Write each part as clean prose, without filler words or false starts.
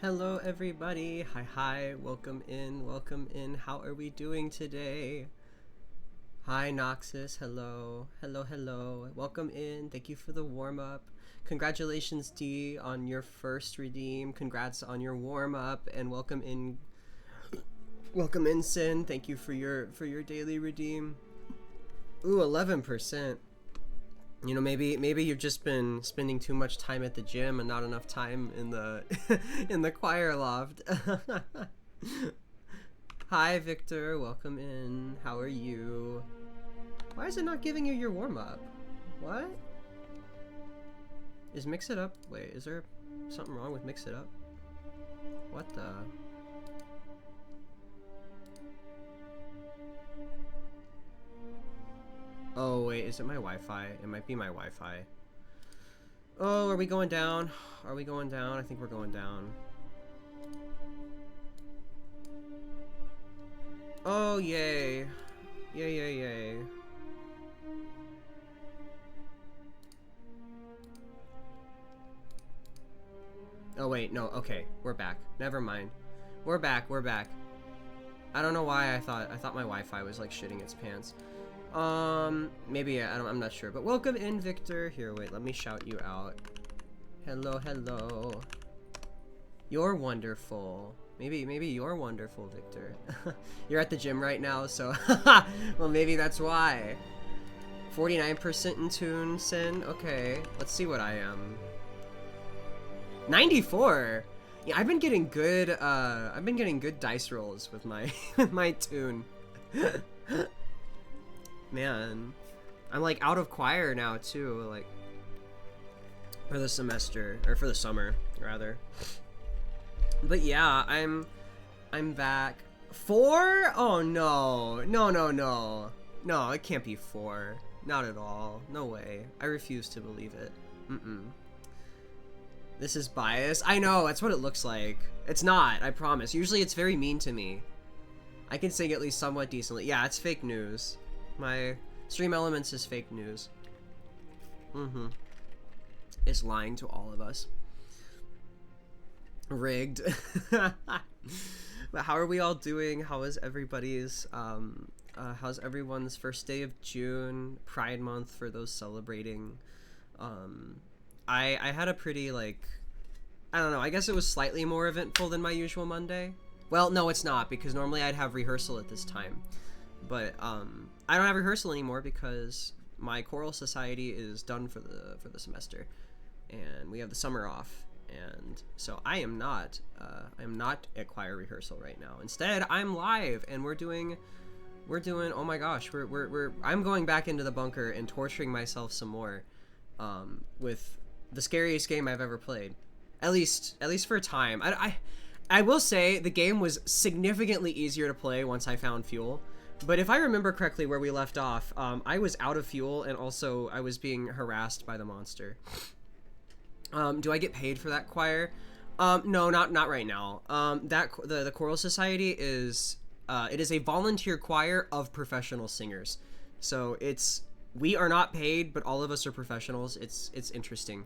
Hello everybody, hi, welcome in, how are we doing today? Hi Noxus, hello, welcome in, thank you for the warm-up. Congratulations D on your first redeem, congrats on your warm-up, and welcome in Sin, thank you for your daily redeem. Ooh, 11%. You know, maybe you've just been spending too much time at the gym and not enough time in the in the choir loft. Hi Victor, welcome in. How are you? Why is it not giving you your warm-up? What? Is Mix It Up? Wait, is there something wrong with Mix It Up? What the? Oh wait, is it my Wi-Fi? It might be my Wi-Fi. Oh, are we going down? Are we going down? I think we're going down. Oh, yay. Yay. Oh wait, no, okay, we're back. Never mind. We're back. I don't know why I thought my Wi-Fi was like shitting its pants. Maybe I'm not sure, but welcome in, Victor. Here, wait, let me shout you out. Hello. You're wonderful. Maybe you're wonderful, Victor. You're at the gym right now, so well, maybe that's why. 49% in tune, Sin. Okay, let's see what I am. 94. Yeah, I've been getting good dice rolls with my my tune. Man, I'm like out of choir now too, like for the semester, or for the summer rather. But yeah, I'm back. 4? Oh no, it can't be 4, not at all, no way. I refuse to believe it. This is bias. I know, that's what it looks like. It's not, I promise. Usually it's very mean to me. I can sing at least somewhat decently. Yeah, it's fake news. My Stream Elements is fake news. It's lying to all of us. Rigged. But how are we all doing? How is everybody's how's everyone's first day of June, Pride Month for those celebrating? I had a pretty, like, I don't know, I guess it was slightly more eventful than my usual Monday. Well, no, it's not, because normally I'd have rehearsal at this time. But I don't have rehearsal anymore because my choral society is done for the semester, and we have the summer off, and so I am not at choir rehearsal right now. Instead, I'm live, and we're doing oh my gosh, I'm going back into the bunker and torturing myself some more with the scariest game I've ever played, at least for a time. I will say the game was significantly easier to play once I found fuel. But if I remember correctly where we left off, I was out of fuel, and also I was being harassed by the monster. Do I get paid for that choir? No, not right now. The choral society is it is a volunteer choir of professional singers. So we are not paid, but all of us are professionals. It's interesting.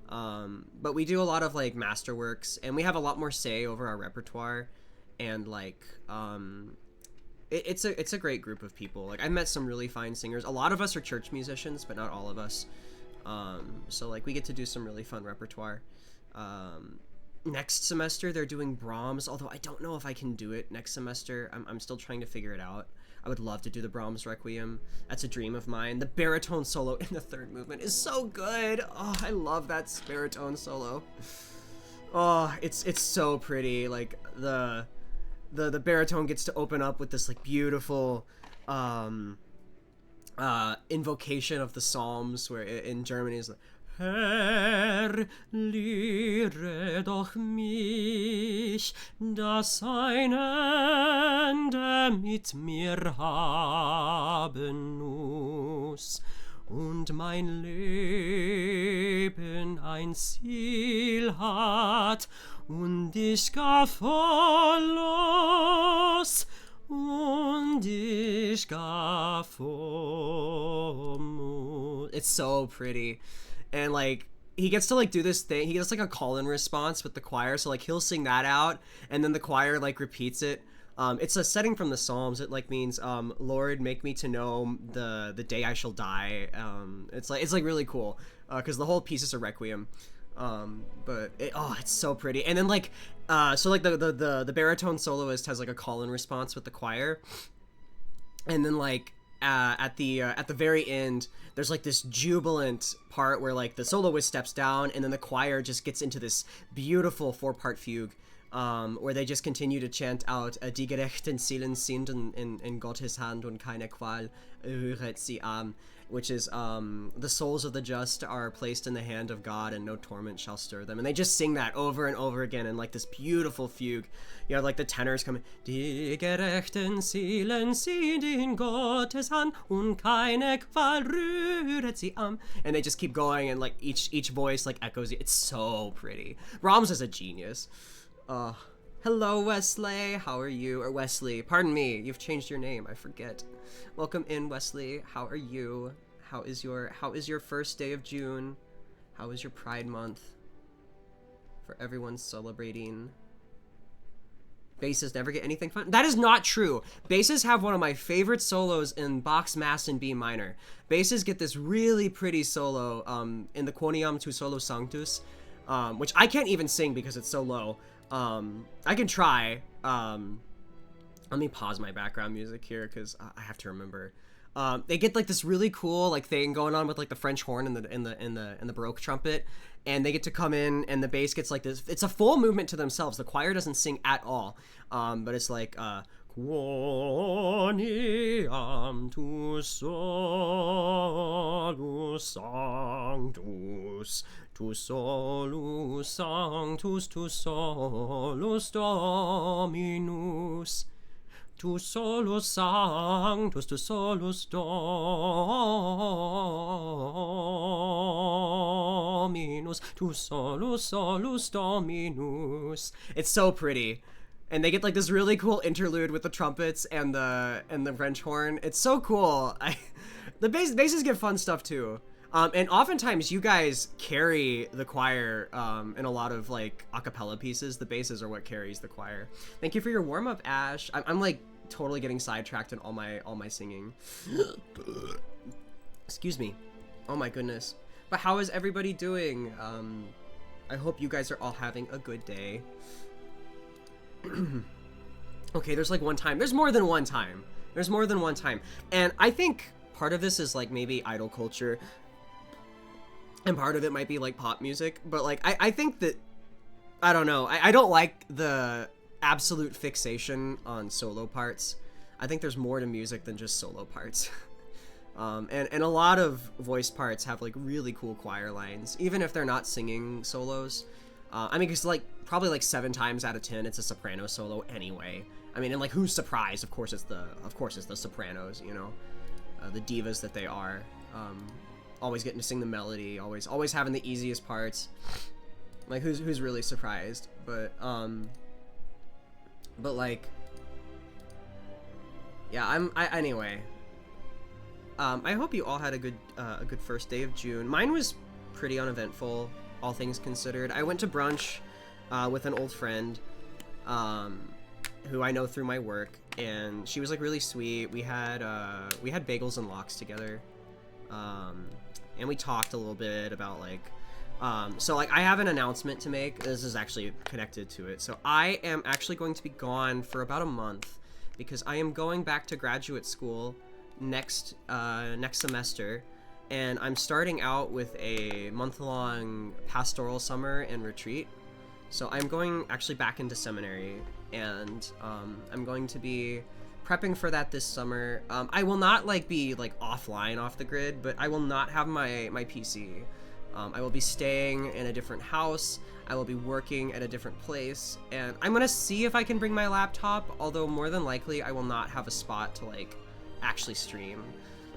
But we do a lot of like masterworks, and we have a lot more say over our repertoire, and like it's a great group of people. Like, I've met some really fine singers. A lot of us are church musicians, but not all of us. So like we get to do some really fun repertoire. Next semester they're doing Brahms, although I don't know if I can do it next semester. I'm still trying to figure it out. I would love to do the Brahms Requiem. That's a dream of mine. The baritone solo in the third movement is so good. Oh, I love that baritone solo. Oh, it's so pretty. Like the baritone gets to open up with this like beautiful invocation of the Psalms, where in German is like, Herr, lehre doch mich, dass ein Ende mit mir haben muss, und mein Leben ein Ziel hat, und ich gar volllos, und ich gar vollmus. It's so pretty. And like he gets to like do this thing. He gets like a call and response with the choir, so like he'll sing that out, and then the choir like repeats it. It's a setting from the Psalms. It like means, Lord, make me to know the day I shall die. It's like really cool, because the whole piece is a requiem. But it's so pretty. And then like, so like the baritone soloist has like a call and response with the choir, and then like at the very end, there's like this jubilant part where like the soloist steps down, and then the choir just gets into this beautiful 4-part fugue. Where they just continue to chant out Die gerechten Seelen sind in Gottes Hand und keine Qual rühret sie an, which is the souls of the just are placed in the hand of God and no torment shall stir them. And they just sing that over and over again in like this beautiful fugue. You have like the tenors coming, Die gerechten Seelen sind in Gottes Hand und keine Qual rühret sie an. And they just keep going, and like each voice like echoes. It's so pretty. Brahms is a genius. Hello, Wesley. How are you? Or Wesley. Pardon me. You've changed your name. I forget. Welcome in, Wesley. How are you? How is your first day of June? How is your Pride Month? For everyone celebrating. Basses never get anything fun. That is not true. Basses have one of my favorite solos in Bach's Mass in B minor. Basses get this really pretty solo in the Quoniam tu solo sanctus, which I can't even sing because it's so low. I can try. Let me pause my background music here because I have to remember. They get like this really cool like thing going on with like the French horn and the Baroque trumpet, and they get to come in, and the bass gets like this. It's a full movement to themselves. The choir doesn't sing at all, but it's like Quoniam tu solus sanctus, tu solus sanctus, tu solus Dominus, tu solus sanctus, tu solus Dominus, tu solus Dominus. It's so pretty. And they get like this really cool interlude with the trumpets and the French horn. It's so cool. The basses get fun stuff too. And oftentimes you guys carry the choir in a lot of like a cappella pieces. The basses are what carries the choir. Thank you for your warm up, Ash. I'm like totally getting sidetracked in all my singing. Excuse me. Oh my goodness. But how is everybody doing? I hope you guys are all having a good day. Okay, there's like one time. There's more than one time. There's more than one time. And I think part of this is like maybe idol culture, and part of it might be like pop music. But like I think that, I don't know, I don't like the absolute fixation on solo parts. I think there's more to music than just solo parts. And a lot of voice parts have like really cool choir lines, even if they're not singing solos. I mean, because like probably like 7 times out of 10 it's a soprano solo anyway. I mean, and like who's surprised? Of course it's the sopranos, you know, the divas that they are. Always getting to sing the melody, always having the easiest parts. Like who's really surprised? But like, yeah, anyway. I hope you all had a good first day of June. Mine was pretty uneventful, all things considered. I went to brunch with an old friend who I know through my work, and she was like really sweet. We had bagels and lox together, and we talked a little bit about like so like I have an announcement to make. This is actually connected to it. So I am actually going to be gone for about a month because I am going back to graduate school next semester, and I'm starting out with a month-long pastoral summer and retreat. So I'm going actually back into seminary, and I'm going to be prepping for that this summer. I will not like be like offline off the grid, but I will not have my PC. I will be staying in a different house. I will be working at a different place, and I'm gonna see if I can bring my laptop, although more than likely I will not have a spot to like actually stream.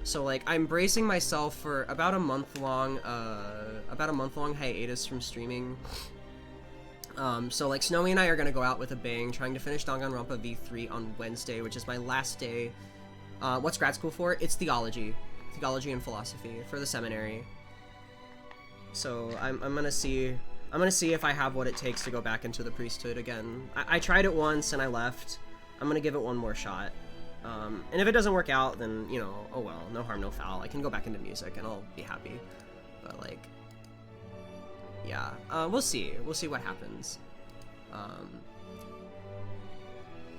So like I'm bracing myself for about a month long hiatus from streaming. So like Snowy and I are gonna go out with a bang, trying to finish Danganronpa V3 on Wednesday, which is my last day. What's grad school for? It's theology and philosophy for the seminary. So I'm gonna see. I'm gonna see if I have what it takes to go back into the priesthood again. I tried it once and I left. I'm gonna give it one more shot. And if it doesn't work out, then, you know, oh well, no harm, no foul. I can go back into music and I'll be happy. But, like, yeah, we'll see. We'll see what happens.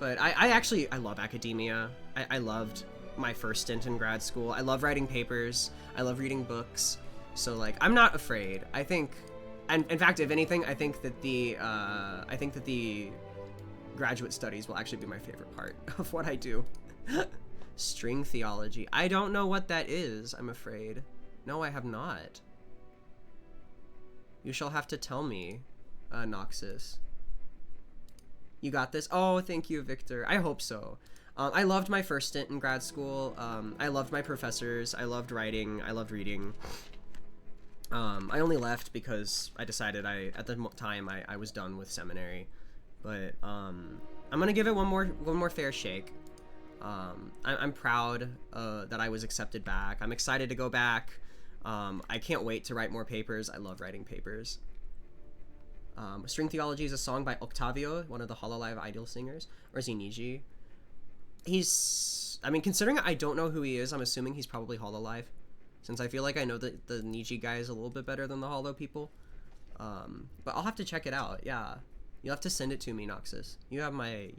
But I love academia. I loved my first stint in grad school. I love writing papers. I love reading books. So, like, I'm not afraid. I think, and in fact, if anything, I think that the graduate studies will actually be my favorite part of what I do. String theology. I don't know what that is, I'm afraid. No, I have not. You shall have to tell me, Noxus. You got this? Oh, thank you, Victor. I hope so. I loved my first stint in grad school. I loved my professors. I loved writing. I loved reading. I only left because I decided at the time I was done with seminary. But I'm gonna give it one more fair shake. I'm proud that I was accepted back. I'm excited to go back. I can't wait to write more papers. I love writing papers. String Theology is a song by Octavio, one of the Hololive Idol singers. Or is he Niji? I mean, considering I don't know who he is, I'm assuming he's probably Hololive, since I feel like I know the Niji guy is a little bit better than the Holo people. But I'll have to check it out. Yeah, you'll have to send it to me, Noxus. You have my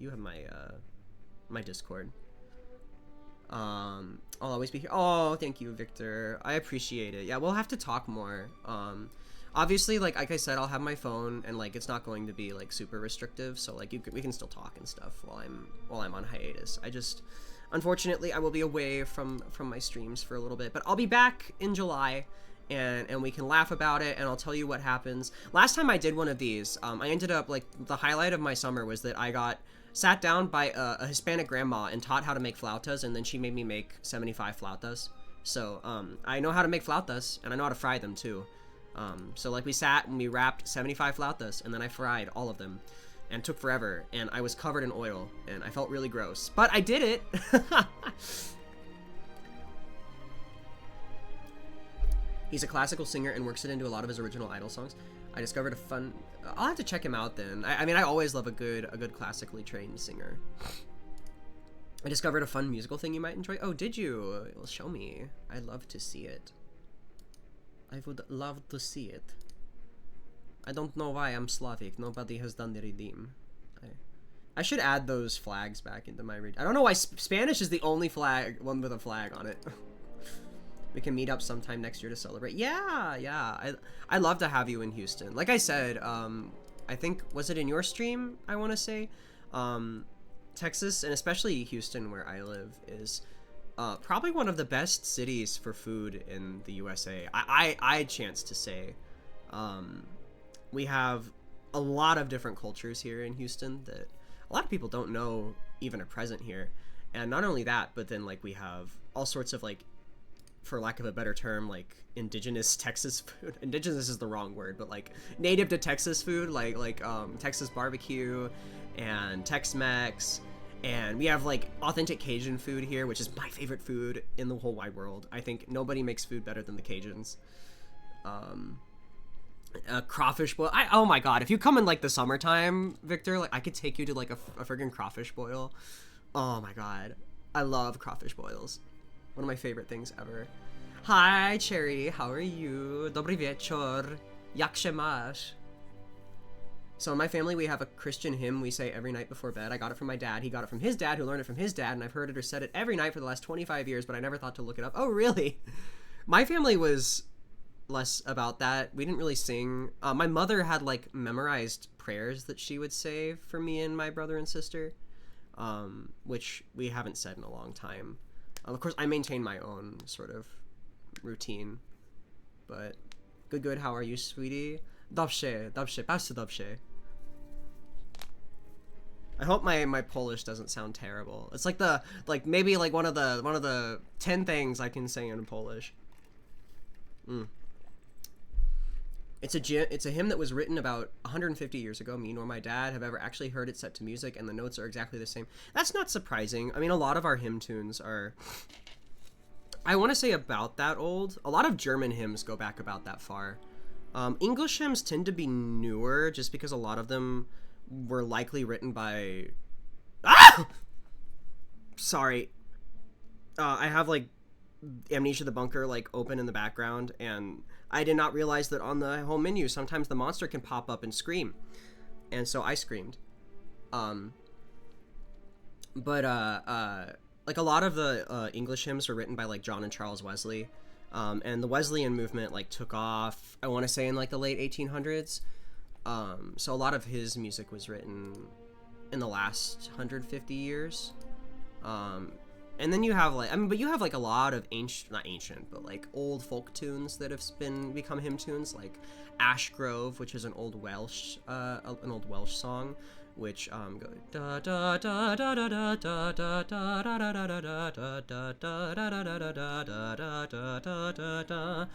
my Discord. I'll always be here. Oh, thank you, Victor. I appreciate it. Yeah, we'll have to talk more. Obviously, like I said, I'll have my phone, and like it's not going to be like super restrictive, so like we can still talk and stuff while I'm on hiatus. Unfortunately, I will be away from my streams for a little bit, but I'll be back in July, and we can laugh about it, and I'll tell you what happens. Last time I did one of these, I ended up, like, the highlight of my summer was that I got sat down by a Hispanic grandma and taught how to make flautas, and then she made me make 75 flautas. So I know how to make flautas, and I know how to fry them too. So like we sat and we wrapped 75 flautas, and then I fried all of them, and it took forever, and I was covered in oil, and I felt really gross, but I did it. He's a classical singer and works it into a lot of his original Idol songs. I discovered a fun... I'll have to check him out then. I mean, I always love a good classically trained singer. I discovered a fun musical thing you might enjoy. Oh, did you? Well, show me. I'd love to see it. I would love to see it. I don't know why I'm Slavic. Nobody has done the redeem. I should add those flags back into my read. I don't know why Spanish is the only one with a flag on it. We can meet up sometime next year to celebrate. Yeah. I'd love to have you in Houston. Like I said, I think, was it in your stream, I want to say? Texas, and especially Houston, where I live, is probably one of the best cities for food in the USA. I chance to say. We have a lot of different cultures here in Houston that a lot of people don't know even are present here. And not only that, but then, like, we have all sorts of, like, for lack of a better term, like indigenous Texas food. Indigenous is the wrong word, but like native to Texas food, like Texas barbecue and Tex-Mex, and we have like authentic Cajun food here, which is my favorite food in the whole wide world. I think nobody makes food better than the Cajuns. Crawfish boil. Oh my god, if you come in like the summertime, Victor, like I could take you to like a friggin' crawfish boil. Oh my god, I love crawfish boils. One of my favorite things ever. Hi, Cherry. How are you? Dobry wieczór. Jak się masz? So in my family, we have a Christian hymn we say every night before bed. I got it from my dad. He got it from his dad, who learned it from his dad, and I've heard it or said it every night for the last 25 years, but I never thought to look it up. Oh, really? My family was less about that. We didn't really sing. My mother had, like, memorized prayers that she would say for me and my brother and sister, which we haven't said in a long time. Of course, I maintain my own sort of routine, but good. How are you, sweetie? Dobrze, bardzo dobrze. I hope my Polish doesn't sound terrible. It's like maybe like one of the 10 things I can say in Polish. It's a hymn that was written about 150 years ago. Me nor my dad have ever actually heard it set to music, and the notes are exactly the same. That's not surprising. I mean, a lot of our hymn tunes are, I want to say, about that old. A lot of German hymns go back about that far. English hymns tend to be newer just because a lot of them were likely written by... Ah! Sorry. I have, like, Amnesia the Bunker, like, open in the background, and I did not realize that on the home menu, sometimes the monster can pop up and scream. And so I screamed. Like, a lot of the English hymns were written by, like, John and Charles Wesley. And the Wesleyan movement, like, took off, I want to say, in, like, the late 1800s. So a lot of his music was written in the last 150 years. And then you have, like, but you have, like, a lot of not ancient, but, like, old folk tunes that have become hymn tunes, like Ash Grove, which is an old Welsh song, which, go da da da da da da da da da da da da da da da da da da da,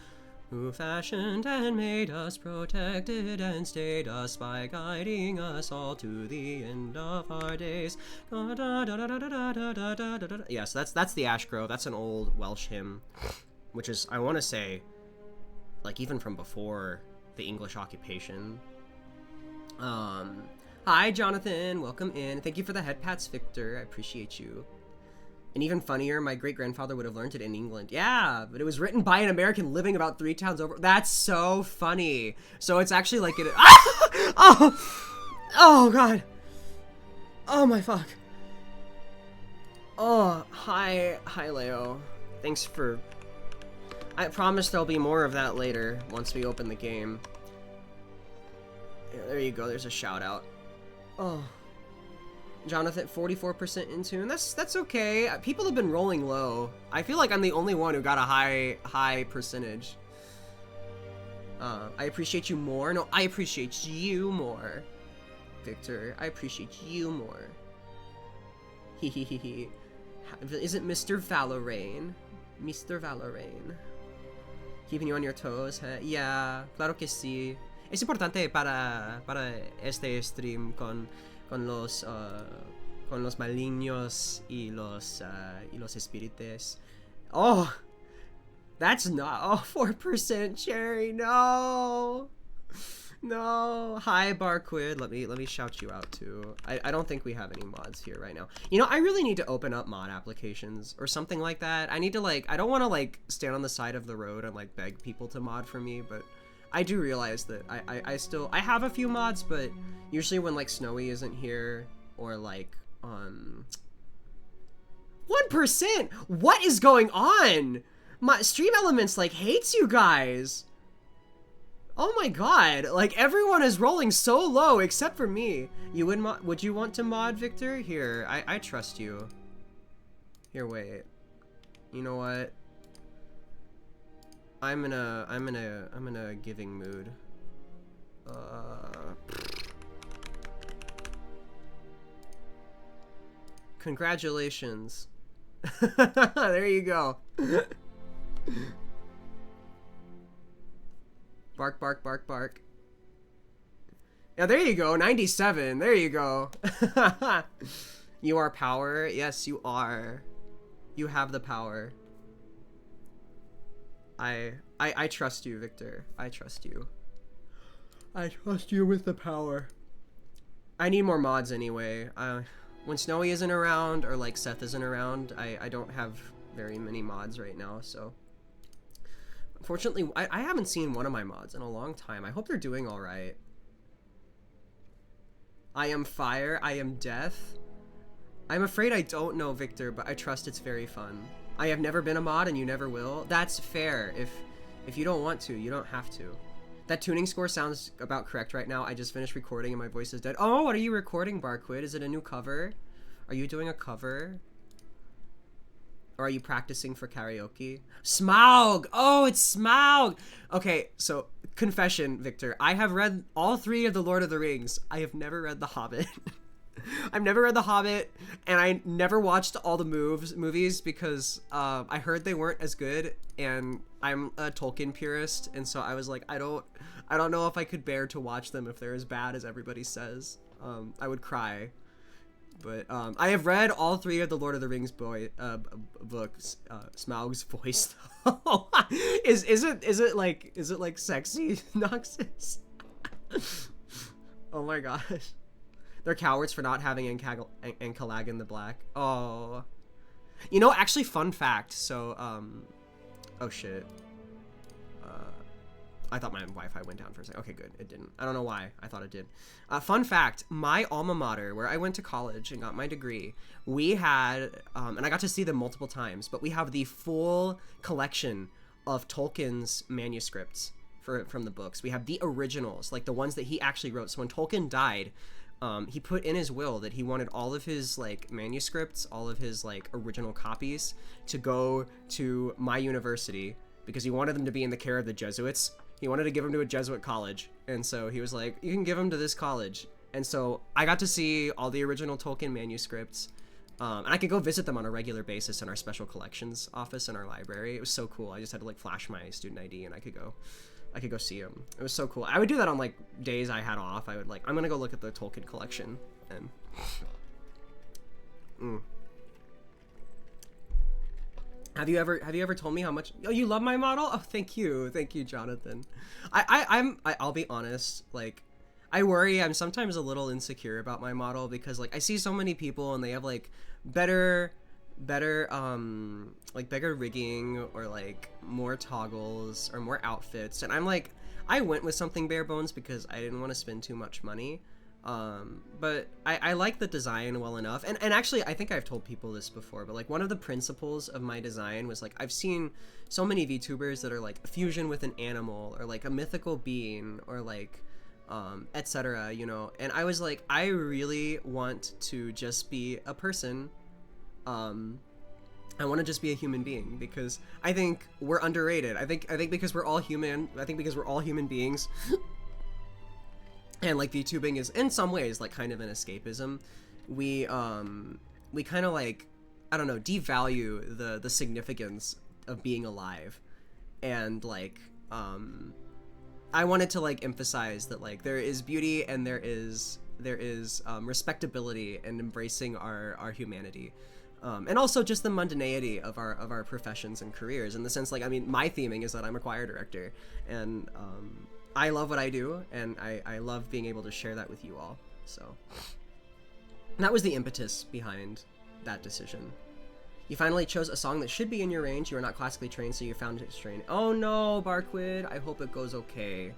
who fashioned and made us, protected and stayed us by guiding us all to the end of our days. Yeah, so that's the Ash Grove. That's an old Welsh hymn, which is, I want to say, like, even from before the English occupation. Hi, Jonathan. Welcome in. Thank you for the head pats, Victor. I appreciate you. And even funnier, my great-grandfather would have learned it in England. Yeah, but it was written by an American living about 3 towns over. That's so funny. So it's actually like it... Oh, God. Oh, my fuck. Oh, hi, Leo. Thanks for... I promise there'll be more of that later, once we open the game. Yeah, there you go, there's a shout-out. Oh... Jonathan, 44% in tune. That's okay. People have been rolling low. I feel like I'm the only one who got a high percentage. I appreciate you more. No, I appreciate you more, Victor. I appreciate you more. Hehehe. Isn't Mr. Valorane? Mr. Valorane. Keeping you on your toes, huh? Yeah, claro que sí. Es importante para este stream con los malignos y los espíritus. Oh, that's not... Oh, 4% Cherry. No. No. Hi, Barquid. Let me shout you out too. I don't think we have any mods here right now. You know, I really need to open up mod applications or something like that. I need to, like, I don't want to, like, stand on the side of the road and, like, beg people to mod for me, but I do realize that I have a few mods, but usually when, like, Snowy isn't here, or, like, 1%! What is going on? My Stream Elements, like, hates you guys. Oh my god, like, everyone is rolling so low except for me. You would you want to mod, Victor? Here, I trust you. Here, wait. You know what? I'm in a giving mood. Congratulations. There you go. Bark, bark, bark, bark. Yeah, there you go. 97. There you go. You are power. Yes, you are. You have the power. I trust you, Victor. I trust you. I trust you with the power. I need more mods anyway. When Snowy isn't around, or like Seth isn't around, I don't have very many mods right now, so. Unfortunately, I haven't seen one of my mods in a long time. I hope they're doing alright. I am fire, I am death. I'm afraid I don't know, Victor, but I trust it's very fun. I have never been a mod and you never will. That's fair. If you don't want to, you don't have to. That tuning score sounds about correct right now. I just finished recording and my voice is dead. Oh, what are you recording, Barquid? Is it a new cover? Are you doing a cover? Or are you practicing for karaoke? Smaug! Oh, it's Smaug! Okay, so, confession, Victor. I have read all 3 of the Lord of the Rings. I have never read The Hobbit. I've never read The Hobbit, and I never watched all the movies because I heard they weren't as good, and I'm a Tolkien purist, and so I was like, I don't know if I could bear to watch them if they're as bad as everybody says. I would cry. But I have read all 3 of the Lord of the Rings books. Smaug's voice, though. is it like sexy, Noxus? Oh my gosh. They're cowards for not having Ankalagan the Black. Oh. You know, actually, fun fact. So, oh shit. I thought my Wi-Fi went down for a second. Okay, good. It didn't. I don't know why. I thought it did. Fun fact, my alma mater, where I went to college and got my degree, we had, and I got to see them multiple times, but we have the full collection of Tolkien's manuscripts from the books. We have the originals, like the ones that he actually wrote. So when Tolkien died, he put in his will that he wanted all of his like manuscripts, all of his like original copies to go to my university because he wanted them to be in the care of the Jesuits. He wanted to give them to a Jesuit college. And so he was like, you can give them to this college. And so I got to see all the original Tolkien manuscripts. And I could go visit them on a regular basis in our special collections office in our library. It was so cool. I just had to like flash my student ID and I could go see them. It was so cool. I would do that on like days I had off. I would like, I'm gonna go look at the Tolkien collection and Have you ever told me how much? Oh, you love my model? Oh, thank you, Jonathan. I'll be honest. Like, I worry. I'm sometimes a little insecure about my model because like I see so many people and they have like better rigging or like more toggles or more outfits, and I'm like, I went with something bare bones because I didn't want to spend too much money. But I like the design well enough, and actually I think I've told people this before, but like one of the principles of my design was like I've seen so many VTubers that are like a fusion with an animal or like a mythical being or like etc, you know, and I was like, I really want to just be a person. I want to just be a human being because I think we're underrated. I think because we're all human. I think because we're all human beings. And like VTubing is in some ways like kind of an escapism. We kind of like, I don't know, devalue the significance of being alive, and like I wanted to like emphasize that like there is beauty and there is respectability and embracing our humanity, and also just the mundanity of our professions and careers, in the sense like, I mean, my theming is that I'm a choir director, and I love what I do, and I love being able to share that with you all. So that was the impetus behind that decision. You finally chose a song that should be in your range. You are not classically trained, so you found it strange. Oh no, Barquid. I hope it goes okay.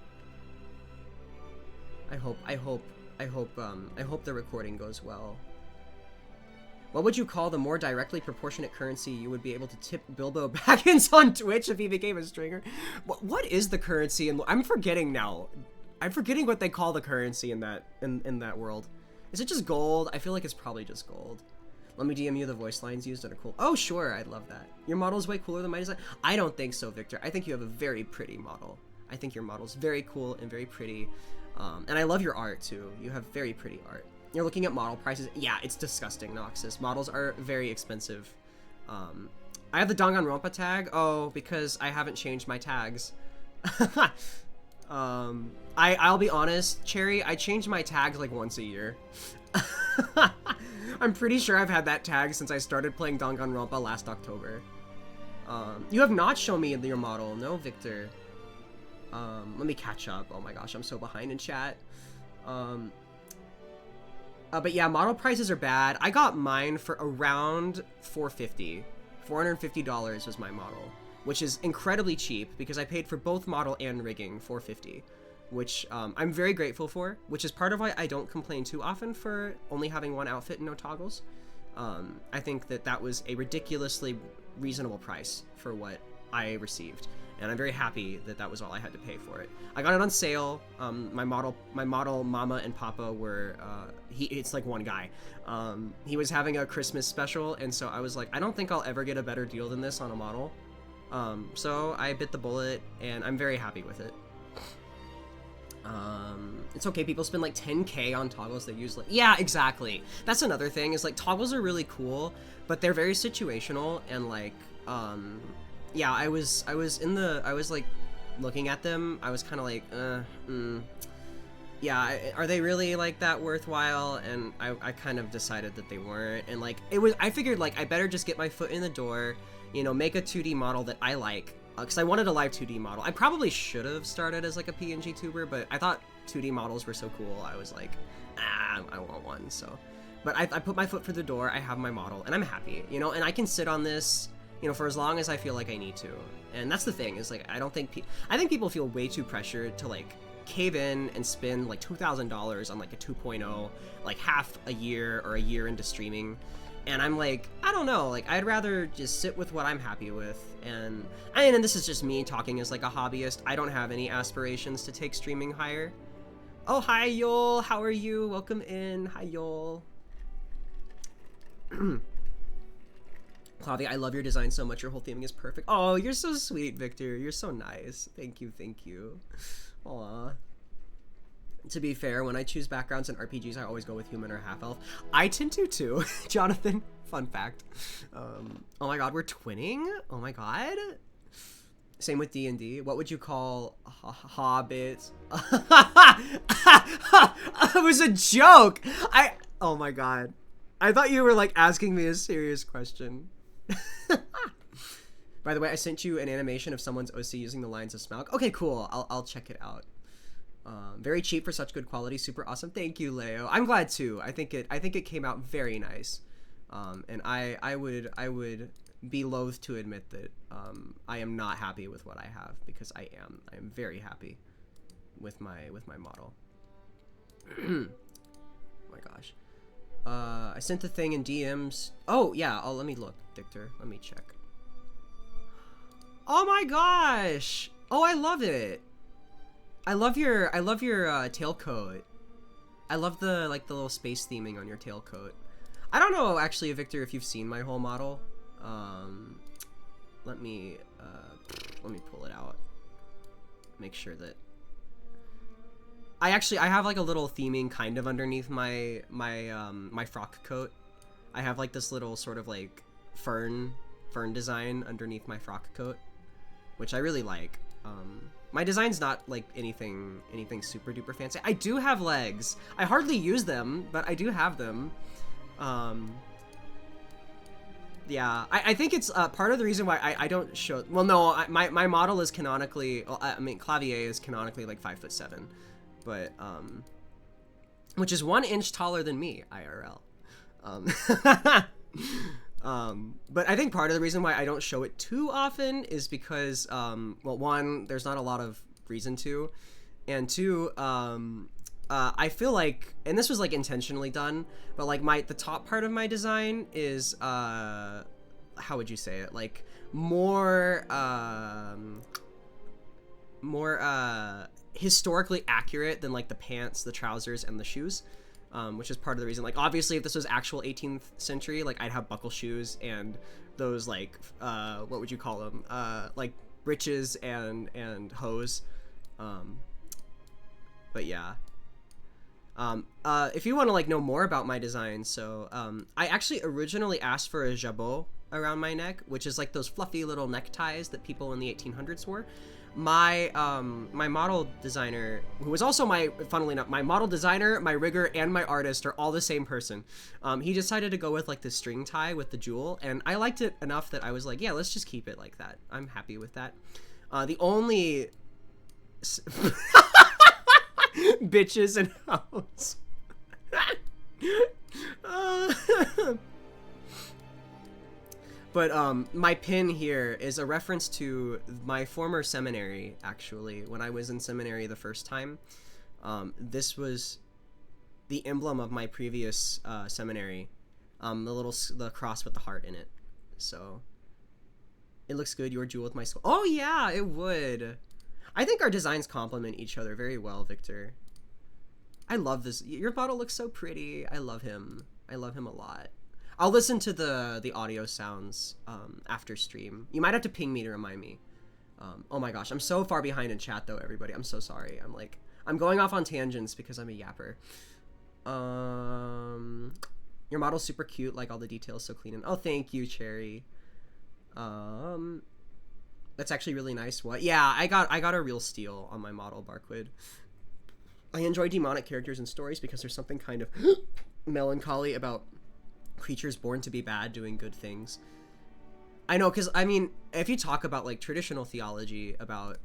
I hope the recording goes well. What would you call the more directly proportionate currency you would be able to tip Bilbo Baggins on Twitch if he became a stringer? What is the currency? I'm forgetting now. I'm forgetting what they call the currency in that world. Is it just gold? I feel like it's probably just gold. Let me DM you the voice lines used in a cool... Oh, sure, I'd love that. Your model is way cooler than my design? I don't think so, Victor. I think you have a very pretty model. I think your model's very cool and very pretty. And I love your art, too. You have very pretty art. You're looking at model prices. Yeah, it's disgusting, Noxus. Models are very expensive. I have the Danganronpa tag. Oh, because I haven't changed my tags. I'll be honest, Cherry, I change my tags like once a year. I'm pretty sure I've had that tag since I started playing Danganronpa last October. You have not shown me your model. No, Victor. Let me catch up. Oh my gosh, I'm so behind in chat. But yeah, model prices are bad. I got mine for around $450. $450 was my model, which is incredibly cheap because I paid for both model and rigging $450, which I'm very grateful for, which is part of why I don't complain too often for only having one outfit and no toggles. I think that was a ridiculously reasonable price for what I received, and I'm very happy that was all I had to pay for it. I got it on sale. My model Mama and Papa were it's like one guy. He was having a Christmas special, and so I was like, I don't think I'll ever get a better deal than this on a model. So I bit the bullet, and I'm very happy with it. It's okay, people spend like 10K on toggles they use. Like, yeah, exactly. That's another thing, is like toggles are really cool, but they're very situational, and like, yeah, I was like looking at them. I was kind of like, yeah, are they really like that worthwhile? And I kind of decided that they weren't. And like I figured like I better just get my foot in the door, you know, make a 2D model that I like, because I wanted a live 2D model. I probably should have started as like a PNG tuber, but I thought 2D models were so cool. I was like, I want one. So, but I put my foot through the door. I have my model, and I'm happy, you know. And I can sit on this, you know, for as long as I feel like I need to. And that's the thing is like I think people feel way too pressured to like cave in and spend like $2,000 on like a 2.0 like half a year or a year into streaming. And I'm like, I don't know, like I'd rather just sit with what I'm happy with. And this is just me talking as like a hobbyist. I don't have any aspirations to take streaming higher. Oh, hi Yol, how are you? Welcome in. Hi Yol. Claudia, I love your design so much. Your whole theming is perfect. Oh, you're so sweet, Victor. You're so nice. Thank you, thank you. Aw. To be fair, when I choose backgrounds in RPGs, I always go with human or half-elf. I tend to too, Jonathan. Fun fact. Oh my god, we're twinning? Oh my god. Same with D&D. What would you call hobbits? It was a joke. Oh my god. I thought you were like asking me a serious question. By the way, I sent you an animation of someone's OC using the lines of Smaug. Okay, cool. I'll check it out. Very cheap for such good quality. Super awesome. Thank you, Leo. I'm glad too. I think it came out very nice. And I would be loath to admit that I am not happy with what I have, because I am very happy with my model. Oh my gosh. I sent the thing in DMs. Oh yeah. Oh, let me look, Victor. Let me check. Oh my gosh. Oh, I love it. I love your tailcoat. I love the little space theming on your tailcoat. I don't know actually, Victor, if you've seen my whole model. Let me pull it out. Make sure that I have like a little theming kind of underneath my frock coat. I have like this little sort of like fern design underneath my frock coat, which I really like. My design's not like anything super duper fancy. I do have legs. I hardly use them, but I do have them. Yeah, I think it's part of the reason why I don't show. Well, no, my model is canonically. Well, I mean, Clavier is canonically like 5'7", but which is 1 inch taller than me IRL. But I think part of the reason why I don't show it too often is because, well, one, there's not a lot of reason to, and two, I feel like, and this was like intentionally done, but like the top part of my design is, how would you say it? Like more historically accurate than like the pants, the trousers, and the shoes. Which is part of the reason. Like, obviously, if this was actual 18th century, like, I'd have buckle shoes and those, like, what would you call them? Like, breeches and hose. But yeah. If you want to, like, know more about my design, so, I actually originally asked for a jabot around my neck, which is, like, those fluffy little neckties that people in the 1800s wore. My model designer, who was also funnily enough, my model designer, my rigger, and my artist are all the same person. He decided to go with like the string tie with the jewel, and I liked it enough that I was like, yeah, let's just keep it like that. I'm happy with that. The only bitches and hoes. But my pin here is a reference to my former seminary, actually. When I was in seminary the first time, this was the emblem of my previous seminary, the cross with the heart in it. So it looks good. Your jewel with my skull. Oh yeah, it would. I think our designs complement each other very well, Victor. I love this. Your model looks so pretty. I love him. I love him a lot. I'll listen to the audio sounds after stream. You might have to ping me to remind me. Oh my gosh, I'm so far behind in chat though, everybody. I'm so sorry. I'm going off on tangents because I'm a yapper. Your model's super cute, like all the details so clean and oh, thank you, Cherry. That's actually really nice. What? Yeah, I got a real steal on my model, Barkwood. I enjoy demonic characters in stories because there's something kind of melancholy about creatures born to be bad doing good things. I know, because I mean, if you talk about like traditional theology about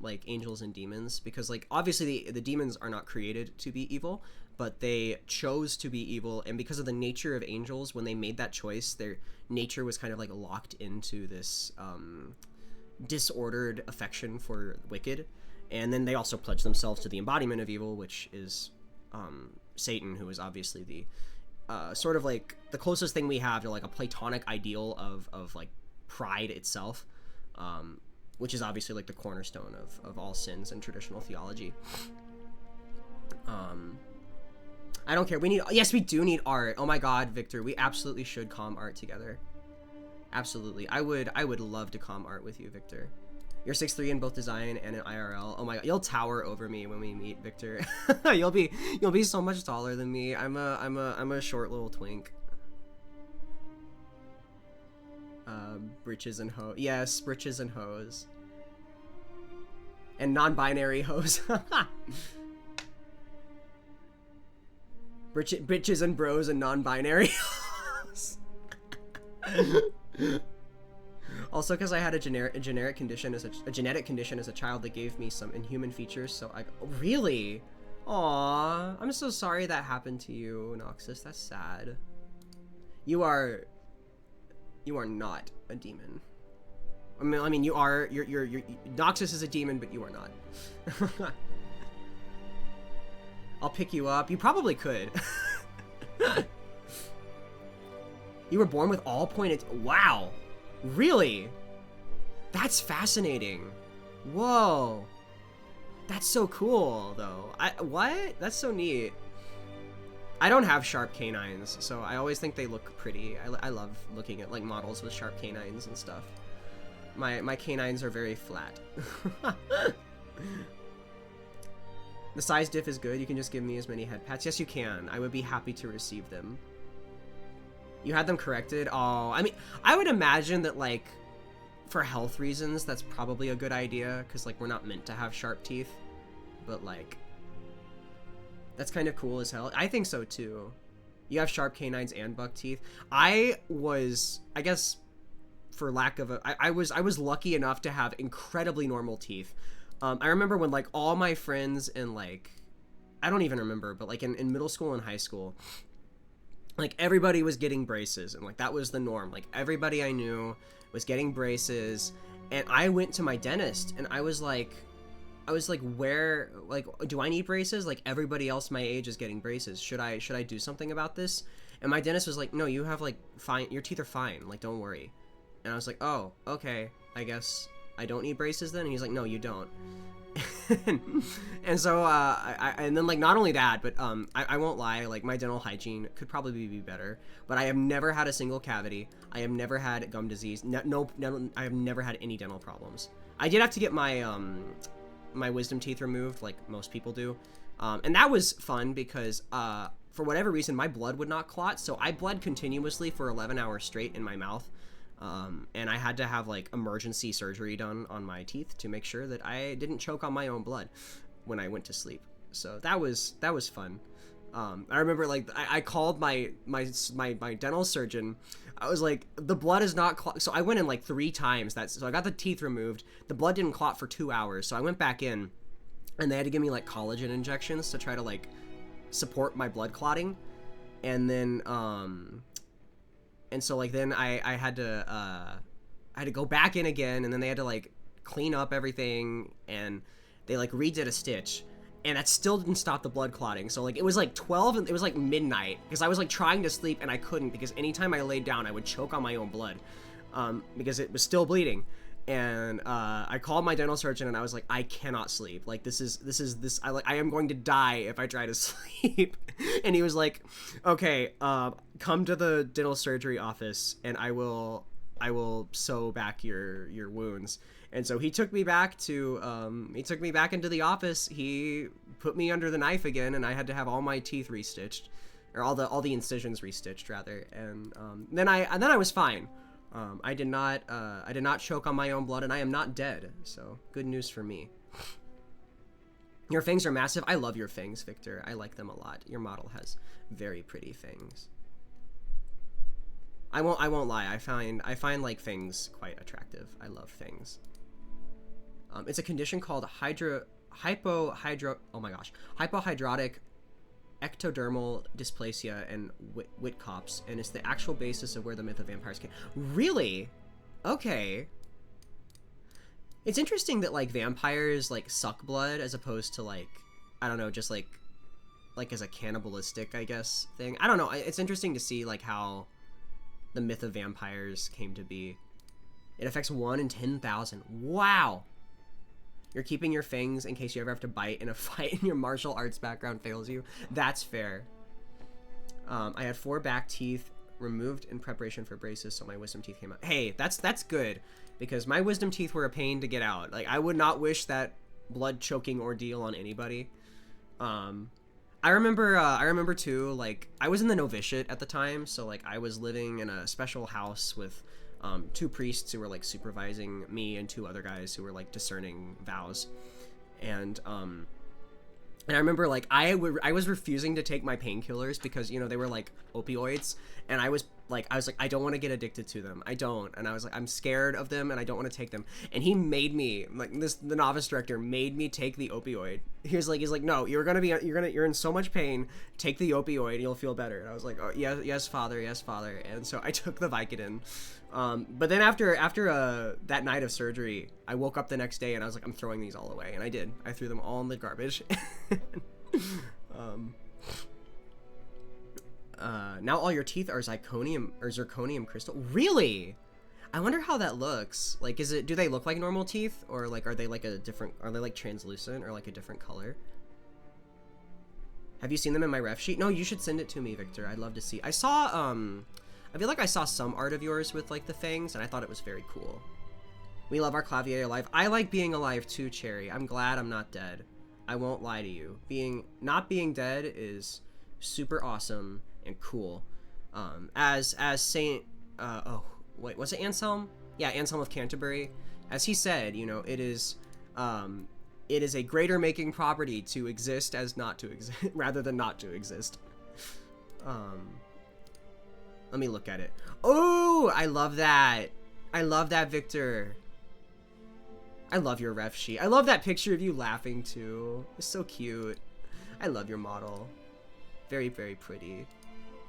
like angels and demons, because like obviously the demons are not created to be evil, but they chose to be evil, and because of the nature of angels, when they made that choice, their nature was kind of like locked into this disordered affection for wicked, and then they also pledged themselves to the embodiment of evil, which is Satan, who is obviously the sort of like the closest thing we have to like a Platonic ideal of like pride itself, which is obviously like the cornerstone of all sins in traditional theology. I don't care. Yes, we do need art. Oh my god, Victor, we absolutely should comm art together. Absolutely. I would love to comm art with you, Victor. You're 6'3" in both design and in IRL. Oh my god, you'll tower over me when we meet, Victor. you'll be so much taller than me. I'm a short little twink. Britches and hoes. Yes, britches and hoes. And non-binary hoes. Bitches and bros and non-binary hoes. Also, because I had a genetic condition as a genetic condition as a child that gave me some inhuman features, so I really, aww, I'm so sorry that happened to you, Noxus. That's sad. You are not a demon. I mean, you're Noxus is a demon, but you are not. I'll pick you up. You probably could. You were born with all pointed. Wow. Really? That's fascinating. Whoa. That's so cool, though. What? That's so neat. I don't have sharp canines, so I always think they look pretty. I love looking at like models with sharp canines and stuff. My canines are very flat. The size diff is good. You can just give me as many head pats. Yes, you can. I would be happy to receive them. You had them corrected? Oh, I mean, I would imagine that, like, for health reasons, that's probably a good idea, because, like, we're not meant to have sharp teeth. But, like, that's kind of cool as hell. I think so, too. You have sharp canines and buck teeth. I guess, for lack of I was lucky enough to have incredibly normal teeth. I remember when, like, all my friends in, like, I don't even remember, but, like, in middle school and high school, like, everybody was getting braces, and, like, that was the norm. Like, everybody I knew was getting braces, and I went to my dentist, and I was like, where, like, do I need braces? Like, everybody else my age is getting braces. Should I do something about this? And my dentist was like, no, you have, like, fine, your teeth are fine, like, don't worry. And I was like, oh, okay, I guess I don't need braces then? And he's like, no, you don't. And so, and then, like, not only that, but, I won't lie, like, my dental hygiene could probably be better, but I have never had a single cavity. I have never had gum disease. No, I have never had any dental problems. I did have to get my, my wisdom teeth removed, like most people do. And that was fun because, for whatever reason, my blood would not clot, so I bled continuously for 11 hours straight in my mouth. And I had to have, like, emergency surgery done on my teeth to make sure that I didn't choke on my own blood when I went to sleep. So that was fun. I remember, like, I called my dental surgeon. I was like, the blood is not clot. So I went in like 3 times. So I got the teeth removed. The blood didn't clot for 2 hours. So I went back in, and they had to give me, like, collagen injections to try to, like, support my blood clotting. And then, and so, like, then I had to go back in again, and then they had to, like, clean up everything, and they, like, redid a stitch, and that still didn't stop the blood clotting. So, like, it was like 12, and it was like midnight, because I was, like, trying to sleep, and I couldn't, because anytime I laid down, I would choke on my own blood, because it was still bleeding. And I called my dental surgeon, and I was like, I cannot sleep. Like, I am going to die if I try to sleep. And he was like, okay, come to the dental surgery office, and I will sew back your wounds. And so he took me back into the office. He put me under the knife again, and I had to have all my teeth restitched, or all the incisions restitched rather. And then I was fine. I did not, I did not choke on my own blood, and I am not dead, so good news for me. Your fangs are massive. I love your fangs, Victor. I like them a lot. Your model has very pretty fangs. I won't lie. I find like fangs quite attractive. I love fangs. It's a condition called hypohydrotic ectodermal dysplasia and Wittkopp's, and it's the actual basis of where the myth of vampires came. Really? Okay. It's interesting that like vampires like suck blood as opposed to like, I don't know, just like as a cannibalistic, I guess, thing. I don't know. It's interesting to see like how the myth of vampires came to be. It affects 1 in 10,000. Wow. You're keeping your fangs in case you ever have to bite in a fight and your martial arts background fails you. That's fair. I had 4 back teeth removed in preparation for braces, so my wisdom teeth came out. Hey, that's good, because my wisdom teeth were a pain to get out. Like, I would not wish that blood choking ordeal on anybody. I remember too, like, I was in the novitiate at the time, so like I was living in a special house with 2 priests who were like supervising me and 2 other guys who were like discerning vows. And I remember like I was refusing to take my painkillers because, you know, they were like opioids, and I was like I don't want to get addicted to them. I don't. And I was like, I'm scared of them and I don't want to take them. And he made me, like, the novice director made me take the opioid. He's like, no, you're in so much pain. Take the opioid, you'll feel better. And I was like, oh, yes, father. And so I took the Vicodin. But then after that night of surgery, I woke up the next day and I was like, I'm throwing these all away. And I did. I threw them all in the garbage. Now all your teeth are zirconium crystal. Really? I wonder how that looks. Like, do they look like normal teeth, or like are they like translucent or like a different color? Have you seen them in my ref sheet? No, you should send it to me, Victor. I'd love to see. I feel like I saw some art of yours with like the fangs, and I thought it was very cool. We love our Clavier alive. I like being alive too, Cherry. I'm glad I'm not dead. I won't lie to you. Not being dead is super awesome and cool. As Saint was it Anselm? Yeah, Anselm of Canterbury. As he said, you know, it is a greater making property to exist as not to exist rather than not to exist. Let me look at it. Oh, I love that. I love that, Victor. I love your ref sheet. I love that picture of you laughing too. It's so cute. I love your model. Very, very pretty.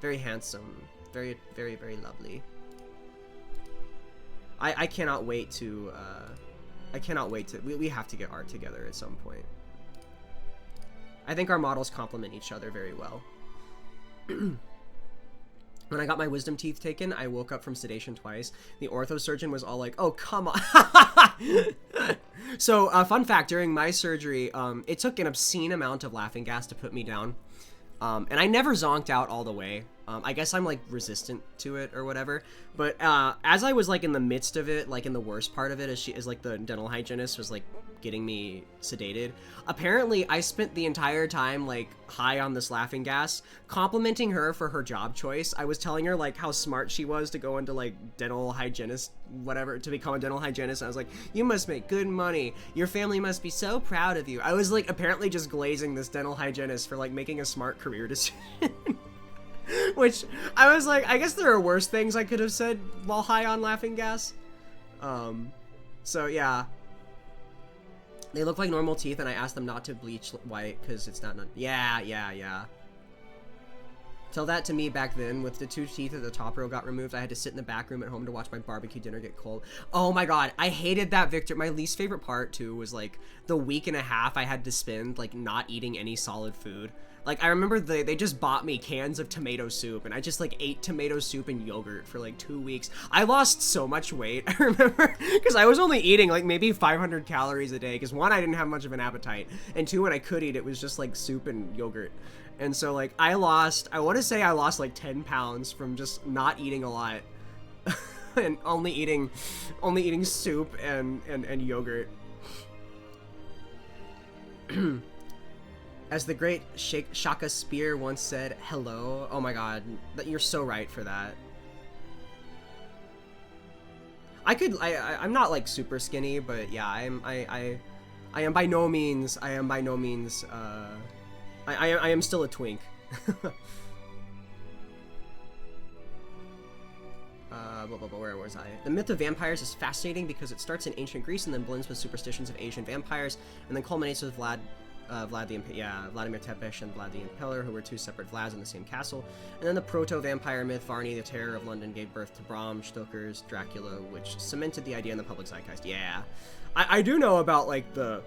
Very handsome. Very, very, very lovely. I cannot wait to, we have to get art together at some point. I think our models complement each other very well. When I got my wisdom teeth taken, I woke up from sedation twice. The orthosurgeon was all like, oh, come on. So, fun fact, during my surgery, it took an obscene amount of laughing gas to put me down. And I never zonked out all the way. I guess I'm like resistant to it or whatever. But as I was like in the midst of it, like in the worst part of it, as like the dental hygienist was like getting me sedated, apparently I spent the entire time like high on this laughing gas, complimenting her for her job choice. I was telling her like how smart she was to go into like dental hygienist, whatever, to become a dental hygienist. I was like, you must make good money. Your family must be so proud of you. I was like apparently just glazing this dental hygienist for like making a smart career decision. Which I was like, I guess there are worse things I could have said while high on laughing gas. So yeah. They look like normal teeth, and I asked them not to bleach white because it's not. Yeah. Tell that to me back then. With the 2 teeth at the top row got removed, I had to sit in the back room at home to watch my barbecue dinner get cold. Oh my god, I hated that, Victor. My least favorite part too was like the week and a half I had to spend like not eating any solid food. Like, I remember they just bought me cans of tomato soup, and I just, like, ate tomato soup and yogurt for, like, 2 weeks. I lost so much weight, I remember, because I was only eating, like, maybe 500 calories a day, because 1, I didn't have much of an appetite, and 2, when I could eat, it was just, like, soup and yogurt. And so, like, I want to say I lost, like, 10 pounds from just not eating a lot, and only eating soup and yogurt. As the great Shaka Spear once said, hello. Oh my god, you're so right for that. I'm not like super skinny, but yeah, I am by no means. I am by no means. I am still a twink. Where was I? The myth of vampires is fascinating because it starts in ancient Greece and then blends with superstitions of Asian vampires, and then culminates with Vladimir Tepesh and Vlad the Impaler, who were two separate Vlads in the same castle. And then the proto-vampire myth, Varney, the Terror of London, gave birth to Bram Stoker's Dracula, which cemented the idea in the public zeitgeist. Yeah, I do know about like the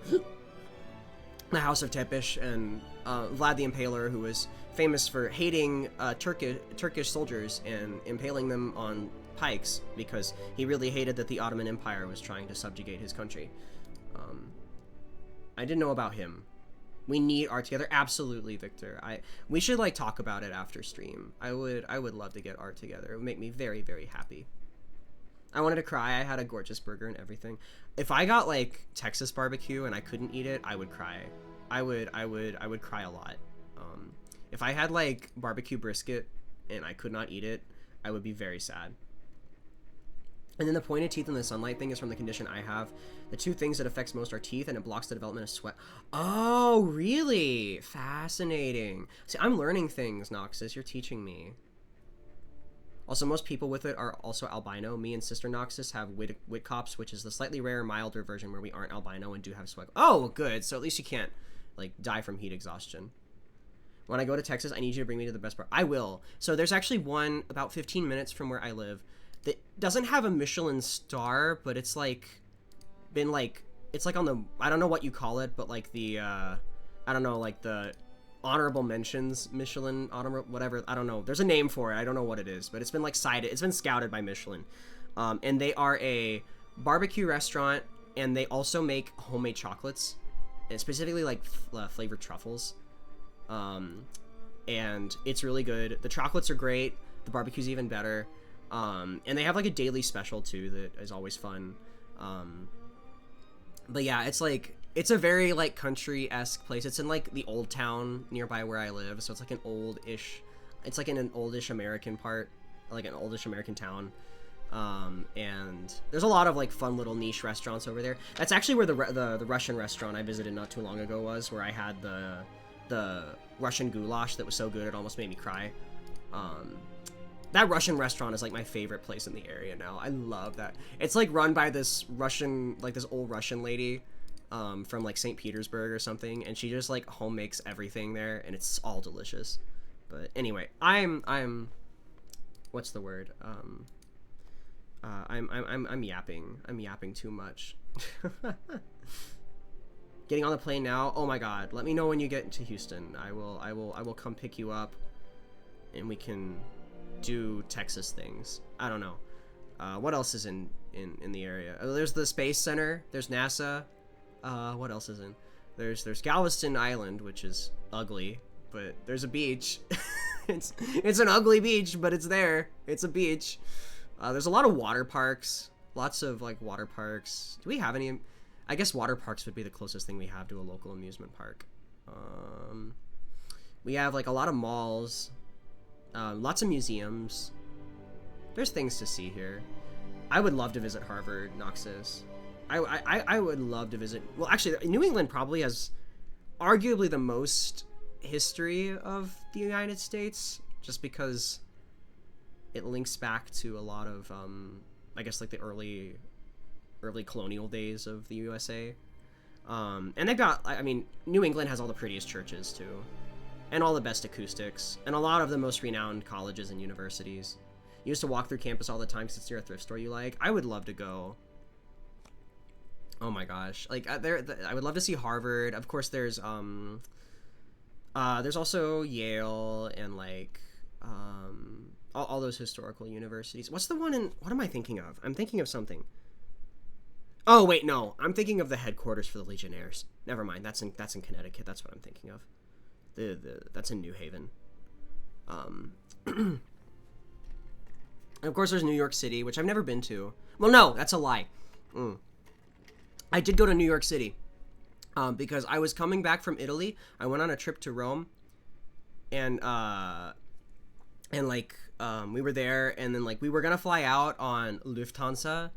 House of Tepesh and Vlad the Impaler, who was famous for hating Turkish soldiers and impaling them on pikes because he really hated that the Ottoman Empire was trying to subjugate his country. I didn't know about him. We need art together. Absolutely, Victor. We should like talk about it after stream. I would love to get art together. It would make me very, very happy. I wanted to cry. I had a gorgeous burger and everything. If I got like Texas barbecue and I couldn't eat it, I would cry. I would cry a lot. If I had like barbecue brisket and I could not eat it, I would be very sad. And then the pointed teeth and the sunlight thing is from the condition I have. The two things that affects most are teeth, and it blocks the development of sweat. Oh, really? Fascinating. See, I'm learning things, Noxus. You're teaching me. Also, most people with it are also albino. Me and Sister Noxus have Witkops, which is the slightly rarer, milder version where we aren't albino and do have sweat. Oh, good. So at least you can't, like, die from heat exhaustion. When I go to Texas, I need you to bring me to the best part. I will. So there's actually one about 15 minutes from where I live that doesn't have a Michelin star, but it's like been like, it's like on the, I don't know what you call it, but like the I don't know, like the honorable mentions Michelin, whatever, I don't know, there's a name for it, I don't know what it is, but it's been like cited, it's been scouted by Michelin. And they are a barbecue restaurant, and they also make homemade chocolates, and specifically like flavored truffles. And it's really good. The chocolates are great, the barbecue's even better. And they have like a daily special too that is always fun. But yeah, it's like, it's a very like country-esque place. It's in like the old town nearby where I live, so it's like an oldish, it's like in an oldish American part, like an oldish American town. And there's a lot of like fun little niche restaurants over there. That's actually where the Russian restaurant I visited not too long ago was, where I had the Russian goulash that was so good it almost made me cry. That Russian restaurant is like my favorite place in the area now. I love that. It's like run by this Russian, like this old Russian lady from like St. Petersburg or something, and she just like home makes everything there, and it's all delicious. But anyway, I'm what's the word? I'm yapping. I'm yapping too much. Getting on the plane now. Oh my god. Let me know when you get to Houston. I will come pick you up, and we can do Texas things. I don't know. What else is in the area? Oh, there's the Space Center. There's NASA. What else is in? There's Galveston Island, which is ugly, but there's a beach. it's an ugly beach, but it's there. It's a beach. There's a lot of water parks. Lots of like water parks. Do we have any? I guess water parks would be the closest thing we have to a local amusement park. We have like a lot of malls. Lots of museums. There's things to see here. I would love to visit Harvard, Noxus. I would love to visit. Well, actually, New England probably has arguably the most history of the United States, just because it links back to a lot of, I guess, like the early colonial days of the USA. And they've got, I mean, New England has all the prettiest churches too, and all the best acoustics, and a lot of the most renowned colleges and universities. You used to walk through campus all the time because it's near a thrift store you like. I would love to go. Oh my gosh, like I would love to see Harvard. Of course, there's also Yale and like all those historical universities. What's the one in? What am I thinking of? I'm thinking of something. Oh wait, no, I'm thinking of the headquarters for the Legionnaires. Never mind, that's in Connecticut. That's what I'm thinking of. That's in New Haven. And of course, there's New York City, which I've never been to. Well, no, that's a lie. I did go to New York City because I was coming back from Italy. I went on a trip to Rome, and we were there, and then like we were gonna fly out on Lufthansa,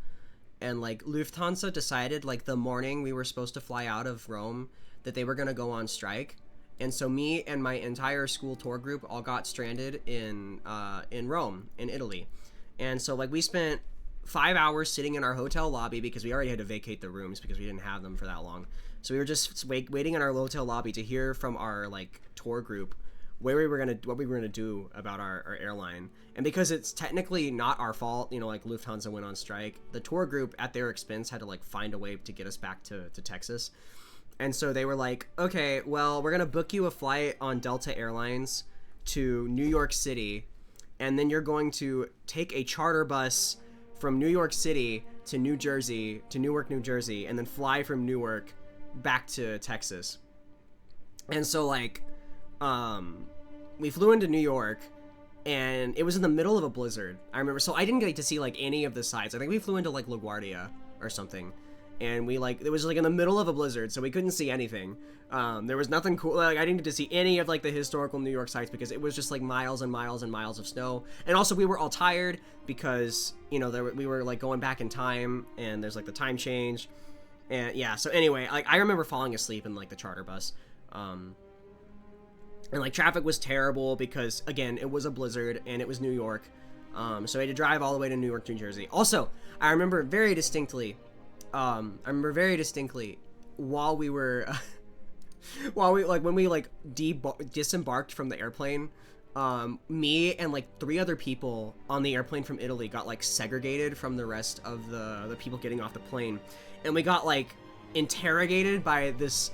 and like Lufthansa decided like the morning we were supposed to fly out of Rome that they were gonna go on strike, and so me and my entire school tour group all got stranded in Rome, in Italy. And so like we spent 5 hours sitting in our hotel lobby because we already had to vacate the rooms because we didn't have them for that long. So we were just waiting in our hotel lobby to hear from our like tour group what we were gonna do about our airline. And because it's technically not our fault, you know, like Lufthansa went on strike, the tour group at their expense had to like find a way to get us back to Texas. And so they were like, okay, well, we're gonna book you a flight on Delta Airlines to New York City, and then you're going to take a charter bus from New York City to New Jersey, to Newark, New Jersey, and then fly from Newark back to Texas. And so like we flew into New York, and it was in the middle of a blizzard, I remember. So I didn't get to see like any of the sights. I think we flew into like LaGuardia or something, and we like, it was like in the middle of a blizzard, so we couldn't see anything. There was nothing cool. Like I didn't get to see any of like the historical New York sites because it was just like miles and miles and miles of snow. And also we were all tired because, you know, we were like going back in time, and there's like the time change. And yeah, so anyway, like I remember falling asleep in like the charter bus. And like traffic was terrible because again, it was a blizzard and it was New York. So I had to drive all the way to Newark, New Jersey. Also, I remember very distinctly while we were when we like disembarked from the airplane, me and like 3 other people on the airplane from Italy got like segregated from the rest of the people getting off the plane, and we got like interrogated by this,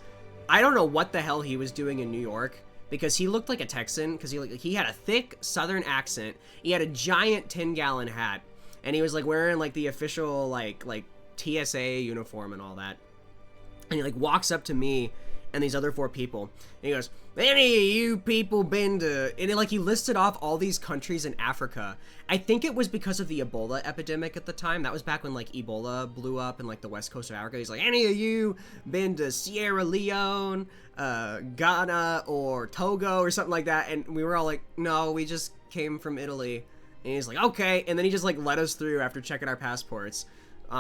I don't know what the hell he was doing in New York, because he looked like a Texan, because he had a thick southern accent, he had a giant 10-gallon hat, and he was like wearing like the official like TSA uniform and all that. And he like walks up to me and these other 4 people, and he goes, "Any of you people been to," and like he listed off all these countries in Africa. I think it was because of the Ebola epidemic at the time. That was back when like Ebola blew up in like the west coast of Africa. He's like, "Any of you been to Sierra Leone, Ghana, or Togo or something like that?" And we were all like, "No, we just came from Italy." And he's like, "Okay," and then he just like let us through after checking our passports.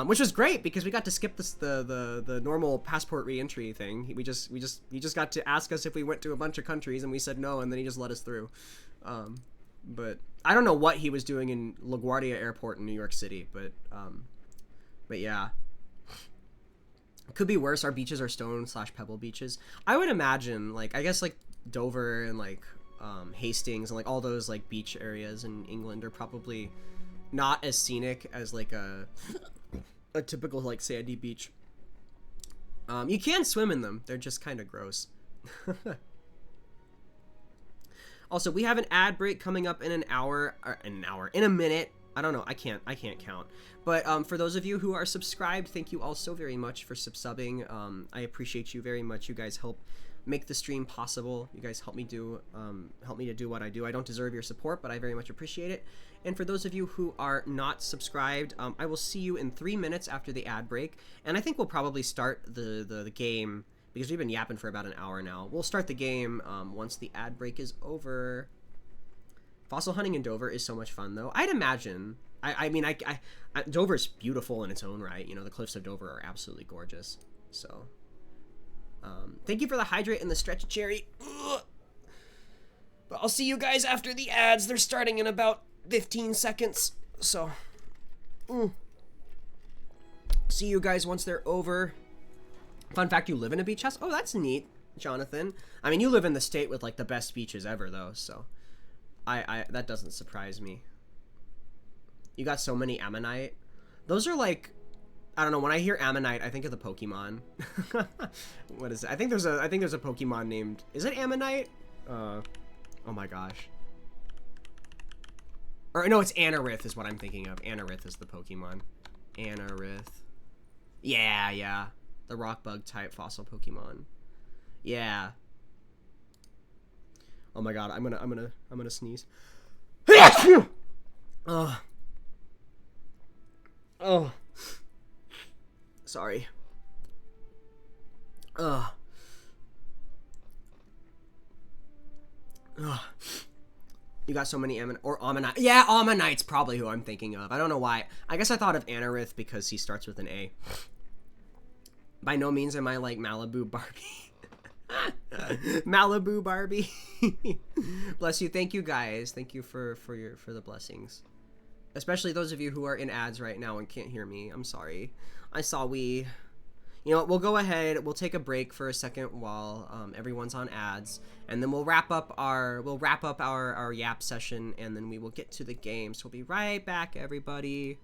Which was great because we got to skip the normal passport re-entry thing. He just got to ask us if we went to a bunch of countries, and we said no, and then he just let us through. But I don't know what he was doing in LaGuardia Airport in New York City, but yeah, it could be worse. Our beaches are stone/pebble beaches. I would imagine, like, I guess like Dover and like Hastings and like all those like beach areas in England are probably not as scenic as like a typical like sandy beach. You can swim in them, they're just kind of gross. Also, we have an ad break coming up in in a minute. I don't know, I can't count. But for those of you who are subscribed, thank you all so very much for subbing. I appreciate you very much. You guys help make the stream possible. You guys help me to do what I do. I don't deserve your support, but I very much appreciate it. And for those of you who are not subscribed, I will see you in 3 minutes after the ad break. And I think we'll probably start the game, because we've been yapping for about an hour now. We'll start the game once the ad break is over. Fossil hunting in Dover is so much fun, though. I'd imagine. I mean, Dover's beautiful in its own right. You know, the cliffs of Dover are absolutely gorgeous. So, thank you for the hydrate and the stretch, Cherry. Ugh. But I'll see you guys after the ads. They're starting in about 15 seconds. So, see you guys once they're over. Fun fact, you live in a beach house? Oh, that's neat, Jonathan. I mean, you live in the state with like the best beaches ever, though, so I that doesn't surprise me. You got so many ammonite. Those are like, I don't know, when I hear ammonite, I think of the Pokemon. What is it? I think there's a Pokemon named, is it Ammonite? Oh my gosh. Or no, it's Anorith is what I'm thinking of. Anorith is the Pokemon. Anorith. Yeah. The rock bug type fossil Pokemon. Yeah. Oh my god, I'm gonna sneeze. Oh. Sorry. You got so many Ammonite. Yeah, Ammonite's probably who I'm thinking of. I don't know why. I guess I thought of Anarith because he starts with an A. By no means am I like Malibu Barbie. Malibu Barbie. Bless you. Thank you guys. Thank you for the blessings. Especially those of you who are in ads right now and can't hear me. I'm sorry. I saw we... You know what, we'll go ahead, we'll take a break for a second while everyone's on ads, and then we'll wrap up our yap session, and then we will get to the game. So we'll be right back, everybody.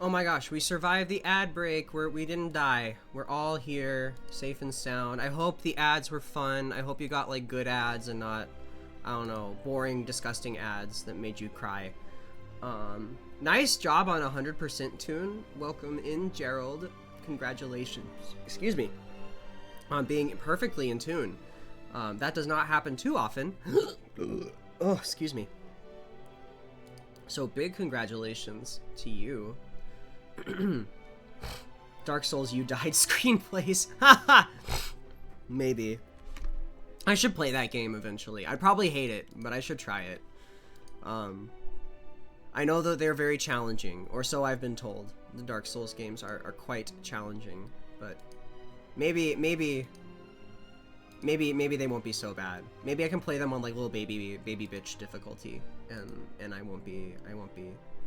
Oh my gosh, we survived the ad break. We didn't die. We're all here, safe and sound. I hope the ads were fun. I hope you got like good ads and not, I don't know, boring, disgusting ads that made you cry. Nice job on 100% tune. Welcome in, Gerald. Congratulations. Excuse me. On being perfectly in tune. That does not happen too often. Oh, excuse me. So big congratulations to you. Dark Souls, you died screenplays. Haha. Maybe. I should play that game eventually. I'd probably hate it, but I should try it. I know that they're very challenging, or so I've been told. The Dark Souls games are quite challenging, but maybe they won't be so bad. Maybe I can play them on like little baby bitch difficulty, and I won't be.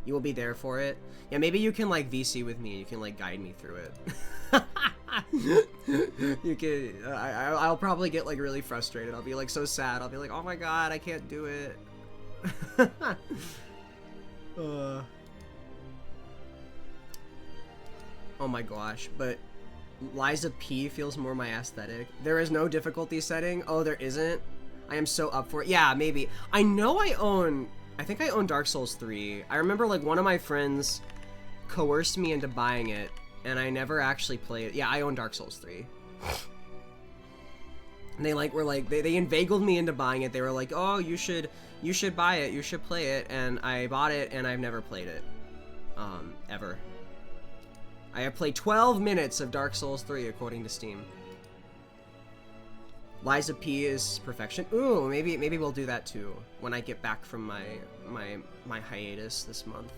You will be there for it. Yeah, maybe you can like VC with me. And you can like guide me through it. You can. I'll probably get like really frustrated. I'll be like so sad. I'll be like, oh my god, I can't do it. Oh my gosh, but Liza P feels more my aesthetic. There is no difficulty setting. Oh, there isn't? I am so up for it. Yeah, maybe. I know I think I own Dark Souls 3. I remember like one of my friends coerced me into buying it, and I never actually played it. Yeah, I own Dark Souls 3. And they inveigled me into buying it. They were like, "Oh, you should buy it. You should play it." And I bought it, and I've never played it, ever. I have played 12 minutes of Dark Souls 3 according to Steam. Liza P is perfection. Ooh, maybe we'll do that too when I get back from my hiatus this month.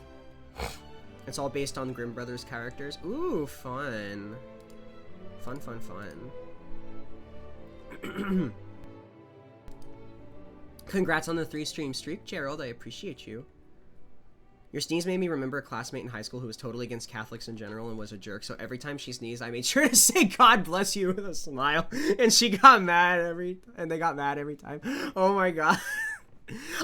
It's all based on Grimm Brothers characters. Ooh, fun. Fun. Congrats on the 3-stream streak, Gerald. I appreciate you. Your sneeze made me remember a classmate in high school who was totally against Catholics in general and was a jerk, so every time she sneezed, I made sure to say God bless you with a smile, and she got mad they got mad every time. Oh my god.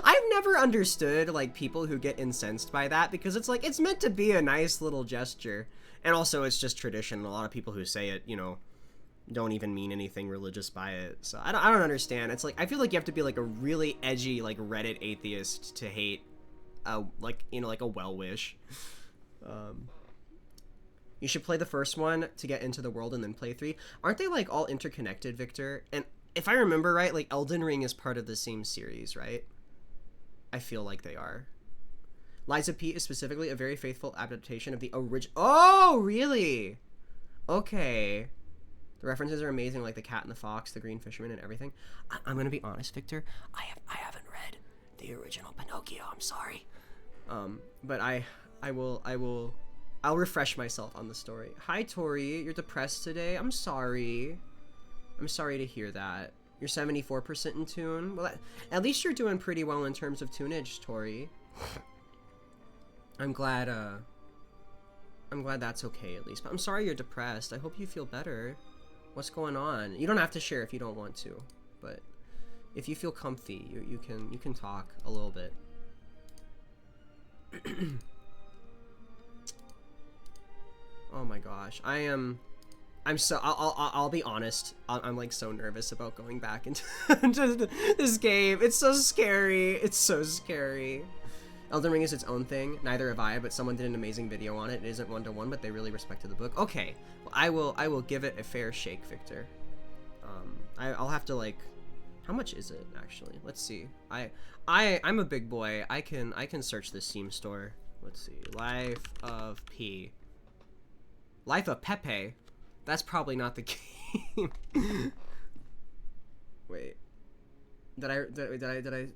I've never understood, like, people who get incensed by that, because it's like, it's meant to be a nice little gesture, and also it's just tradition. A lot of people who say it, you know, don't even mean anything religious by it, so I don't understand. It's like, I feel like you have to be like a really edgy, like, Reddit atheist to hate like, you know, like a well wish. You should play the first one to get into the world and then play 3. Aren't they like all interconnected, Victor? And if I remember right, like Elden Ring is part of the same series, right? I feel like they are. Liza P is specifically a very faithful adaptation of the original. Oh, really? Okay. The references are amazing, like the cat and the fox, the green fisherman, and everything. I'm gonna be honest, Victor. I haven't read the original Pinocchio. I'm sorry. But I'll refresh myself on the story. Hi, Tori. You're depressed today. I'm sorry. I'm sorry to hear that. You're 74% in tune. Well, at least you're doing pretty well in terms of tunage, Tori. I'm glad that's okay at least. But I'm sorry you're depressed. I hope you feel better. What's going on? You don't have to share if you don't want to, but if you feel comfy, you can talk a little bit. Oh my gosh, I'm so I'll be honest. I'm like so nervous about going back into, into this game. It's so scary. It's so scary. Elden Ring is its own thing. Neither have I, but someone did an amazing video on it. It isn't one-to-one, but they really respected the book. Okay, well, I will give it a fair shake, Victor. I'll have to like. How much is it actually? Let's see. I'm a big boy. I can search the Steam store. Let's see. Life of P. Life of Pepe. That's probably not the game. Wait. Did I?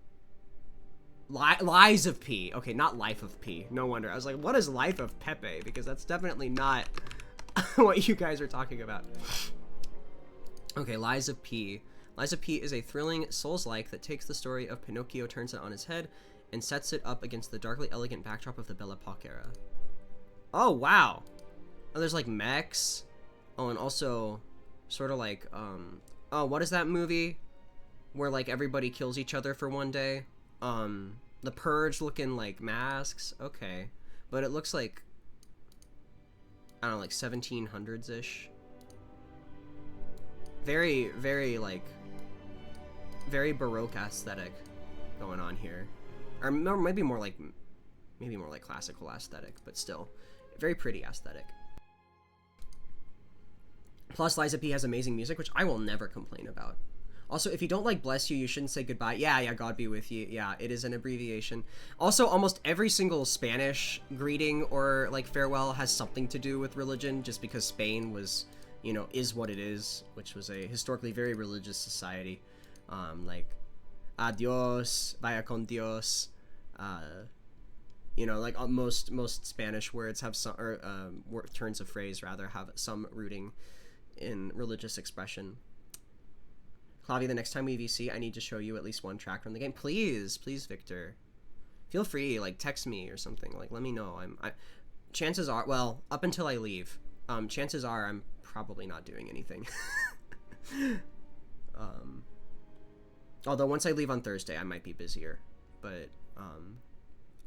Lies of P. Okay, not Life of P. No wonder. I was like, what is Life of Pepe? Because that's definitely not what you guys are talking about. Okay, Lies of P. Lies of P is a thrilling Souls-like that takes the story of Pinocchio, turns it on its head, and sets it up against the darkly elegant backdrop of the Belle Epoque era. Oh, wow. Oh, there's like mechs. Oh, and also sort of like, oh, what is that movie where like everybody kills each other for one day? The Purge looking like masks. Okay. But it looks like, I don't know, like 1700s-ish. Very, very like, very Baroque aesthetic going on here, or maybe more like classical aesthetic, but still very pretty aesthetic. Plus, Liza P has amazing music, which I will never complain about. Also, if you don't like bless you, you shouldn't say goodbye. Yeah, God be with you. Yeah, it is an abbreviation. Also, almost every single Spanish greeting or like farewell has something to do with religion, just because Spain was, you know, is what it is, which was a historically very religious society. Like adios, vaya con Dios, you know, like most Spanish words have some, or turns of phrase rather, have some rooting in religious expression. Clavi, the next time we VC, I need to show you at least one track from the game. Please, Victor. Feel free, like text me or something. Like let me know. Chances are, well, up until I leave, chances are I'm probably not doing anything. Although once I leave on Thursday, I might be busier, but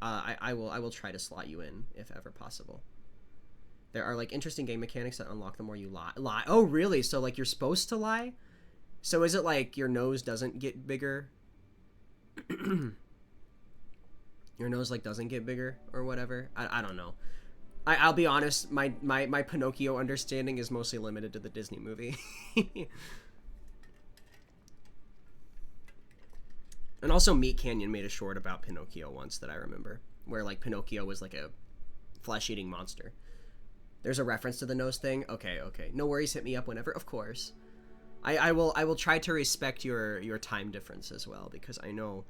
I will try to slot you in if ever possible. There are like interesting game mechanics that unlock the more you lie. Oh, really? So like you're supposed to lie? So is it like your nose doesn't get bigger? Your nose like doesn't get bigger or whatever? I don't know. I'll be honest, my Pinocchio understanding is mostly limited to the Disney movie. And also Meat Canyon made a short about Pinocchio once that I remember, where like Pinocchio was like a flesh-eating monster. There's a reference to the nose thing. Okay, okay. No worries, hit me up whenever, of course. I will try to respect your time difference as well, because I know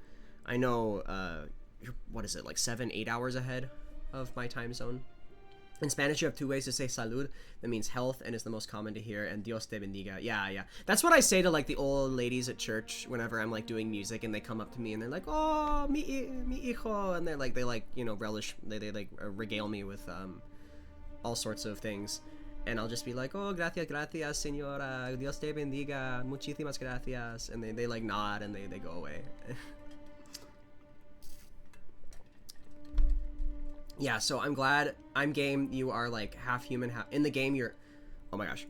you're, what is it, like 7-8 hours ahead of my time zone. In Spanish, you have 2 ways to say salud. That means health and is the most common to hear, and Dios te bendiga. Yeah, yeah. That's what I say to like the old ladies at church whenever I'm like doing music and they come up to me and they're like, oh, mi hijo, and they like you know relish, they like regale me with all sorts of things, and I'll just be like, oh, gracias, gracias, señora, Dios te bendiga, muchísimas gracias, and they like nod and they go away. Yeah, so I'm glad. I'm game. You are like half human, half... In the game, you're... Oh my gosh.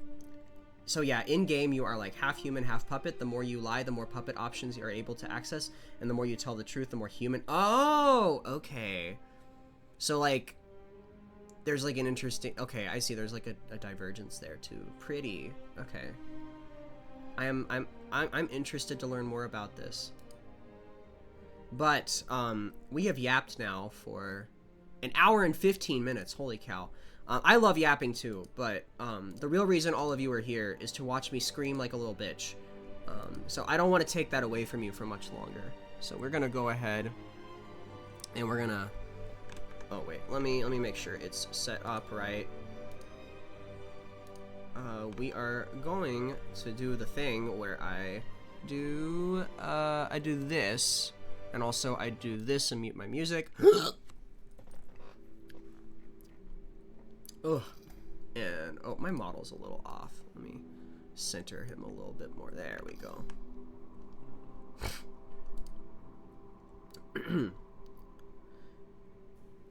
So yeah, in game, you are like half human, half puppet. The more you lie, the more puppet options you are able to access. And the more you tell the truth, the more human... Oh! Okay. So like... There's like an interesting... Okay, I see. There's like a divergence there too. Pretty. Okay. I'm interested to learn more about this. But, we have yapped now for... an hour and 15 minutes. Holy cow. I love yapping too, but the real reason all of you are here is to watch me scream like a little bitch. So I don't want to take that away from you for much longer. So we're gonna go ahead and we're gonna... Oh wait, let me make sure it's set up right. We are going to do the thing where I do this, and also I do this and mute my music. Ugh. And, oh, my model's a little off. Let me center him a little bit more. There we go.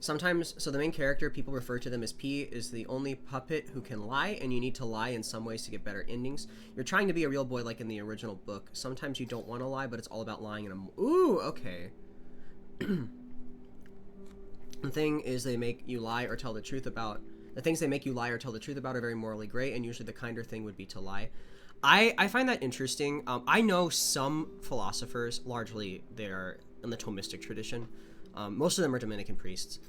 Sometimes, so the main character, people refer to them as P, is the only puppet who can lie, and you need to lie in some ways to get better endings. You're trying to be a real boy like in the original book. Sometimes you don't want to lie, but it's all about lying in a... Ooh, okay. The thing is they make you lie or tell the truth about... The things they make you lie or tell the truth about are very morally gray, and usually the kinder thing would be to lie. I find that interesting. I know some philosophers, largely they're in the Thomistic tradition. Most of them are Dominican priests,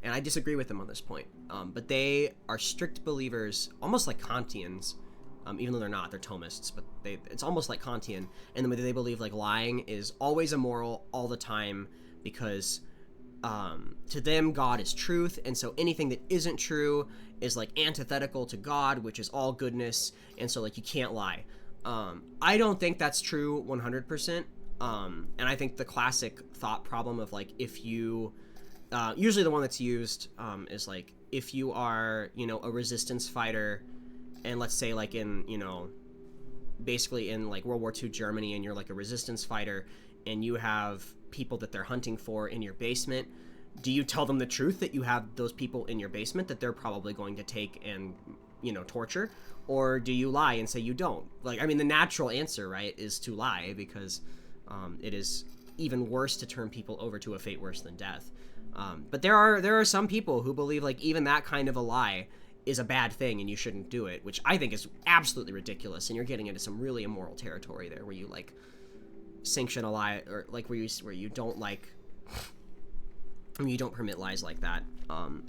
and I disagree with them on this point. But they are strict believers, almost like Kantians, even though they're not, they're Thomists, but it's almost like Kantian, and the way they believe like lying is always immoral all the time, because... to them, God is truth, and so anything that isn't true is like antithetical to God, which is all goodness, and so like you can't lie. I don't think that's true 100%, and I think the classic thought problem of like if you, usually the one that's used is like if you are, you know, a resistance fighter, and let's say like in, you know, basically in like World War II Germany, and you're like a resistance fighter, and you have people that they're hunting for in your basement, do you tell them the truth that you have those people in your basement that they're probably going to take and, you know, torture? Or do you lie and say you don't? Like, I mean, the natural answer, right, is to lie, because it is even worse to turn people over to a fate worse than death. But there are some people who believe like even that kind of a lie is a bad thing and you shouldn't do it, which I think is absolutely ridiculous, and you're getting into some really immoral territory there where you like sanction a lie, or like where you don't like, you don't permit lies like that.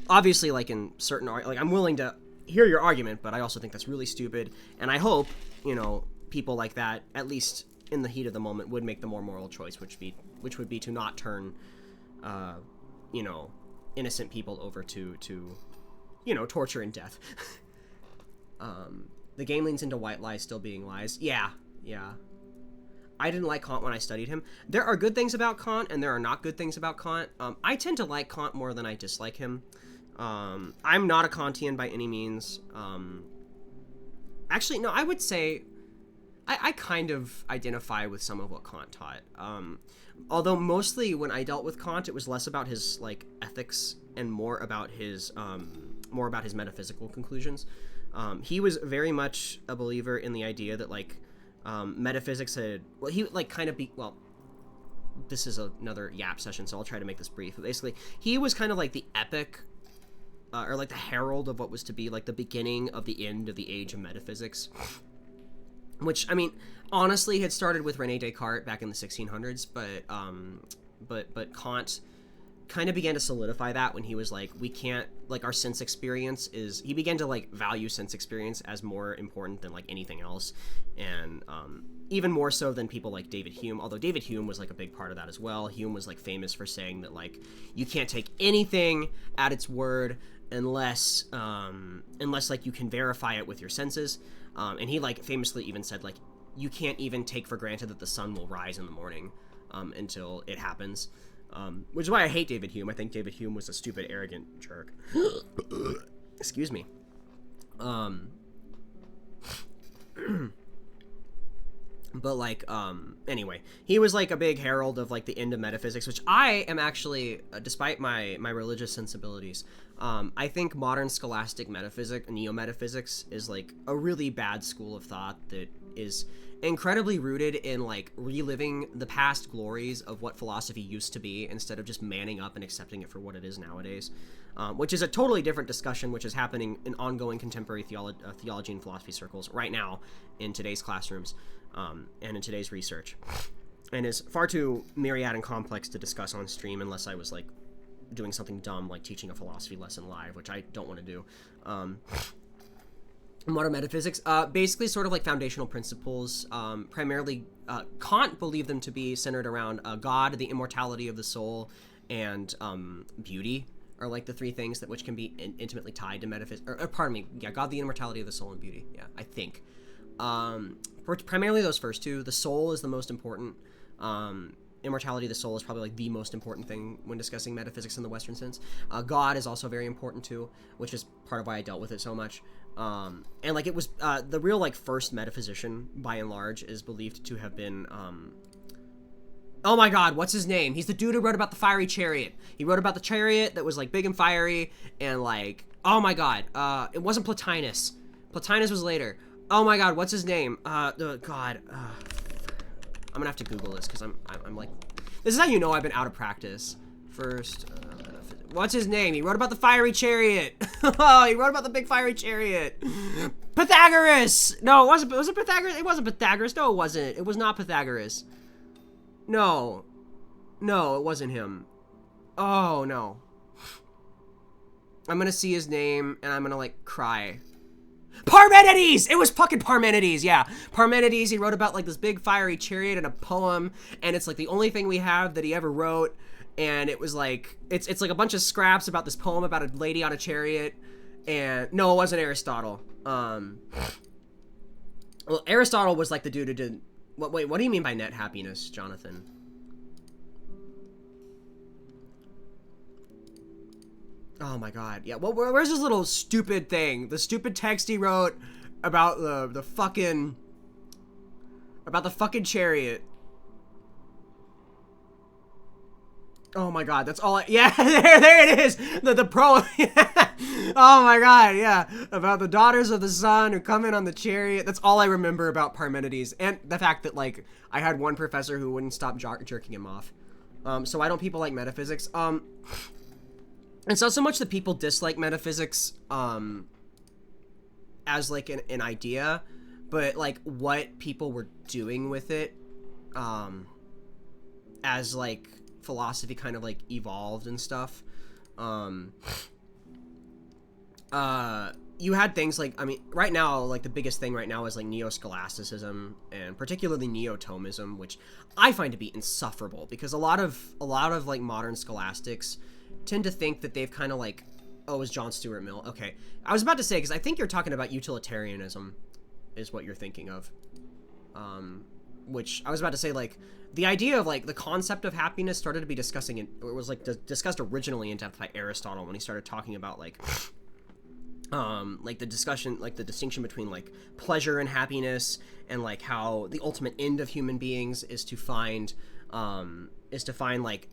Obviously, like in certain like I'm willing to hear your argument, but I also think that's really stupid, and I hope, you know, people like that, at least in the heat of the moment, would make the more moral choice, which would be to not turn you know, innocent people over to you know, torture and death. The game leans into white lies still being lies. Yeah. I didn't like Kant when I studied him. There are good things about Kant, and there are not good things about Kant. I tend to like Kant more than I dislike him. I'm not a Kantian by any means. Actually, no, I would say I kind of identify with some of what Kant taught. Although mostly when I dealt with Kant, it was less about his like ethics and more about his metaphysical conclusions. He was very much a believer in the idea that like Metaphysics had, well, he like kind of this is another yap session, so I'll try to make this brief. But basically, he was kind of like the epic, or like the herald of what was to be like the beginning of the end of the age of metaphysics. Which, I mean, honestly had started with René Descartes back in the 1600s, but Kant kind of began to solidify that when he was like, we can't, like, our sense experience is, he began to like value sense experience as more important than like anything else, and even more so than people like David Hume, although David Hume was like a big part of that as well. Hume was like famous for saying that like you can't take anything at its word unless like you can verify it with your senses, and he like famously even said like you can't even take for granted that the sun will rise in the morning until it happens. Which is why I hate David Hume. I think David Hume was a stupid, arrogant jerk. Excuse me. But like, anyway, he was like a big herald of like the end of metaphysics, which I am actually, despite my religious sensibilities, I think modern scholastic metaphysics, neo-metaphysics, is like a really bad school of thought that is incredibly rooted in like reliving the past glories of what philosophy used to be instead of just manning up and accepting it for what it is nowadays, which is a totally different discussion, which is happening in ongoing contemporary theology and philosophy circles right now in today's classrooms, and in today's research, and is far too myriad and complex to discuss on stream unless I was like doing something dumb like teaching a philosophy lesson live, which I don't want to do. Modern metaphysics, basically sort of like foundational principles, primarily Kant believed them to be centered around God, the immortality of the soul, and beauty are like the three things that which can be intimately tied to metaphysics, or pardon me, yeah, God, the immortality of the soul, and beauty, yeah, I think. Primarily those first two. The soul is the most important. Immortality of the soul is probably like the most important thing when discussing metaphysics in the Western sense. God is also very important too, which is part of why I dealt with it so much. And like it was the real like first metaphysician by and large is believed to have been oh my god, what's his name? He's the dude who wrote about the fiery chariot. He wrote about the chariot that was like big and fiery, and like, oh my god, it wasn't Plotinus. Plotinus was later. Oh my god, what's his name? I'm gonna have to Google this because I'm like, this is how you know I've been out of practice. First, what's his name? He wrote about the fiery chariot. Oh, he wrote about the big fiery chariot. Pythagoras. No, it wasn't. Was it Pythagoras? It wasn't Pythagoras. No, it wasn't. It was not Pythagoras. No, it wasn't him. Oh no. I'm gonna see his name and I'm gonna like cry. Parmenides! It was fucking Parmenides, yeah. Parmenides, he wrote about like this big fiery chariot in a poem, and it's like the only thing we have that he ever wrote, and it was like, it's like a bunch of scraps about this poem about a lady on a chariot, and no, it wasn't Aristotle. Well, Aristotle was like the dude who did, wait, what do you mean by net happiness, Jonathan? Oh my god, yeah, well, where's this little stupid thing? The stupid text he wrote about the fucking chariot. Oh my god, that's all yeah, there it is! The pro oh my god, yeah. About the daughters of the sun who come in on the chariot. That's all I remember about Parmenides. And the fact that, like, I had one professor who wouldn't stop jerking him off. So why don't people like metaphysics? It's not so much that people dislike metaphysics as like an idea, but like what people were doing with it as like philosophy kind of like evolved and stuff. You had things like, I mean, right now, like the biggest thing right now is like neo-scholasticism and particularly neo-Thomism, which I find to be insufferable because a lot of like modern scholastics tend to think that they've kind of like, oh, is John Stuart Mill? Okay, I was about to say, because I think you're talking about utilitarianism is what you're thinking of, which I was about to say, like, the idea of like the concept of happiness started to be discussed originally in depth by Aristotle when he started talking about like the discussion, like the distinction between like pleasure and happiness, and like how the ultimate end of human beings is to find like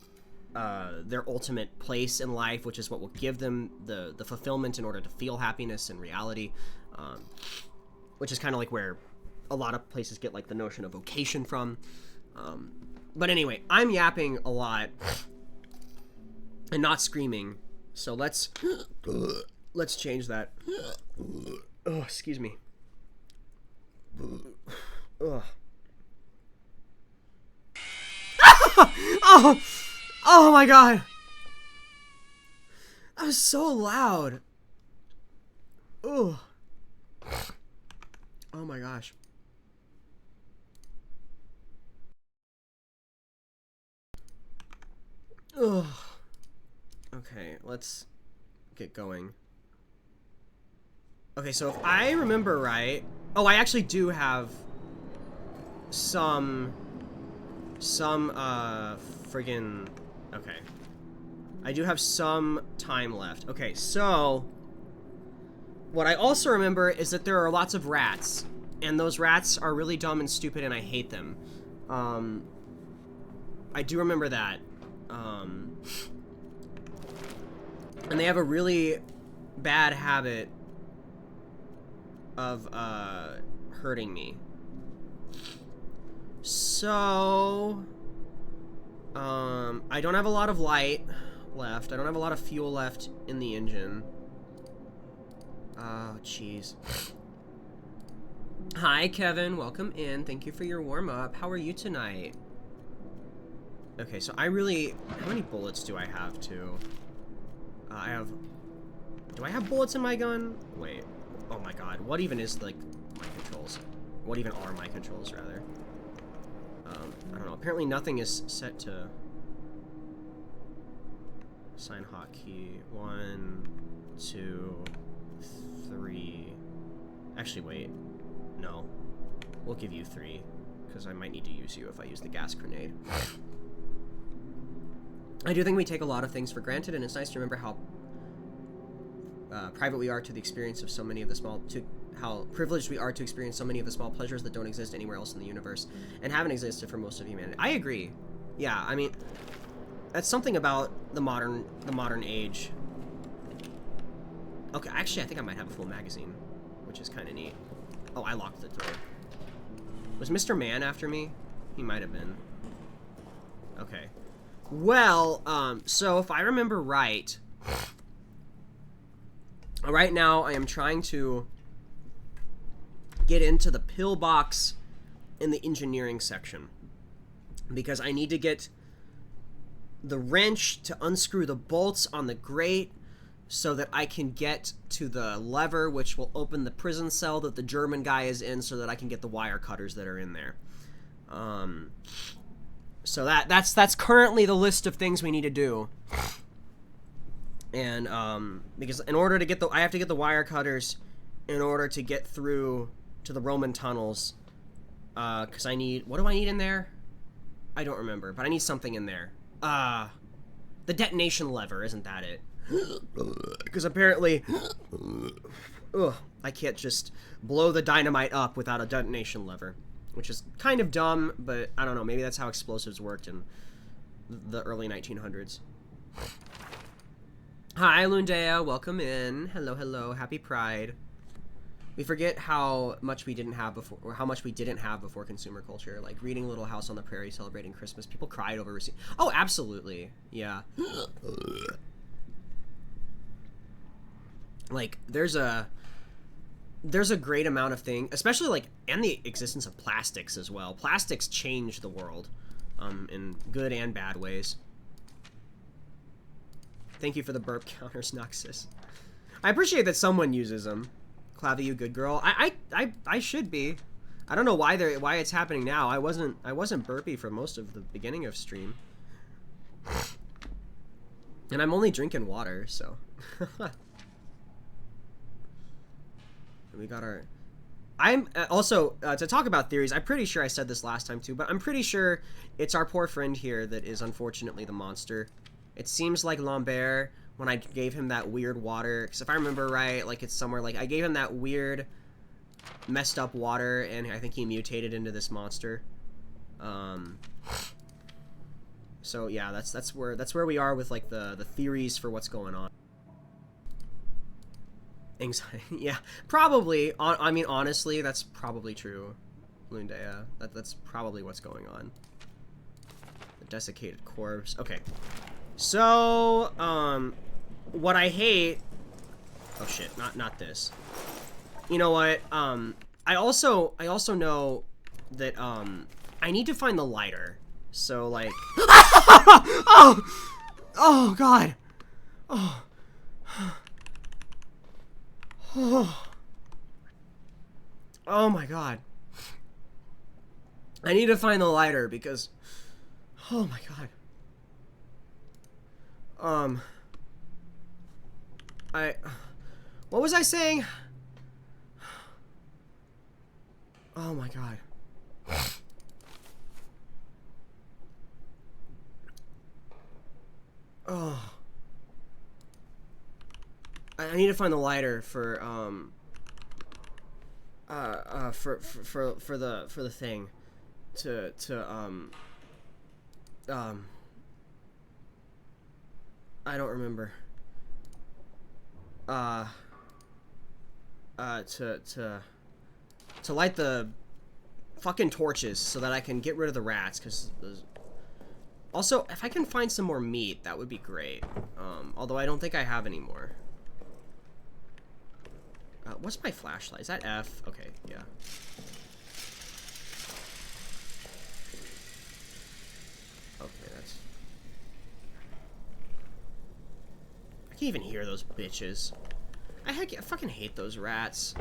their ultimate place in life, which is what will give them the fulfillment in order to feel happiness and reality, which is kind of like where a lot of places get like the notion of vocation from. But anyway, I'm yapping a lot and not screaming, so let's change that. Oh, excuse me. Ugh. Oh, oh my god, that was so loud. Ugh. Oh my gosh. Ugh. Okay, let's get going. Okay, so if I remember right... Oh, I actually do have some friggin... Okay. I do have some time left. Okay, so... What I also remember is that there are lots of rats. And those rats are really dumb and stupid and I hate them. I do remember that. And they have a really bad habit of hurting me. So I don't have a lot of light left. I don't have a lot of fuel left in the engine. Oh, jeez. Hi, Kevin. Welcome in. Thank you for your warm-up. How are you tonight? Okay, so I really... How many bullets do I have, too? I have... Do I have bullets in my gun? Wait. Oh my god. What even is, like, my controls? What even are my controls, rather? I don't know. Apparently nothing is set to... Assign hotkey. 1, 2, 3... Actually, wait. No. We'll give you 3. Because I might need to use you if I use the gas grenade. I do think we take a lot of things for granted, and it's nice to remember how private we are to the experience of so many of the small... how privileged we are to experience so many of the small pleasures that don't exist anywhere else in the universe, and haven't existed for most of humanity. I agree. Yeah, I mean, that's something about the modern age. Okay, actually, I think I might have a full magazine, which is kind of neat. Oh, I locked the door. Was Mr. Man after me? He might have been. Okay. Well, so if I remember right, right now I am trying to get into the pillbox in the engineering section because I need to get the wrench to unscrew the bolts on the grate so that I can get to the lever which will open the prison cell that the German guy is in so that I can get the wire cutters that are in there. So that's currently the list of things we need to do. And because in order to get I have to get the wire cutters in order to get through to the Roman tunnels. Because I need, what do I need in there? I don't remember, but I need something in there. The detonation lever, isn't that it? Because apparently, I can't just blow the dynamite up without a detonation lever. Which is kind of dumb, but I don't know, maybe that's how explosives worked in the early 1900s. Hi, Lundea, welcome in. Hello, hello, happy Pride. We forget how much we didn't have before, or how much we didn't have before consumer culture, like reading Little House on the Prairie, celebrating Christmas. People cried over receipt. Oh, absolutely, yeah. Like, there's a great amount of thing, especially like, and the existence of plastics as well. Plastics change the world, in good and bad ways. Thank you for the burp counters, Noxus. I appreciate that someone uses them. Clavy, you good girl. I should be. I don't know why it's happening now. I wasn't burpy for most of the beginning of stream. And I'm only drinking water, so. We got our... I'm also, to talk about theories, I'm pretty sure I said this last time too, but I'm pretty sure it's our poor friend here that is unfortunately the monster. It seems like Lambert, when I gave him that weird water, because if I remember right, like it's somewhere, like I gave him that weird messed up water, and I think he mutated into this monster. So yeah, that's where we are with like the theories for what's going on. Anxiety, yeah, probably. I mean, honestly, that's probably true. Lunda, yeah. That's probably what's going on. The desiccated corpse. Okay. So, what I hate... Oh shit, not this. You know what, I also know that, I need to find the lighter. So, like... Oh! Oh, God! Oh. Oh. Oh my God. I need to find the lighter because... Oh my God. What was I saying? Oh my God. Oh. I need to find the lighter for the thing. I don't remember. To light the fucking torches so that I can get rid of the rats, because also, if I can find some more meat, that would be great. Although I don't think I have any more. What's my flashlight? Is that F? Okay, yeah. Okay, that's... I can't even hear those bitches. I fucking hate those rats.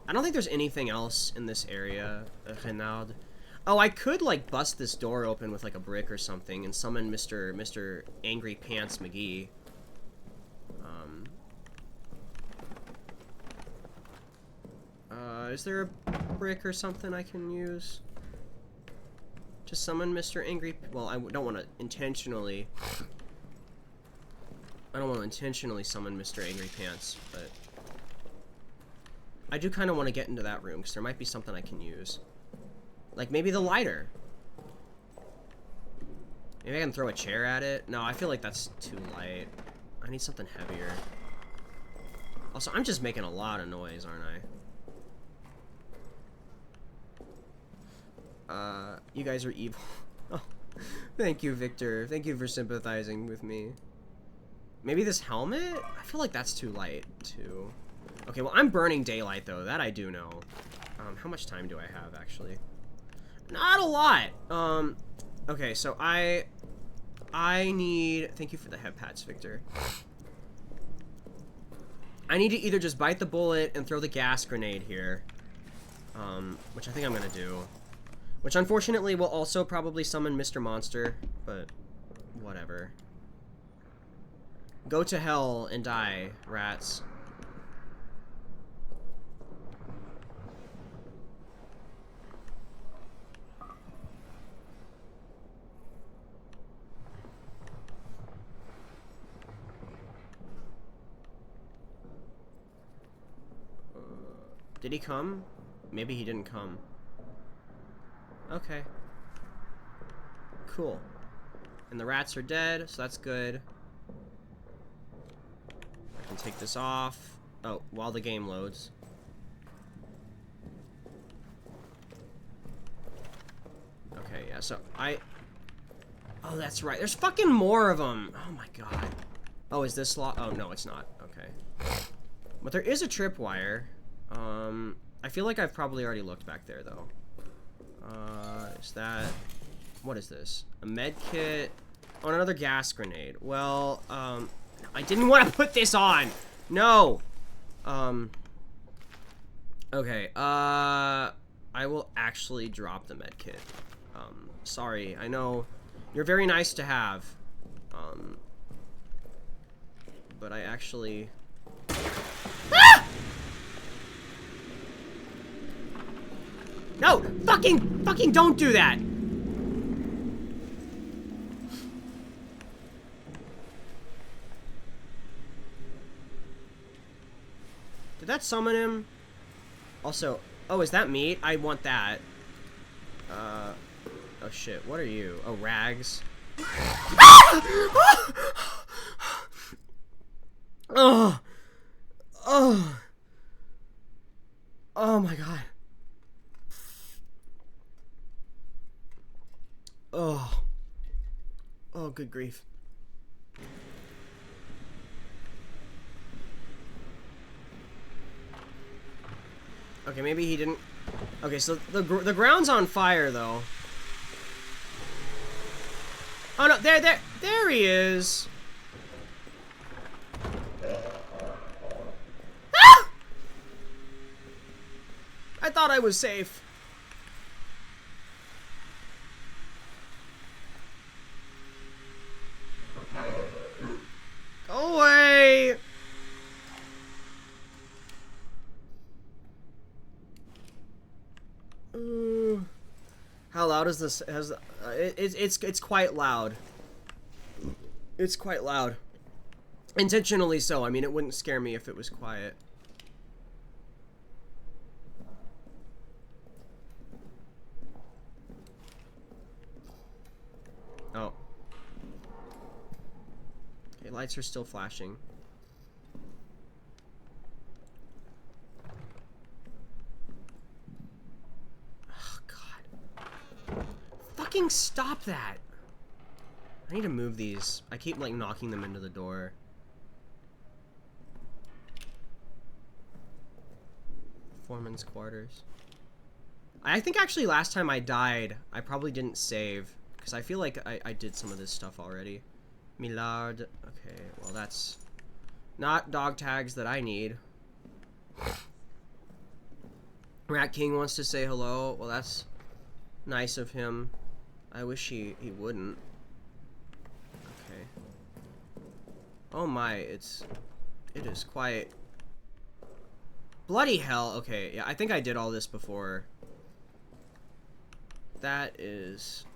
I don't think there's anything else in this area, Renard. Oh, I could, like, bust this door open with, like, a brick or something and summon Mr. Angry Pants McGee. Is there a brick or something I can use to summon Mr. Angry... Well, I don't want to intentionally... I don't want to intentionally summon Mr. Angry Pants, but... I do kind of want to get into that room, because there might be something I can use. Like, maybe the lighter. Maybe I can throw a chair at it. No, I feel like that's too light. I need something heavier. Also, I'm just making a lot of noise, aren't I? You guys are evil. Oh, thank you, Victor. Thank you for sympathizing with me. Maybe this helmet? I feel like that's too light, too. Okay, well, I'm burning daylight, though. That I do know. How much time do I have, actually? Not a lot! Okay, so I need... Thank you for the head pats, Victor. I need to either just bite the bullet and throw the gas grenade here. Which I think I'm gonna do. Which, unfortunately, will also probably summon Mr. Monster, but whatever. Go to hell and die, rats. Did he come? Maybe he didn't come. Okay. Cool. And the rats are dead, so that's good. I can take this off. Oh, while the game loads. Okay, yeah, so Oh, that's right. There's fucking more of them. Oh my god. Oh, is this locked? Oh, no, it's not. Okay. But there is a tripwire. I feel like I've probably already looked back there, though. Is that... What is this? A med kit. Oh, another gas grenade. Well, I didn't want to put this on! No! Okay, I will actually drop the med kit. Sorry, I know you're very nice to have. But I actually... Ah! No! Fucking don't do that! Did that summon him? Also, oh, is that meat? I want that. Oh shit, what are you? Oh, rags. Oh! Oh! Oh my god. good grief. Okay, maybe he didn't... Okay, so the ground's on fire, though. Oh, no, there he is! Ah! I thought I was safe. Go away! How loud is this? It's quite loud. It's quite loud. Intentionally so. I mean, it wouldn't scare me if it was quiet. Oh. Okay, lights are still flashing. Fucking stop that! I need to move these. I keep, like, knocking them into the door. Foreman's quarters. I think actually last time I died, I probably didn't save. Because I feel like I did some of this stuff already. Millard. Okay, well that's not dog tags that I need. Rat King wants to say hello. Well, that's nice of him. I wish he wouldn't. Okay. Oh my, it is quite... Bloody hell. Okay, yeah, I think I did all this before. That is...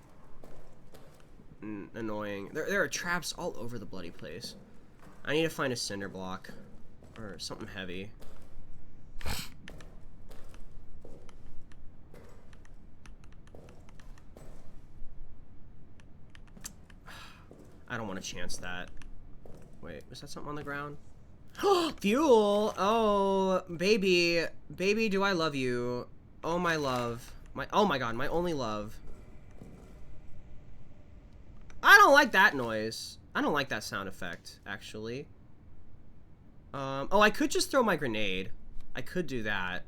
annoying. There are traps all over the bloody place. I need to find a cinder block. Or something heavy. I don't want to chance that. Wait, was that something on the ground? Fuel! Oh, baby. Baby, do I love you. Oh, my love. Oh my god, my only love. I don't like that noise. I don't like that sound effect, actually. Oh, I could just throw my grenade. I could do that.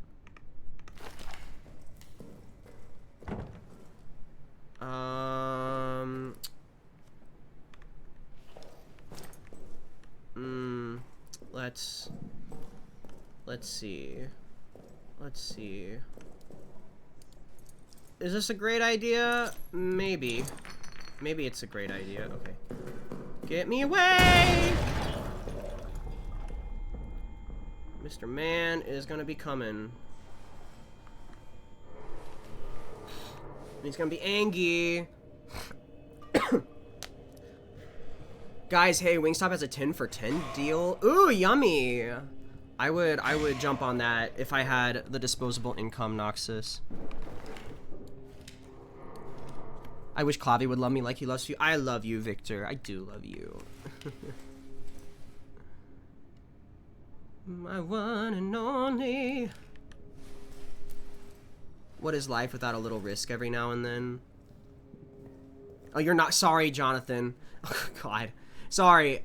Let's see. Let's see. Is this a great idea? Maybe. Maybe it's a great idea. Okay. Get me away! Mr. Man is gonna be coming. He's gonna be angry. Guys, hey, Wingstop has a 10 for 10 deal. Ooh, yummy! I would jump on that if I had the disposable income, Noxus. I wish Clavi would love me like he loves you. I love you, Victor. I do love you. My one and only. What is life without a little risk every now and then? Oh, you're not sorry, Jonathan. Oh, God. Sorry.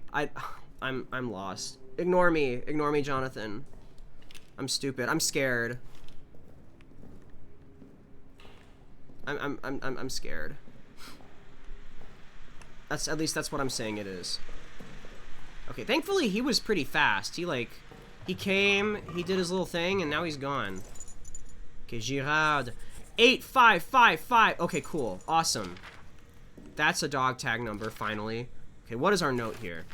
I'm lost. Ignore me. Ignore me, Jonathan. I'm stupid. I'm scared. I'm scared. At least that's what I'm saying it is. Okay, thankfully he was pretty fast. He came, he did his little thing, and now he's gone. Okay, Girard. 8555. Okay, cool. Awesome. That's a dog tag number, finally. Okay, what is our note here?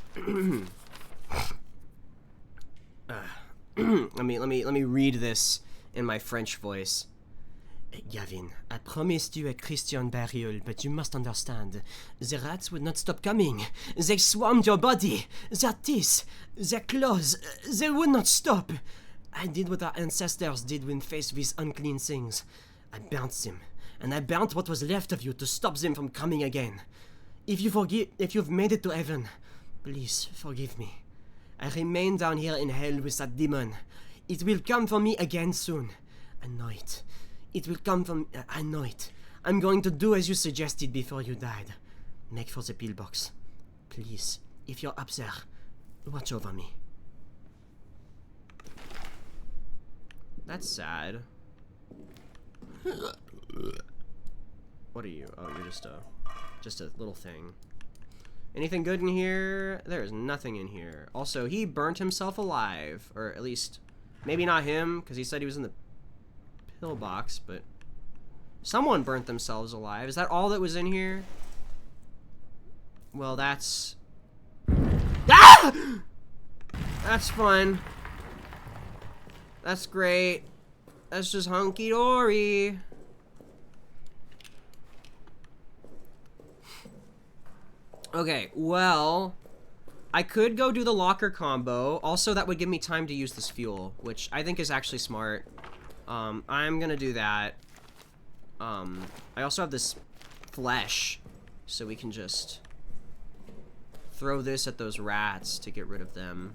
Let me read this in my French voice. Gavin, I promised you a Christian burial, but you must understand. The rats would not stop coming. They swarmed your body. Their teeth, their claws, they would not stop. I did what our ancestors did when faced with unclean things. I burnt them, and I burnt what was left of you to stop them from coming again. If you've made it to heaven, please forgive me. I remain down here in hell with that demon. It will come for me again soon. I know it. It will come from... I know it. I'm going to do as you suggested before you died. Make for the pillbox. Please, if you're up there, watch over me. That's sad. What are you? Oh, you're just a little thing. Anything good in here? There is nothing in here. Also, he burnt himself alive. Or at least, maybe not him, because he said he was in the pillbox, but someone burnt themselves alive. Is that all that was in here? Well, that's... Ah! That's fun. That's great. That's just hunky-dory. Okay, well, I could go do the locker combo. Also, that would give me time to use this fuel, which I think is actually smart. I'm gonna do that. I also have this flesh, so we can just throw this at those rats to get rid of them.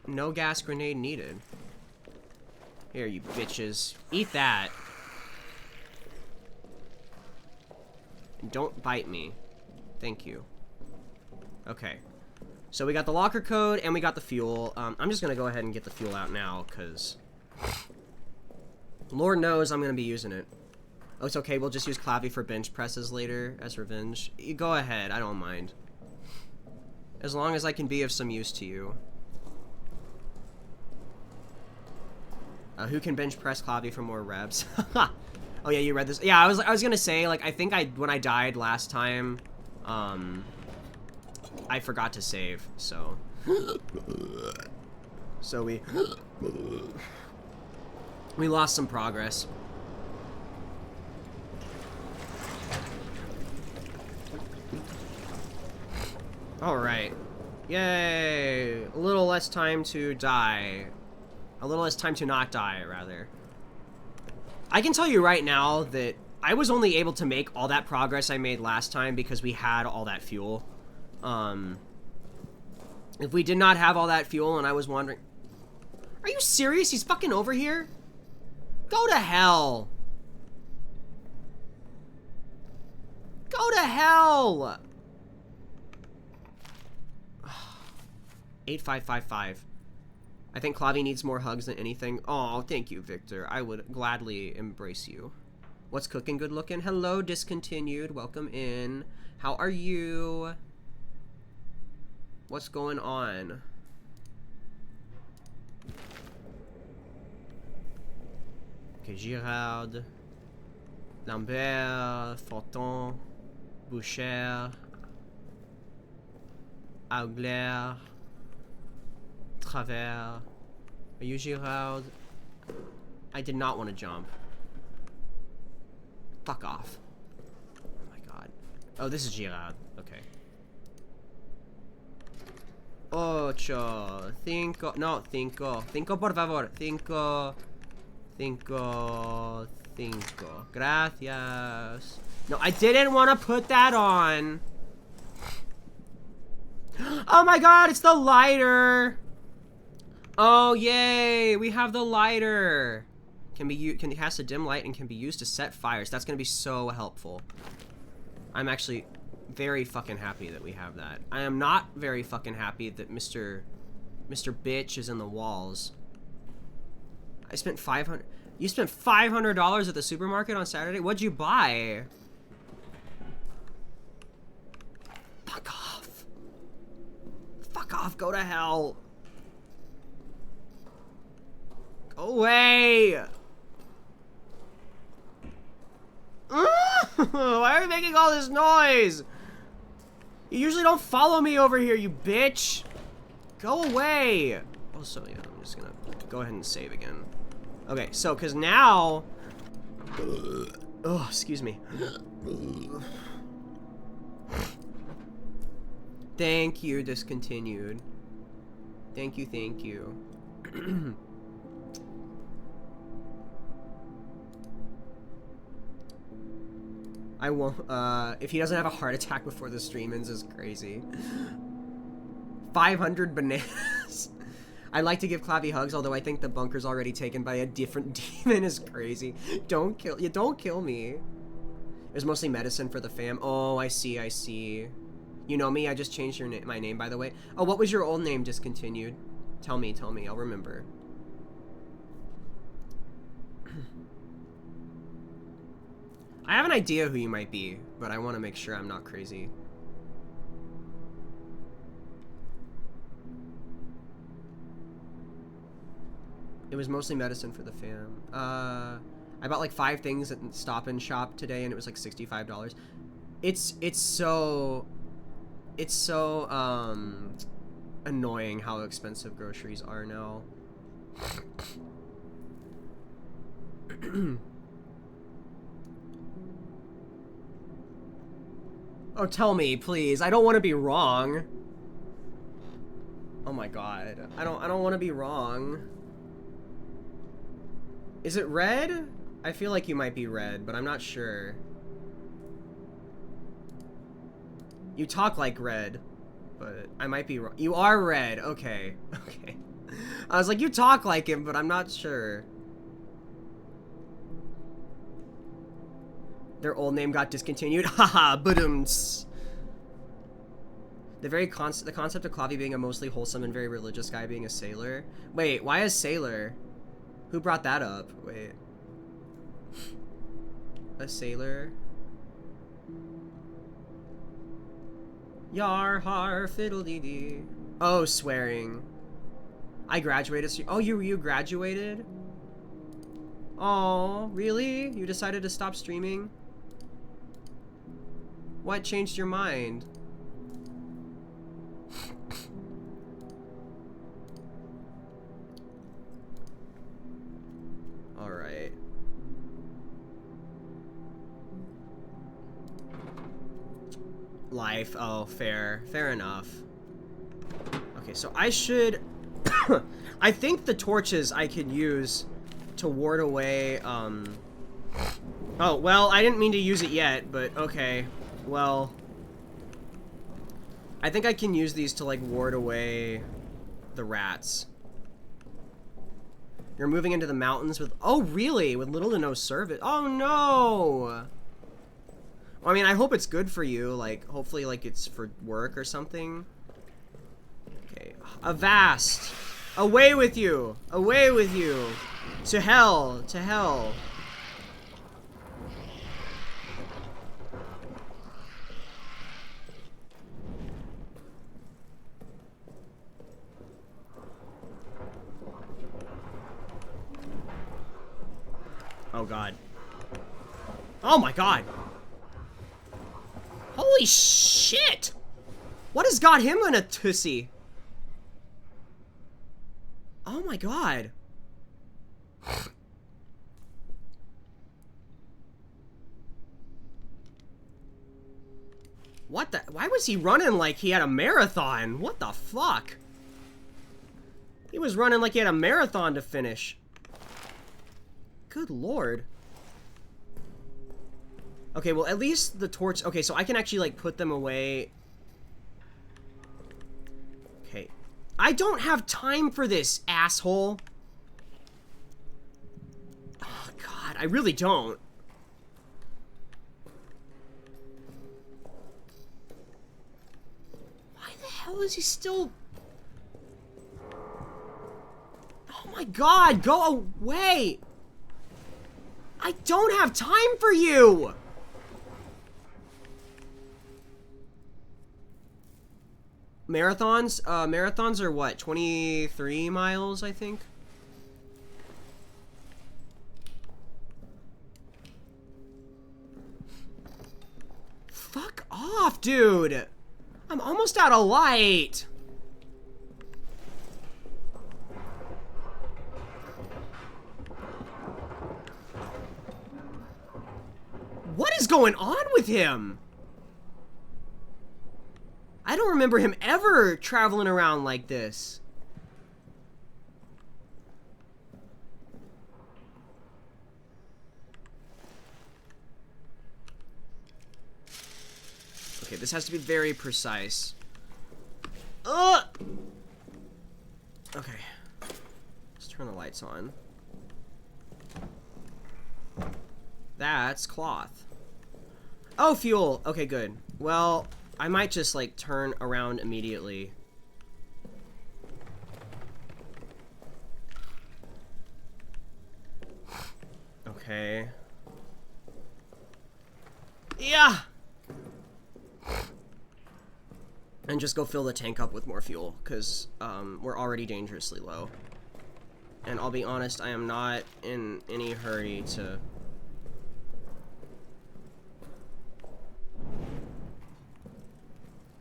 No gas grenade needed. Here, you bitches. Eat that. Don't bite me. Thank you. Okay. So we got the locker code and we got the fuel. I'm just gonna go ahead and get the fuel out now, because Lord knows I'm gonna be using it. Oh, it's okay. We'll just use Clavy for bench presses later as revenge. You go ahead. I don't mind. As long as I can be of some use to you. Who can bench press Clavy for more reps? Oh yeah, you read this. Yeah, I was gonna say, like, I think when I died last time, I forgot to save, so we lost some progress. All right, yay! A little less time to die. A little less time to not die, rather. I can tell you right now that I was only able to make all that progress I made last time because we had all that fuel. If we did not have all that fuel and I was wandering... Are you serious? He's fucking over here? Go to hell! Go to hell! 8555. I think Clavy needs more hugs than anything. Oh, thank you, Victor. I would gladly embrace you. What's cooking? Good looking. Hello, discontinued. Welcome in. How are you? What's going on? Okay, Girard, Lambert, Fortin, Boucher, Augler, Travers. Are you Girard? I did not want to jump. Fuck off. Oh my god. Oh, this is Girard. Okay. Ocho. Cinco. No, cinco. Cinco, por favor. Cinco. Cinco. Cinco. Gracias. No, I didn't want to put that on. Oh my god, it's the lighter. Oh, yay! We have the lighter. Can cast a dim light and can be used to set fires. That's gonna be so helpful. I'm actually very fucking happy that we have that. I am not very fucking happy that Mr. Bitch is in the walls. I spent 500. You spent $500 at the supermarket on Saturday? What'd you buy? Fuck off. Fuck off. Go to hell. Go away. Why are you making all this noise? You usually don't follow me over here, you bitch. Go away. Also, yeah, I'm just gonna go ahead and save again. Okay, so, because now... Oh, excuse me. Thank you, discontinued. Thank you, thank you. I won't, if he doesn't have a heart attack before the stream ends is crazy. 500 bananas. I like to give Clavy hugs, although I think the bunker's already taken by a different demon is crazy. Don't kill me. It was mostly medicine for the fam. Oh, I see, I see. You know me, I just changed my name, by the way. Oh, what was your old name discontinued? Tell me, I'll remember. I have an idea who you might be, but I want to make sure I'm not crazy. It was mostly medicine for the fam. I bought like 5 things at Stop and Shop today, and it was like $65. It's so annoying how expensive groceries are now. Oh, tell me, please. I don't want to be wrong. Oh my god. I don't want to be wrong. Is it red? I feel like you might be red, but I'm not sure. You talk like red, but I might be wrong. You are red. Okay. Okay. I was like, you talk like him, but I'm not sure. Their old name got discontinued. Haha, badums. The concept of Clavi being a mostly wholesome and very religious guy being a sailor. Wait, why a sailor? Who brought that up? Wait. A sailor? Yar har fiddle dee dee. Oh, swearing. I graduated. Oh, you graduated? Oh, really? You decided to stop streaming? What changed your mind? Alright. Life. Oh, fair. Fair enough. Okay, so I should... I think the torches I could use to ward away, Oh, well, I didn't mean to use it yet, but okay. Well... I think I can use these to, like, ward away the rats. You're moving into the mountains with... Oh, really? With little to no service? Oh, no! Well, I mean, I hope it's good for you. Like, hopefully, like, it's for work or something. Okay. Avast! Away with you! Away with you! To hell! To hell! Oh, God. Oh, my God! Holy shit! What has got him in a tussy? Oh, my God. What the? Why was he running like he had a marathon? What the fuck? He was running like he had a marathon to finish. Good lord. Okay, well, at least the torch... Okay, so I can actually, like, put them away. Okay. I don't have time for this, asshole. Oh, God, I really don't. Why the hell is he still... Oh, my God, go away. I don't have time for you! Marathons? Marathons are what? 23 miles, I think? Fuck off, dude! I'm almost out of light! What is going on with him? I don't remember him ever traveling around like this. Okay, this has to be very precise. Ugh! Okay. Let's turn the lights on. That's cloth. Oh, fuel. Okay, good. Well, I might just, like, turn around immediately. Okay. Yeah! And just go fill the tank up with more fuel, because we're already dangerously low. And I'll be honest, I am not in any hurry to...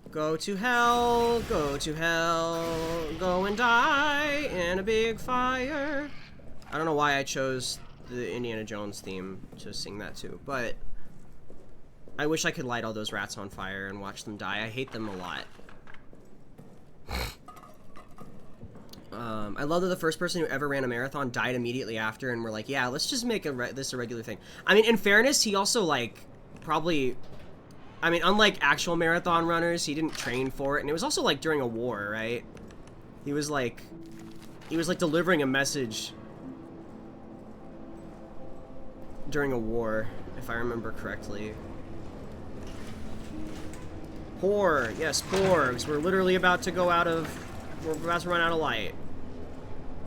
Go to hell, go to hell, go and die in a big fire. I don't know why I chose the Indiana Jones theme to sing that to, but I wish I could light all those rats on fire and watch them die. I hate them a lot. I love that the first person who ever ran a marathon died immediately after, and we're like, yeah, let's just make this a regular thing. I mean, in fairness, he also, like, probably... I mean, unlike actual marathon runners, he didn't train for it, and it was also, like, during a war, right? He was, like, delivering a message during a war, if I remember correctly. Poor, yes, poor, because we're literally about to run out of light.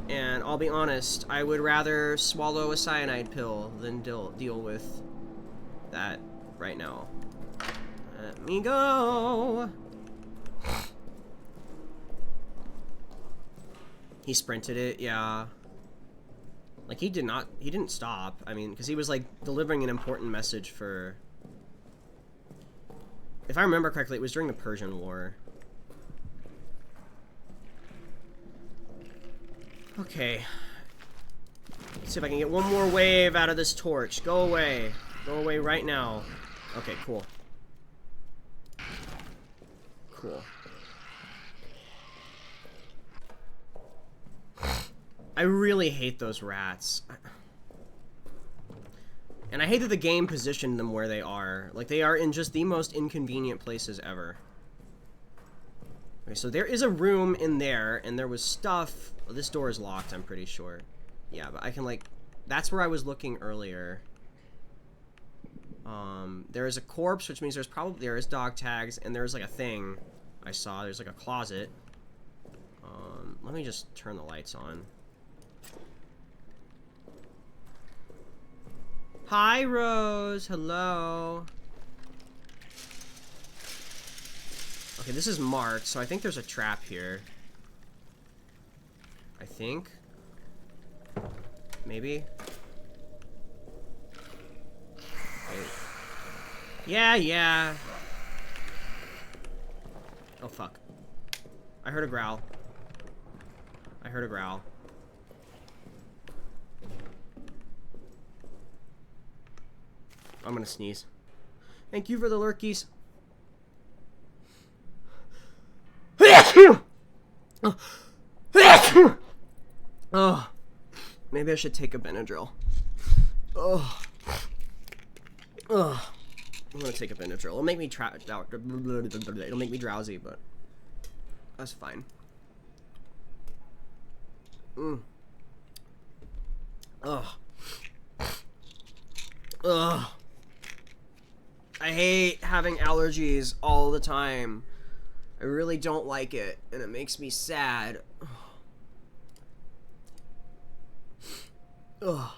And I'll be honest, I would rather swallow a cyanide pill than deal with that right now. Let me go. He sprinted it, yeah. Like, he didn't stop. I mean, because he was, like, delivering an important message for... If I remember correctly, it was during the Persian War. Okay. Let's see if I can get one more wave out of this torch. Go away. Go away right now. Okay, cool. Cool. I really hate those rats. And I hate that the game positioned them where they are. Like, they are in just the most inconvenient places ever. Okay, so there is a room in there, and there was stuff... Well, this door is locked, I'm pretty sure. Yeah, but I can, like... That's where I was looking earlier. There is a corpse, which means there is dog tags, and there's, like, a thing I saw. There's, like, a closet. Let me just turn the lights on. Hi, Rose. Hello. Okay, this is marked, so I think there's a trap here. I think. Maybe. Wait. Yeah. Oh, fuck. I heard a growl. I'm gonna sneeze. Thank you for the lurkies. Oh, maybe I should take a Benadryl. Oh, I'm gonna take a Benadryl. It'll make me it'll make me drowsy, but that's fine. Ugh. I hate having allergies all the time. I really don't like it, and it makes me sad. Ugh.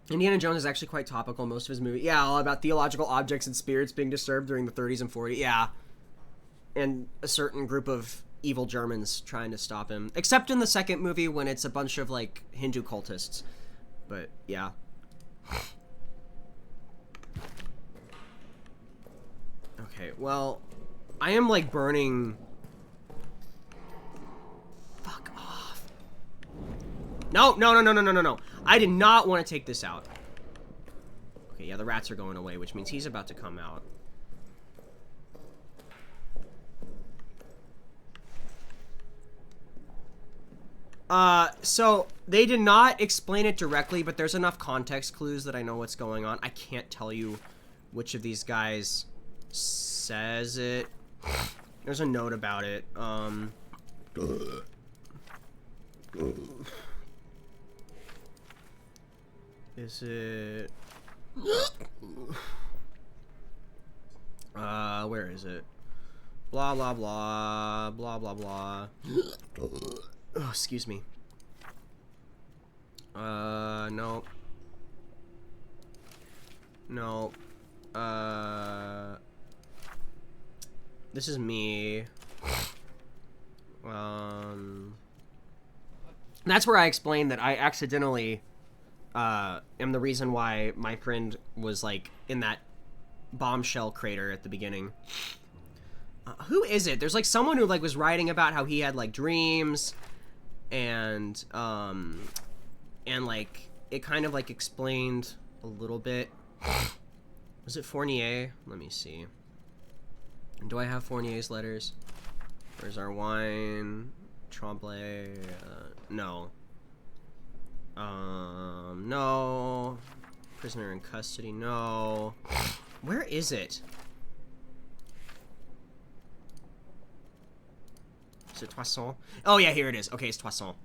Indiana Jones is actually quite topical. Most of his movies, yeah, all about theological objects and spirits being disturbed during the 30s and 40s. Yeah, and a certain group of evil Germans trying to stop him. Except in the second movie when it's a bunch of, like, Hindu cultists. But yeah. Okay, well, I am, like, burning... Fuck off. No. I did not want to take this out. Okay, yeah, the rats are going away, which means he's about to come out. So, they did not explain it directly, but there's enough context clues that I know what's going on. I can't tell you which of these guys says it. There's a note about it. Is it... where is it? Blah, blah, blah. Blah, blah, blah. Oh, excuse me. No. No. This is me. That's where I explained that I accidentally, am the reason why my friend was, like, in that bombshell crater at the beginning. Who is it? There's, like, someone who, like, was writing about how he had, like, dreams, and, like, it kind of, like, explained a little bit. Was it Fournier? Let me see. Do I have Fournier's letters? Where's our wine? Tremblay? No. No. Prisoner in custody? No. Where is it? Is it Toisson? Oh, yeah, here it is. Okay, it's Toisson.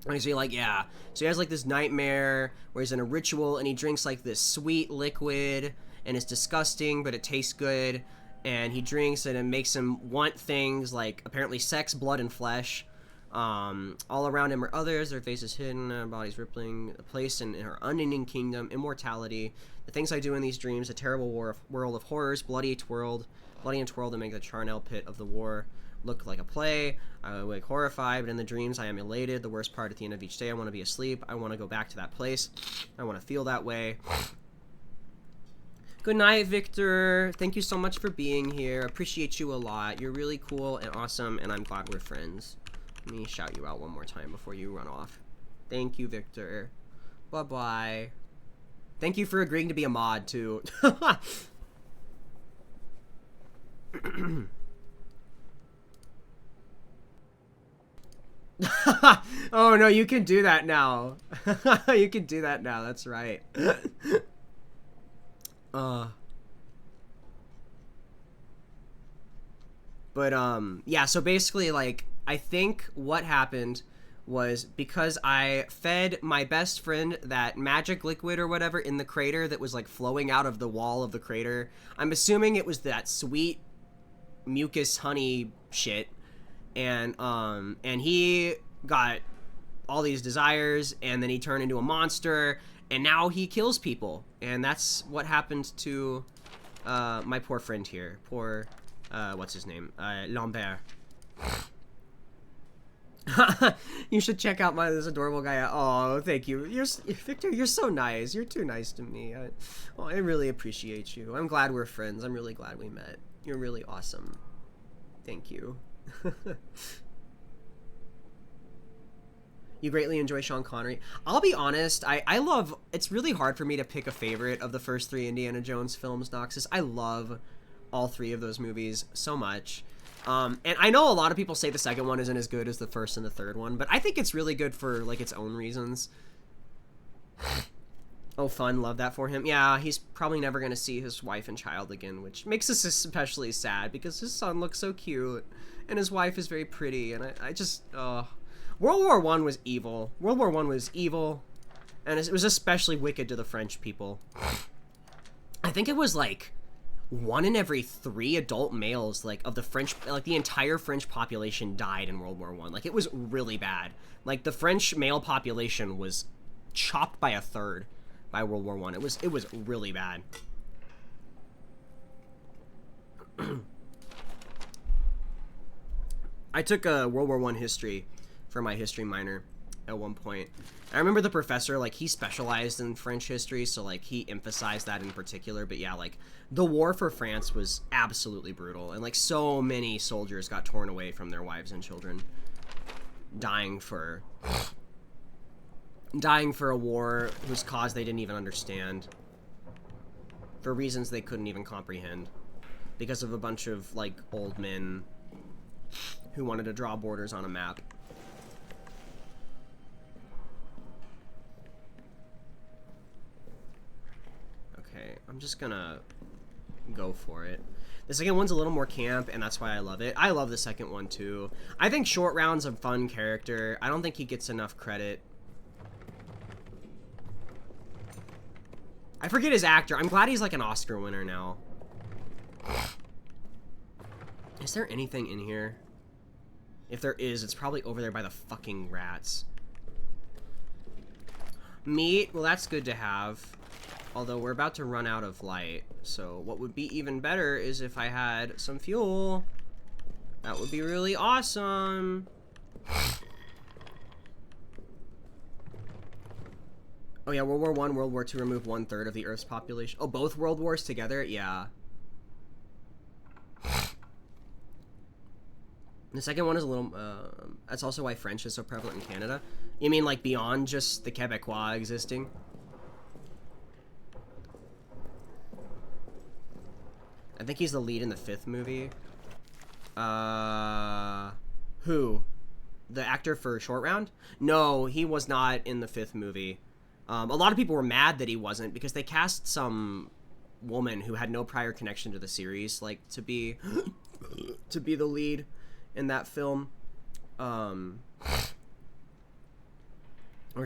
And so like, yeah. So he has like this nightmare where he's in a ritual and he drinks like this sweet liquid and it's disgusting, but it tastes good. And he drinks and it makes him want things like apparently sex, blood, and flesh. All around him are others, their faces hidden, their bodies rippling, a place in her unending kingdom, immortality. The things I do in these dreams, a terrible world of horrors, bloody and twirled to make the charnel pit of the war look like a play. I wake horrified, but in the dreams I am elated. The worst part at the end of each day, I want to be asleep. I want to go back to that place. I want to feel that way. Good night, Victor. Thank you so much for being here. Appreciate you a lot. You're really cool and awesome, and I'm glad we're friends. Let me shout you out one more time before you run off. Thank you, Victor. Bye-bye. Thank you for agreeing to be a mod, too. Oh, no, you can do that now. You can do that now. That's right. Yeah, so basically, like, I think what happened was because I fed my best friend that magic liquid or whatever in the crater that was, like, flowing out of the wall of the crater. I'm assuming it was that sweet mucus honey shit. And he got all these desires, and then he turned into a monster, and now he kills people. And that's what happened to my poor friend here. Poor, what's his name? Lambert. You should check out this adorable guy. Oh, thank you. Victor, you're so nice. You're too nice to me. I really appreciate you. I'm glad we're friends. I'm really glad we met. You're really awesome. Thank you. You greatly enjoy Sean Connery. I'll be honest, I love... It's really hard for me to pick a favorite of the first 3 Indiana Jones films, Noxus. I love all 3 of those movies so much. And I know a lot of people say the second one isn't as good as the first and the third one, but I think it's really good for, like, its own reasons. Oh, fun. Love that for him. Yeah, he's probably never going to see his wife and child again, which makes us especially sad because his son looks so cute and his wife is very pretty. And I just, World War I was evil. World War I was evil, and it was especially wicked to the French people. I think it was like 1 in every 3 adult males, like, of the French, like, the entire French population died in World War I. Like, it was really bad. Like, the French male population was chopped by 1/3 by World War I. It was really bad. I took a World War I history for my history minor at one point. I remember the professor, like, he specialized in French history, so, like, he emphasized that in particular. But yeah, like, the war for France was absolutely brutal, and, like, so many soldiers got torn away from their wives and children, dying for a war whose cause they didn't even understand, for reasons they couldn't even comprehend, because of a bunch of, like, old men who wanted to draw borders on a map. Okay, I'm just gonna go for it. The second one's a little more camp, and that's why I love it. I love the second one, too. I think Short Round's a fun character. I don't think he gets enough credit. I forget his actor. I'm glad he's like an Oscar winner now. Is there anything in here? If there is, it's probably over there by the fucking rats. Meat, well that's good to have. Although we're about to run out of light. So what would be even better is if I had some fuel. That would be really awesome. Oh yeah, World War I, World War II remove 1/3 of the Earth's population. Oh, both World Wars together? Yeah. The second one is a little, that's also why French is so prevalent in Canada. You mean like beyond just the Quebecois existing? I think he's the lead in the 5th movie. Who? The actor for Short Round? No, he was not in the 5th movie. A lot of people were mad that he wasn't because they cast some woman who had no prior connection to the series, like, to be the lead in that film. Or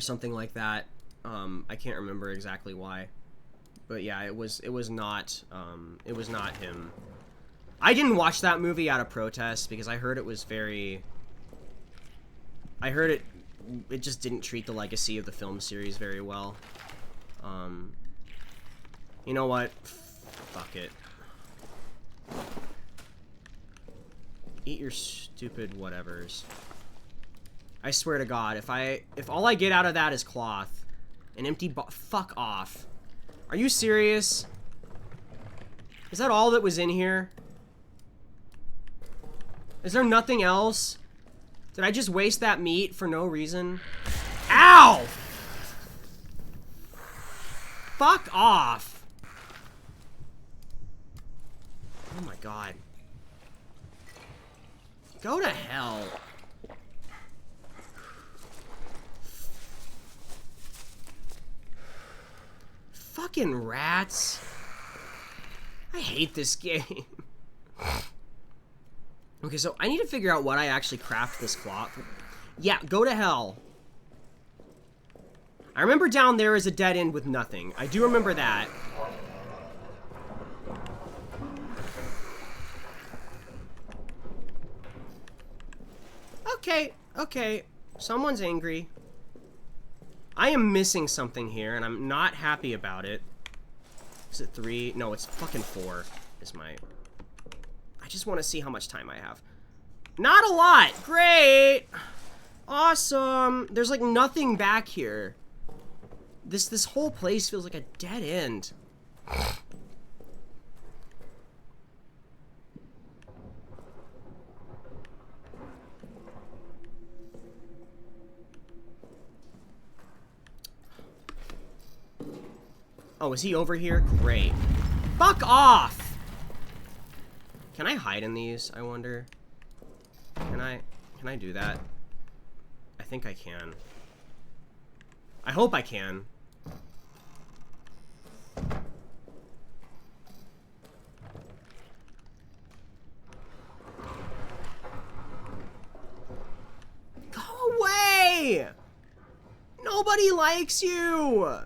something like that. I can't remember exactly why. But yeah, it was not him. I didn't watch that movie out of protest because I heard it was very... I heard it just didn't treat the legacy of the film series very well. You know what? Fuck it. Eat your stupid whatevers. I swear to God, if all I get out of that is cloth, an empty fuck off. Are you serious? Is that all that was in here? Is there nothing else? Did I just waste that meat for no reason? Ow! Fuck off! Oh my God. Go to hell. Fucking rats. I hate this game. Okay, so I need to figure out what I actually craft this cloth. Yeah, go to hell. I remember down there is a dead end with nothing. I do remember that. Okay, okay. Someone's angry. I am missing something here, and I'm not happy about it. Is it 3? No, it's fucking 4 is my... I just want to see how much time I have. Not a lot! Great! Awesome! There's like nothing back here. This whole place feels like a dead end. Oh, is he over here? Great. Fuck off! Can I hide in these, I wonder? Can I do that? I think I can. I hope I can. Go away! Nobody likes you!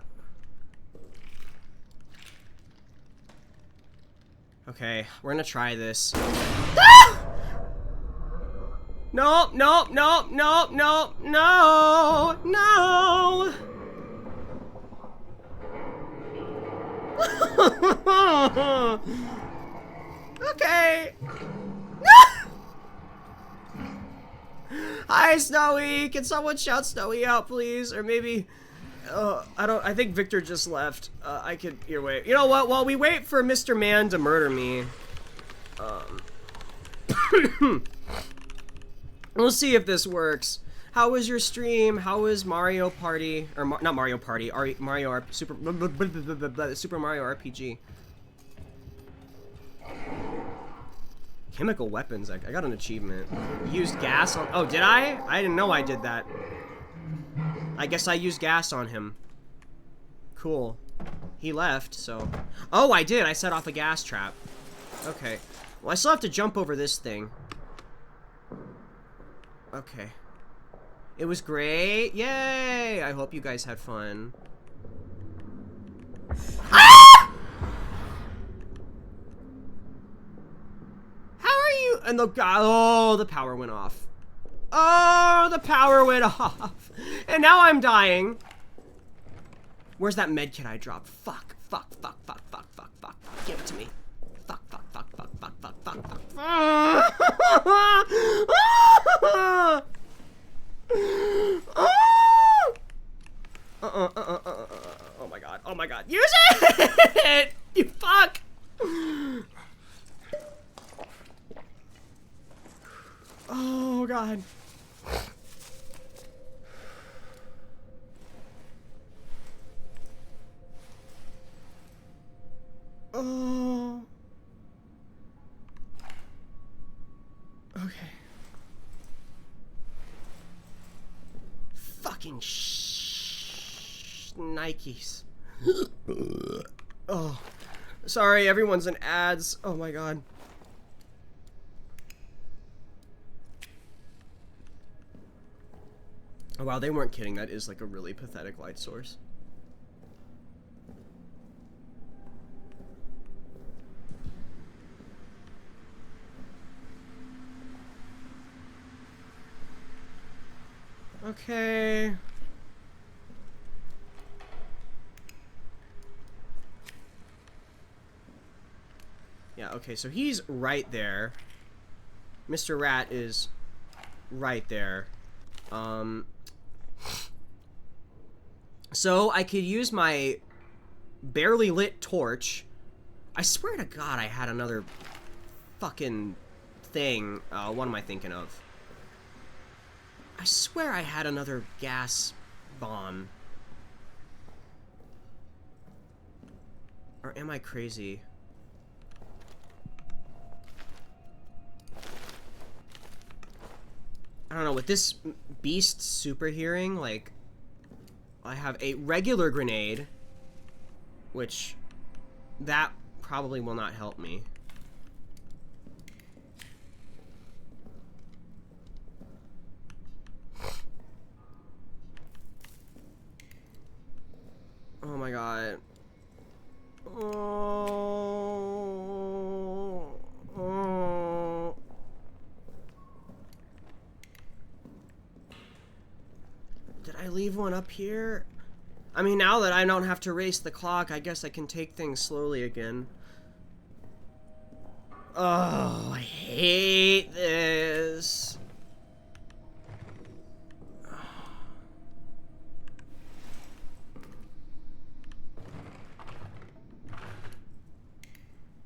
Okay, we're gonna try this. Ah! Nope, nope, nope, nope, nope, no, no. Okay. Hi, Snowy. Can someone shout Snowy out, please? Or maybe... I think Victor just left. I could earwave. You know what? While we wait for Mr. Man to murder me, we'll see if this works. How was your stream? How was Mario Party? Or not Mario Party, Super Mario RPG. Chemical weapons. I got an achievement. Used gas on... Oh, did I? I didn't know I did that. I guess I used gas on him. Cool. He left, so... Oh, I did! I set off a gas trap. Okay. Well, I still have to jump over this thing. Okay. It was great! Yay! I hope you guys had fun. Ah! And the power went off. Oh, the power went off. And now I'm dying. Where's that med kit I dropped? Fuck. Give it to me. Fuck. Oh my god. Use it! You fuck! Oh god. Oh. Okay. Fucking Nikes. Oh. Sorry, everyone's in ads. Oh my god. Oh wow, they weren't kidding. That is like a really pathetic light source. Okay. Yeah, okay, so he's right there. Mr. Rat is right there. So I could use my barely lit torch. I swear to God I had another fucking thing. What am I thinking of? I swear I had another gas bomb. Or am I crazy? I don't know, with this beast super hearing, like, I have a regular grenade, which that probably will not help me. Oh my god. Did I leave one up here? I mean, now that I don't have to race the clock, I guess I can take things slowly again. Oh, I hate this.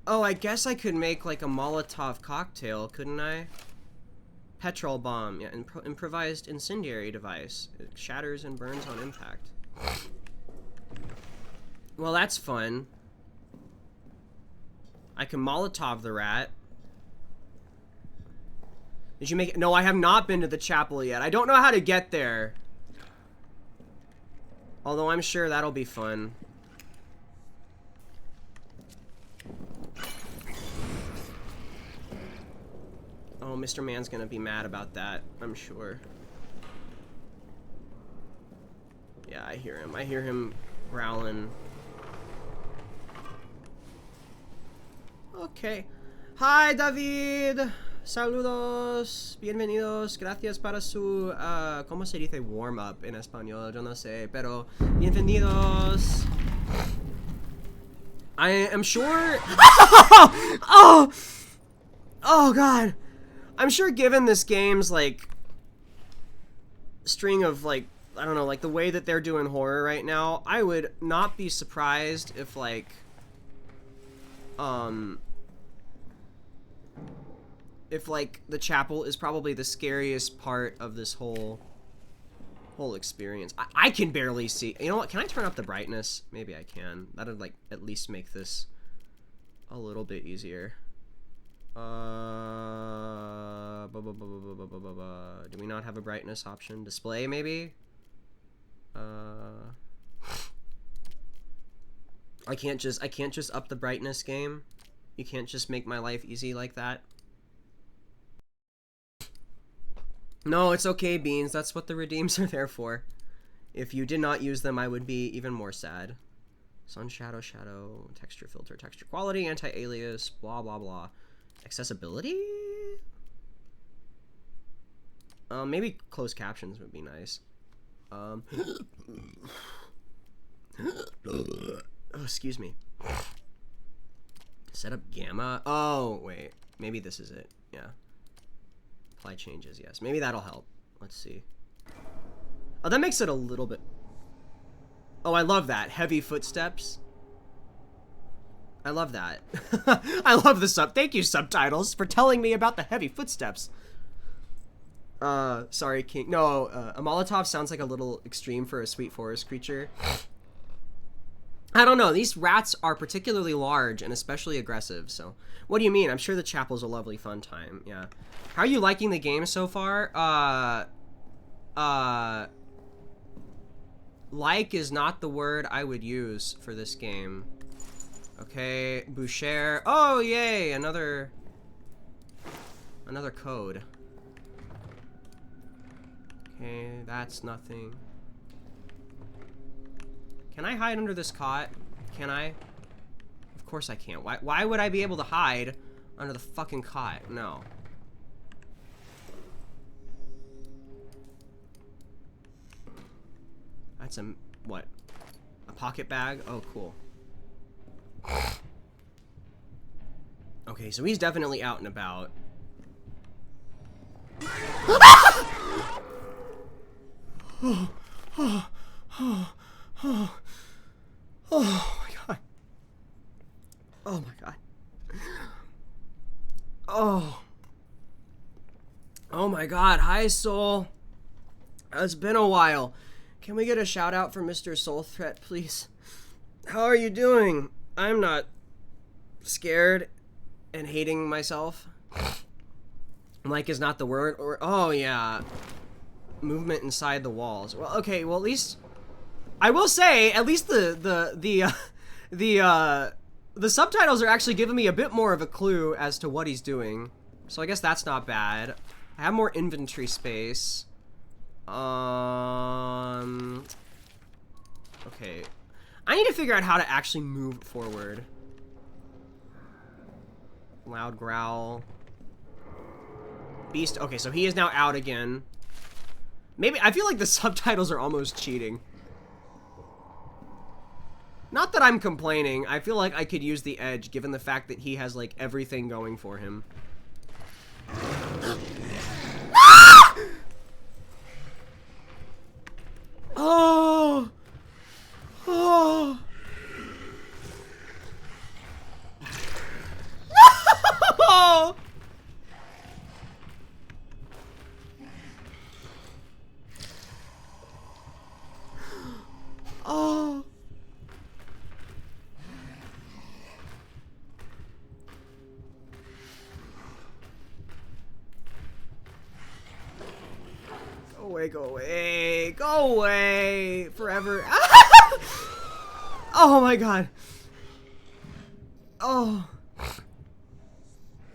Oh, I guess I could make like a Molotov cocktail, couldn't I? Petrol bomb, yeah, improvised incendiary device. It shatters and burns on impact. Well, that's fun. I can Molotov the rat. Did you make it? No, I have not been to the chapel yet. I don't know how to get there. Although I'm sure that'll be fun. Oh, Mr. Man's gonna be mad about that, I'm sure. Yeah, I hear him. I hear him growling. Okay. Hi, David. Saludos. Bienvenidos. Gracias para su... ¿Cómo se dice warm up en español? Yo no sé, pero... Bienvenidos. I am sure... Oh! Oh, God. I'm sure given this game's, like, string of, like, I don't know, like, the way that they're doing horror right now, I would not be surprised if, like, the chapel is probably the scariest part of this whole experience. I can barely see. You know what? Can I turn up the brightness? Maybe I can. That'd, like, at least make this a little bit easier. Do we not have a brightness option? Display, maybe? I can't just up the brightness, game. You can't just make my life easy like that. No, it's okay, Beans. That's what the redeems are there for. If you did not use them, I would be even more sad. Sun, shadow, texture filter, texture quality, anti-alias, blah, blah, blah. Accessibility? Maybe closed captions would be nice. Oh, excuse me. Set up gamma. Oh, wait. Maybe this is it. Yeah. Apply changes, yes. Maybe that'll help. Let's see. Oh, that makes it a little bit... Oh, I love that. Heavy footsteps. I love that. I love the Thank you, subtitles, for telling me about the heavy footsteps. Sorry, King. No, a Molotov sounds like a little extreme for a sweet forest creature. I don't know. These rats are particularly large and especially aggressive, so... What do you mean? I'm sure the chapel's a lovely fun time, yeah. How are you liking the game so far? Like is not the word I would use for this game. Okay, Boucher. Oh, yay! Another code. Okay, that's nothing. Can I hide under this cot? Can I? Of course I can't. Why would I be able to hide under the fucking cot? No. That's a... what? A pocket bag? Oh, cool. Okay, so he's definitely out and about. Oh my god. Oh my god. Oh my god. Hi, Soul. It's been a while. Can we get a shout out for Mr. Soul Threat, please? How are you doing? I'm not scared and hating myself. Like is not the word. Or oh yeah. Movement inside the walls. Well, okay, well at least I will say at least the subtitles are actually giving me a bit more of a clue as to what he's doing. So I guess that's not bad. I have more inventory space. Okay. I need to figure out how to actually move forward. Loud growl. Beast. Okay, so he is now out again. Maybe I feel like the subtitles are almost cheating. Not that I'm complaining. I feel like I could use the edge given the fact that he has like everything going for him. Oh. Oh. No! Oh. Go away, go away, go away forever. Oh my god. Oh.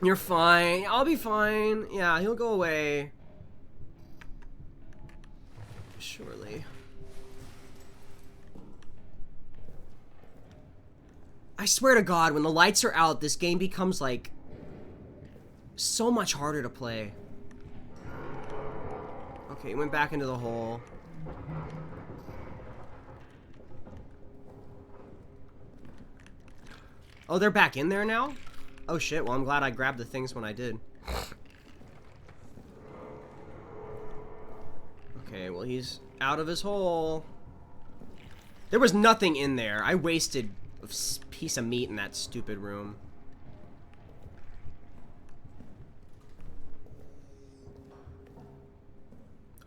You're fine. I'll be fine. Yeah, he'll go away. Surely. I swear to God, when the lights are out, this game becomes, like, so much harder to play. Okay, he went back into the hole. Oh, they're back in there now? Oh shit, well I'm glad I grabbed the things when I did. Okay, well he's out of his hole. There was nothing in there. I wasted a piece of meat in that stupid room.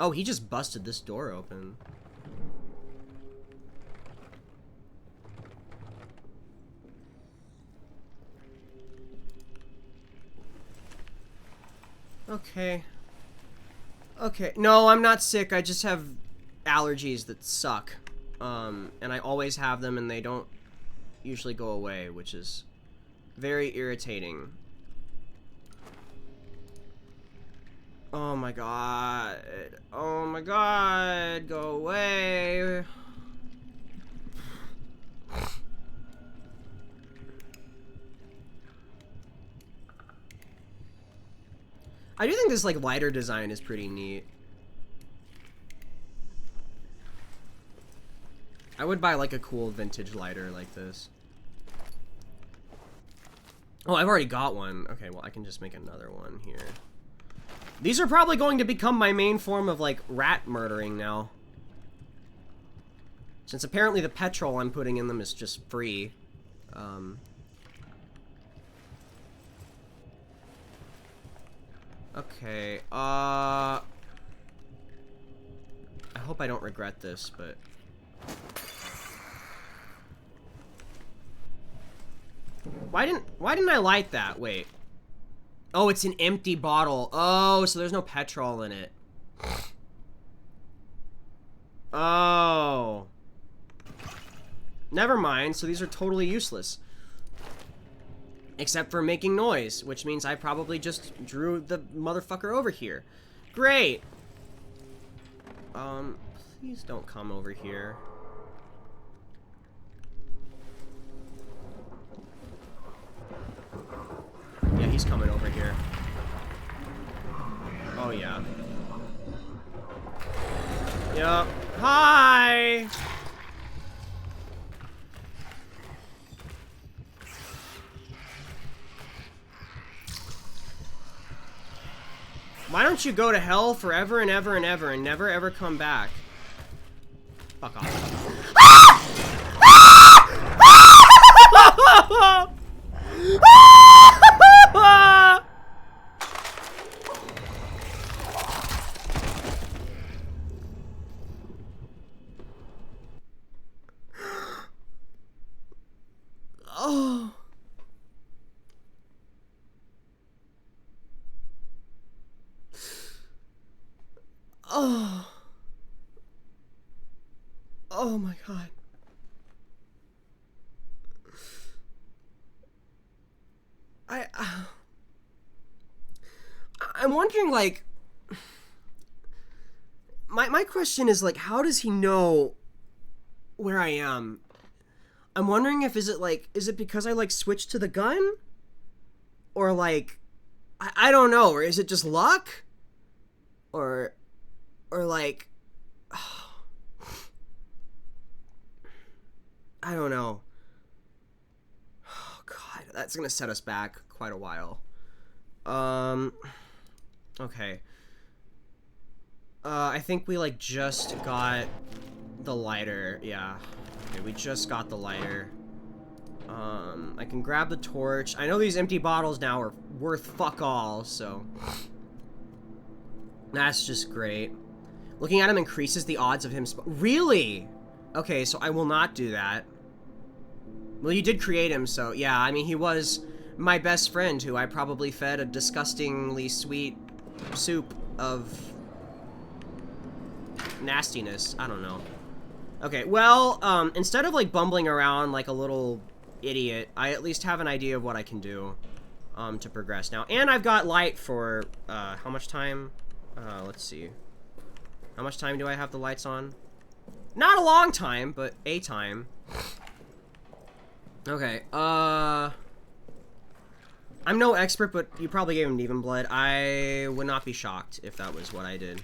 Oh, he just busted this door open. Okay. Okay. No, I'm not sick. I just have allergies that suck. And I always have them and they don't usually go away, which is very irritating. Oh my god. Oh my god. Go away. I do think this, like, lighter design is pretty neat. I would buy like a cool vintage lighter like this. Oh, I've already got one. Okay, well I can just make another one here. These are probably going to become my main form of like rat murdering now. Since apparently the petrol I'm putting in them is just free. Okay, I hope I don't regret this, but... Why didn't I light that? Wait. Oh, it's an empty bottle. Oh, so there's no petrol in it. Oh. Never mind, so these are totally useless. Except for making noise, which means I probably just drew the motherfucker over here. Great! Please don't come over here. Yeah, he's coming over here. Oh, yeah. Yup. Hi! Why don't you go to hell forever and ever and ever and never ever come back? Fuck off. Oh. Oh. Oh my god. I'm wondering, like, my question is, like, how does he know where I am? I'm wondering if, is it because I, like, switched to the gun? Or, like, I don't know, or is it just luck? Or like, I don't know. Oh, God, that's gonna set us back quite a while. Okay. I think we, like, just got the lighter. Yeah. Okay, we just got the lighter. I can grab the torch. I know these empty bottles now are worth fuck all, so... That's just great. Looking at him increases the odds of him really? Okay, so I will not do that. Well, you did create him, so yeah, I mean, he was my best friend who I probably fed a disgustingly sweet soup of nastiness. I don't know. Okay, well, instead of, like, bumbling around like a little idiot, I at least have an idea of what I can do, to progress now. And I've got light for, how much time? Let's see. How much time do I have the lights on? Not a long time, but a time. Okay, I'm no expert, but you probably gave him even blood. I would not be shocked if that was what I did.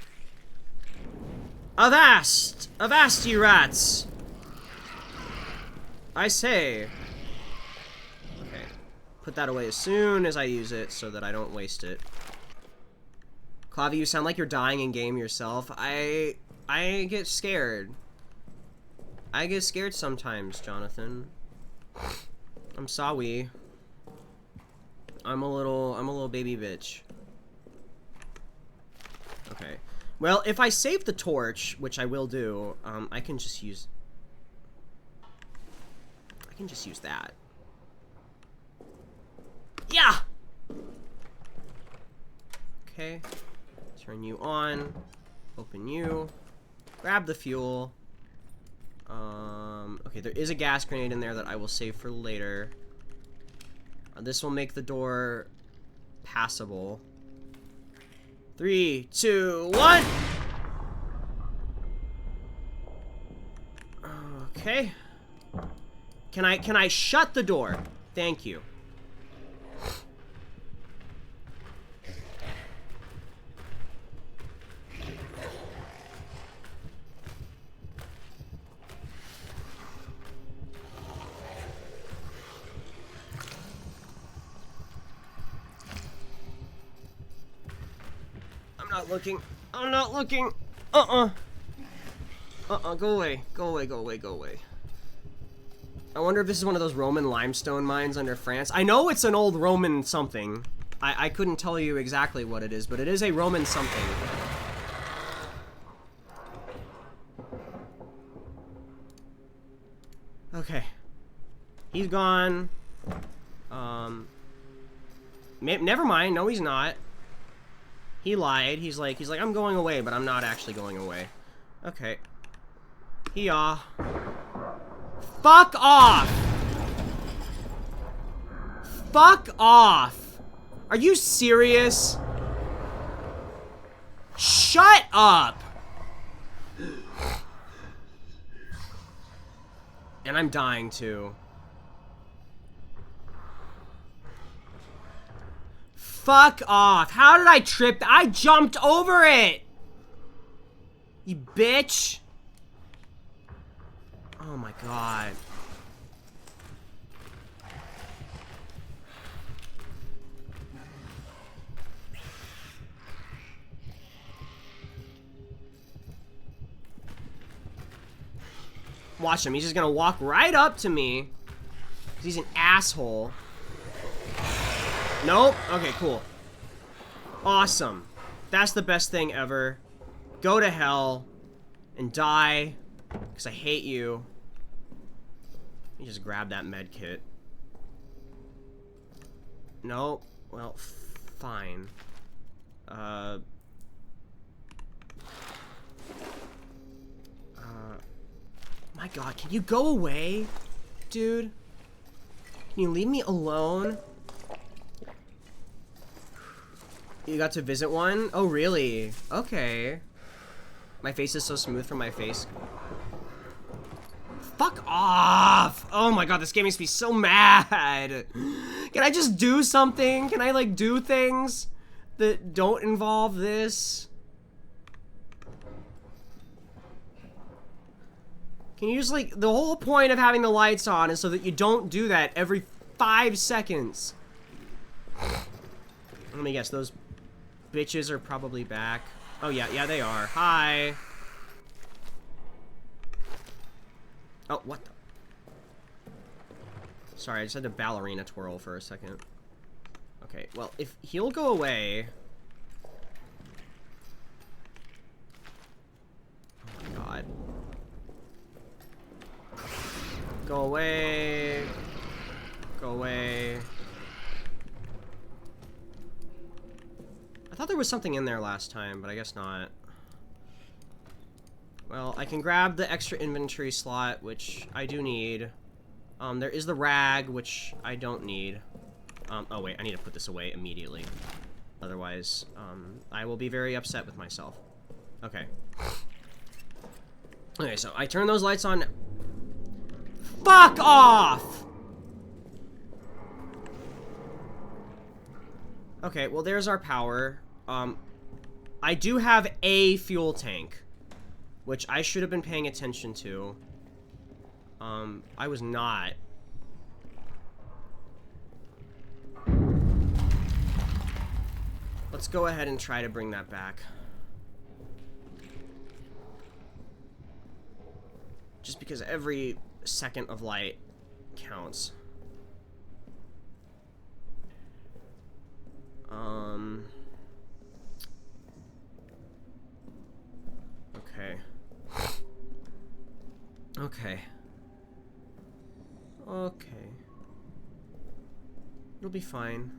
Avast! Avast, ye rats! I say. Okay. Put that away as soon as I use it so that I don't waste it. Clavi, you sound like you're dying in game yourself. I get scared. I get scared sometimes, Jonathan. I'm sorry. I'm a little baby bitch. Okay. Well, if I save the torch, which I will do, I can just use that. Yeah! Okay. Turn you on. Open you. Grab the fuel. Okay, there is a gas grenade in there that I will save for later. This will make the door passable. 3, 2, 1! Okay. Can I shut the door? Thank you. not looking. I'm not looking. Go away. Go away, go away, go away. I wonder if this is one of those Roman limestone mines under France. I know it's an old Roman something. I couldn't tell you exactly what it is, but it is a Roman something. Okay. He's gone. Never mind. No, he's not. He lied. He's like, I'm going away, but I'm not actually going away. Okay. Fuck off! Fuck off! Are you serious? Shut up! And I'm dying too. Fuck off. How did I trip? I jumped over it! You bitch. Oh my god. Watch him. He's just gonna walk right up to me. He's an asshole. Nope. Okay, cool. Awesome. That's the best thing ever. Go to hell and die because I hate you. Let me just grab that med kit. Nope. Well, fine. My god, can you go away? Dude? Can you leave me alone? You got to visit one? Oh, really? Okay. My face is so smooth from my face. Fuck off! Oh my god, this game makes me so mad! Can I just do something? Can I, like, do things that don't involve this? Can you just, like, the whole point of having the lights on is so that you don't do that every 5 seconds. Let me guess, those bitches are probably back. Oh, yeah, they are. Hi. Oh, what the? Sorry, I just had to ballerina twirl for a second. Okay, well, if he'll go away... Oh my god. Go away. Go away. I thought there was something in there last time, but I guess not. Well, I can grab the extra inventory slot, which I do need. There is the rag, which I don't need. Oh wait, I need to put this away immediately. Otherwise, I will be very upset with myself. Okay. Okay, so I turn those lights on. Fuck off! Okay, well there's our power. I do have a fuel tank, which I should have been paying attention to. I was not. Let's go ahead and try to bring that back. Just because every second of light counts. Okay. Okay. Okay. It'll be fine.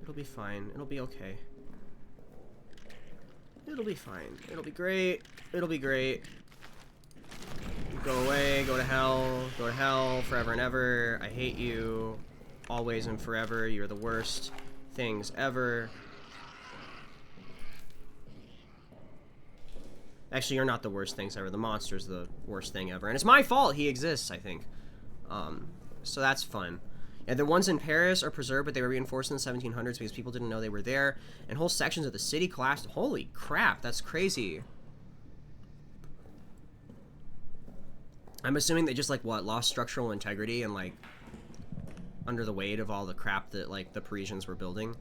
It'll be fine. It'll be okay. It'll be fine. It'll be great. It'll be great. Go away, go to hell, forever and ever. I hate you. Always and forever. You're the worst things ever. Actually, you're not the worst things ever. The monster's the worst thing ever. And it's my fault he exists, I think. So that's fun. Yeah, the ones in Paris are preserved, but they were reinforced in the 1700s because people didn't know they were there. And whole sections of the city collapsed. Holy crap, that's crazy. I'm assuming they just, like, what, lost structural integrity and, like, under the weight of all the crap that, like, the Parisians were building.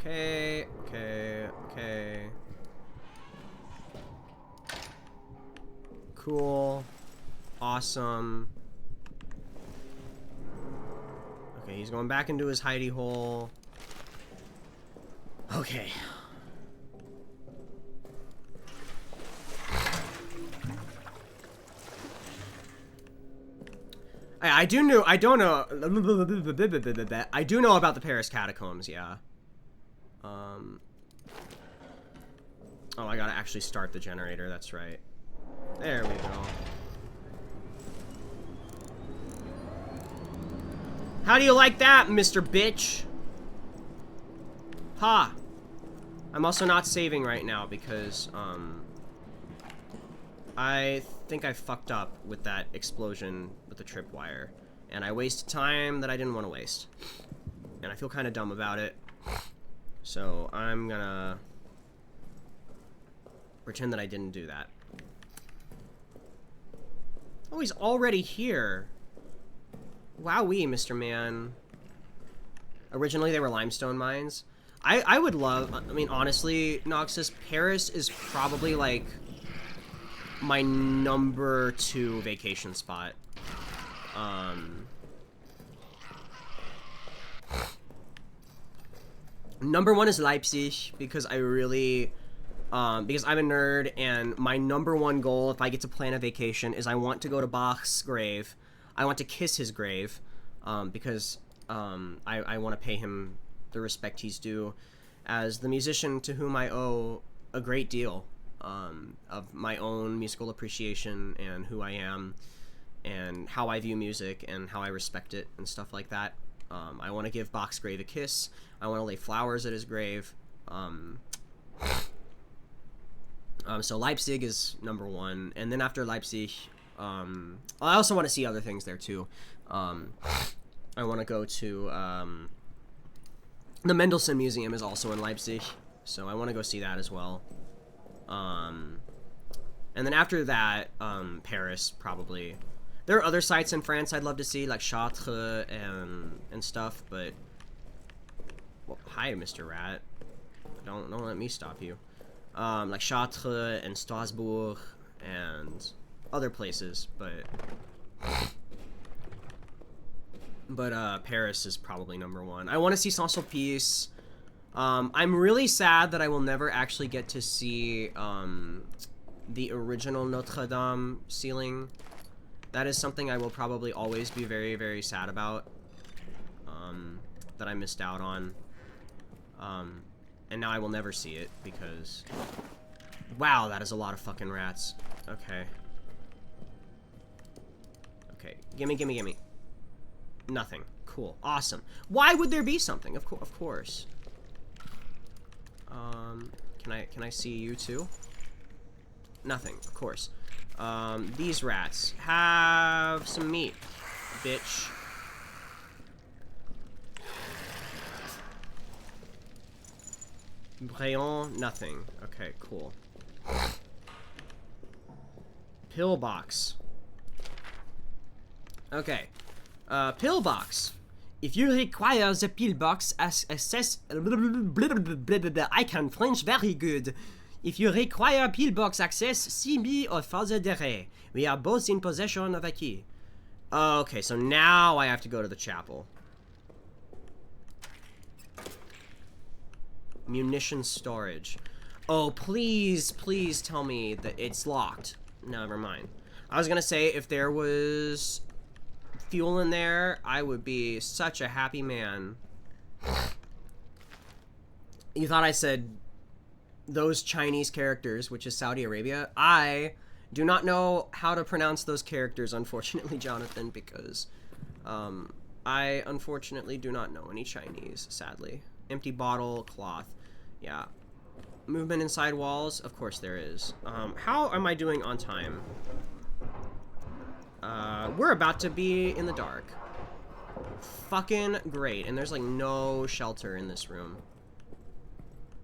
Okay, okay, okay. Cool. Awesome. Okay, he's going back into his hidey hole. Okay. I do know about the Paris catacombs, yeah. Oh, I gotta actually start the generator, that's right. There we go. How do you like that, Mr. Bitch? Ha! I'm also not saving right now because, I think I fucked up with that explosion with the tripwire. And I wasted time that I didn't want to waste. And I feel kind of dumb about it. So I'm gonna pretend that I didn't do that. Oh, he's already here. Wowee, Mr. Man. Originally, they were limestone mines. I would love... I mean, honestly, Noxus, Paris is probably, like, my number 2 vacation spot. Number 1 is Leipzig, because I really... because I'm a nerd, and my number 1 goal, if I get to plan a vacation, is I want to go to Bach's grave. I want to kiss his grave, because I want to pay him the respect he's due as the musician to whom I owe a great deal of my own musical appreciation and who I am and how I view music and how I respect it and stuff like that. I want to give Bach's grave a kiss. I want to lay flowers at his grave. So Leipzig is number 1, and then after Leipzig, I also want to see other things there too. I want to go to the Mendelssohn Museum is also in Leipzig, so I want to go see that as well. And then after that, Paris probably. There are other sites in France I'd love to see, like Chartres and stuff, but well, hi, Mr. Rat. Don't let me stop you. Like Chartres and Strasbourg and other places, but Paris is probably number 1. I want to see Saint-Sulpice. I'm really sad that I will never actually get to see the original Notre Dame ceiling. That is something I will probably always be very, very sad about. That I missed out on. And now I will never see it because... Wow, that is a lot of fucking rats. Okay. Okay, gimme. Nothing. Cool. Awesome. Why would there be something? Of course. Can I see you too? Nothing. Of course. These rats. Have some meat, bitch. Brayon, nothing. Okay, cool. Pillbox. Okay. Pillbox. If you require the pillbox access... I can French very good. If you require pillbox access, see me or Father Dere. We are both in possession of a key. Okay, so now I have to go to the chapel. Munition storage. Oh, please tell me that it's locked. Never mind. I was gonna say, if there was fuel in there, I would be such a happy man. You thought I said those Chinese characters, which is Saudi Arabia? I do not know how to pronounce those characters, unfortunately, Jonathan, because I unfortunately do not know any Chinese, sadly. Empty bottle, cloth. Yeah. Movement inside walls? Of course there is. How am I doing on time? We're about to be in the dark. Fucking great. And there's like no shelter in this room.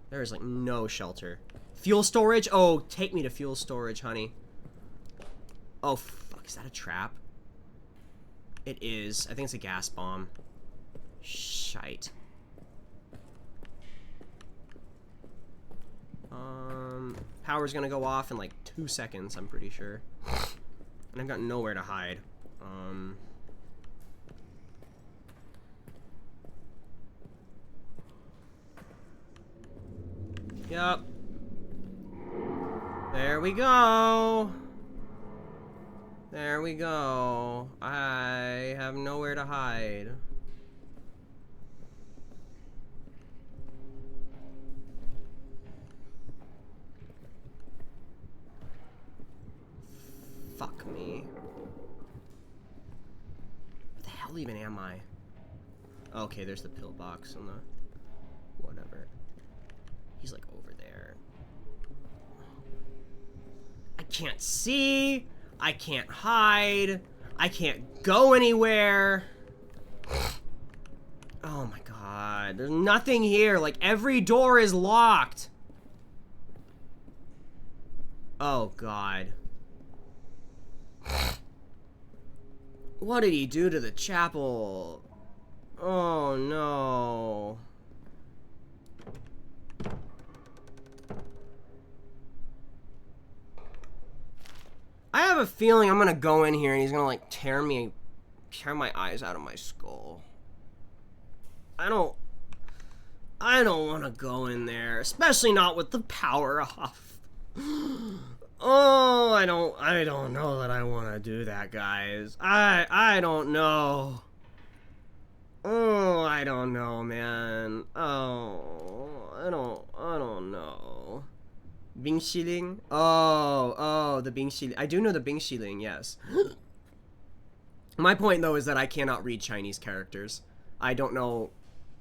There is like no shelter. Fuel storage? Oh, take me to fuel storage, honey. Oh, fuck. Is that a trap? It is. I think it's a gas bomb. Shite. Power's gonna go off in like 2 seconds, I'm pretty sure. And I've got nowhere to hide. Yep. There we go. There we go. I have nowhere to hide. Fuck me. Where the hell even am I? Okay, there's the pillbox and the... whatever. He's like over there. I can't see. I can't hide. I can't go anywhere. Oh my god. There's nothing here. Like, every door is locked. Oh god. What did he do to the chapel? Oh no. I have a feeling I'm gonna go in here and he's gonna like tear my eyes out of my skull. I don't want to go in there, especially not with the power off. Oh, I don't know that I want to do that, guys. I don't know. Oh, I don't know, man. Oh, I don't know. Bing Shiling? Oh, the Bing Shiling. I do know the Bing Shiling, yes. My point, though, is that I cannot read Chinese characters. I don't know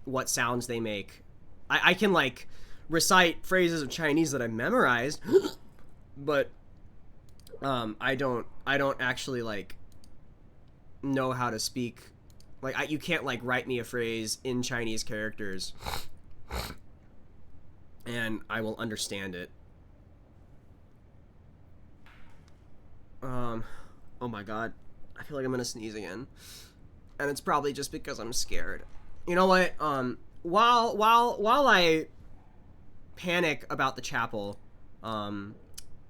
what sounds they make. I can, like, recite phrases of Chinese that I memorized, but, I don't actually, like, know how to speak. Like, you can't, like, write me a phrase in Chinese characters, and I will understand it. Oh my god. I feel like I'm gonna sneeze again. And it's probably just because I'm scared. You know what? While I panic about the chapel, I'm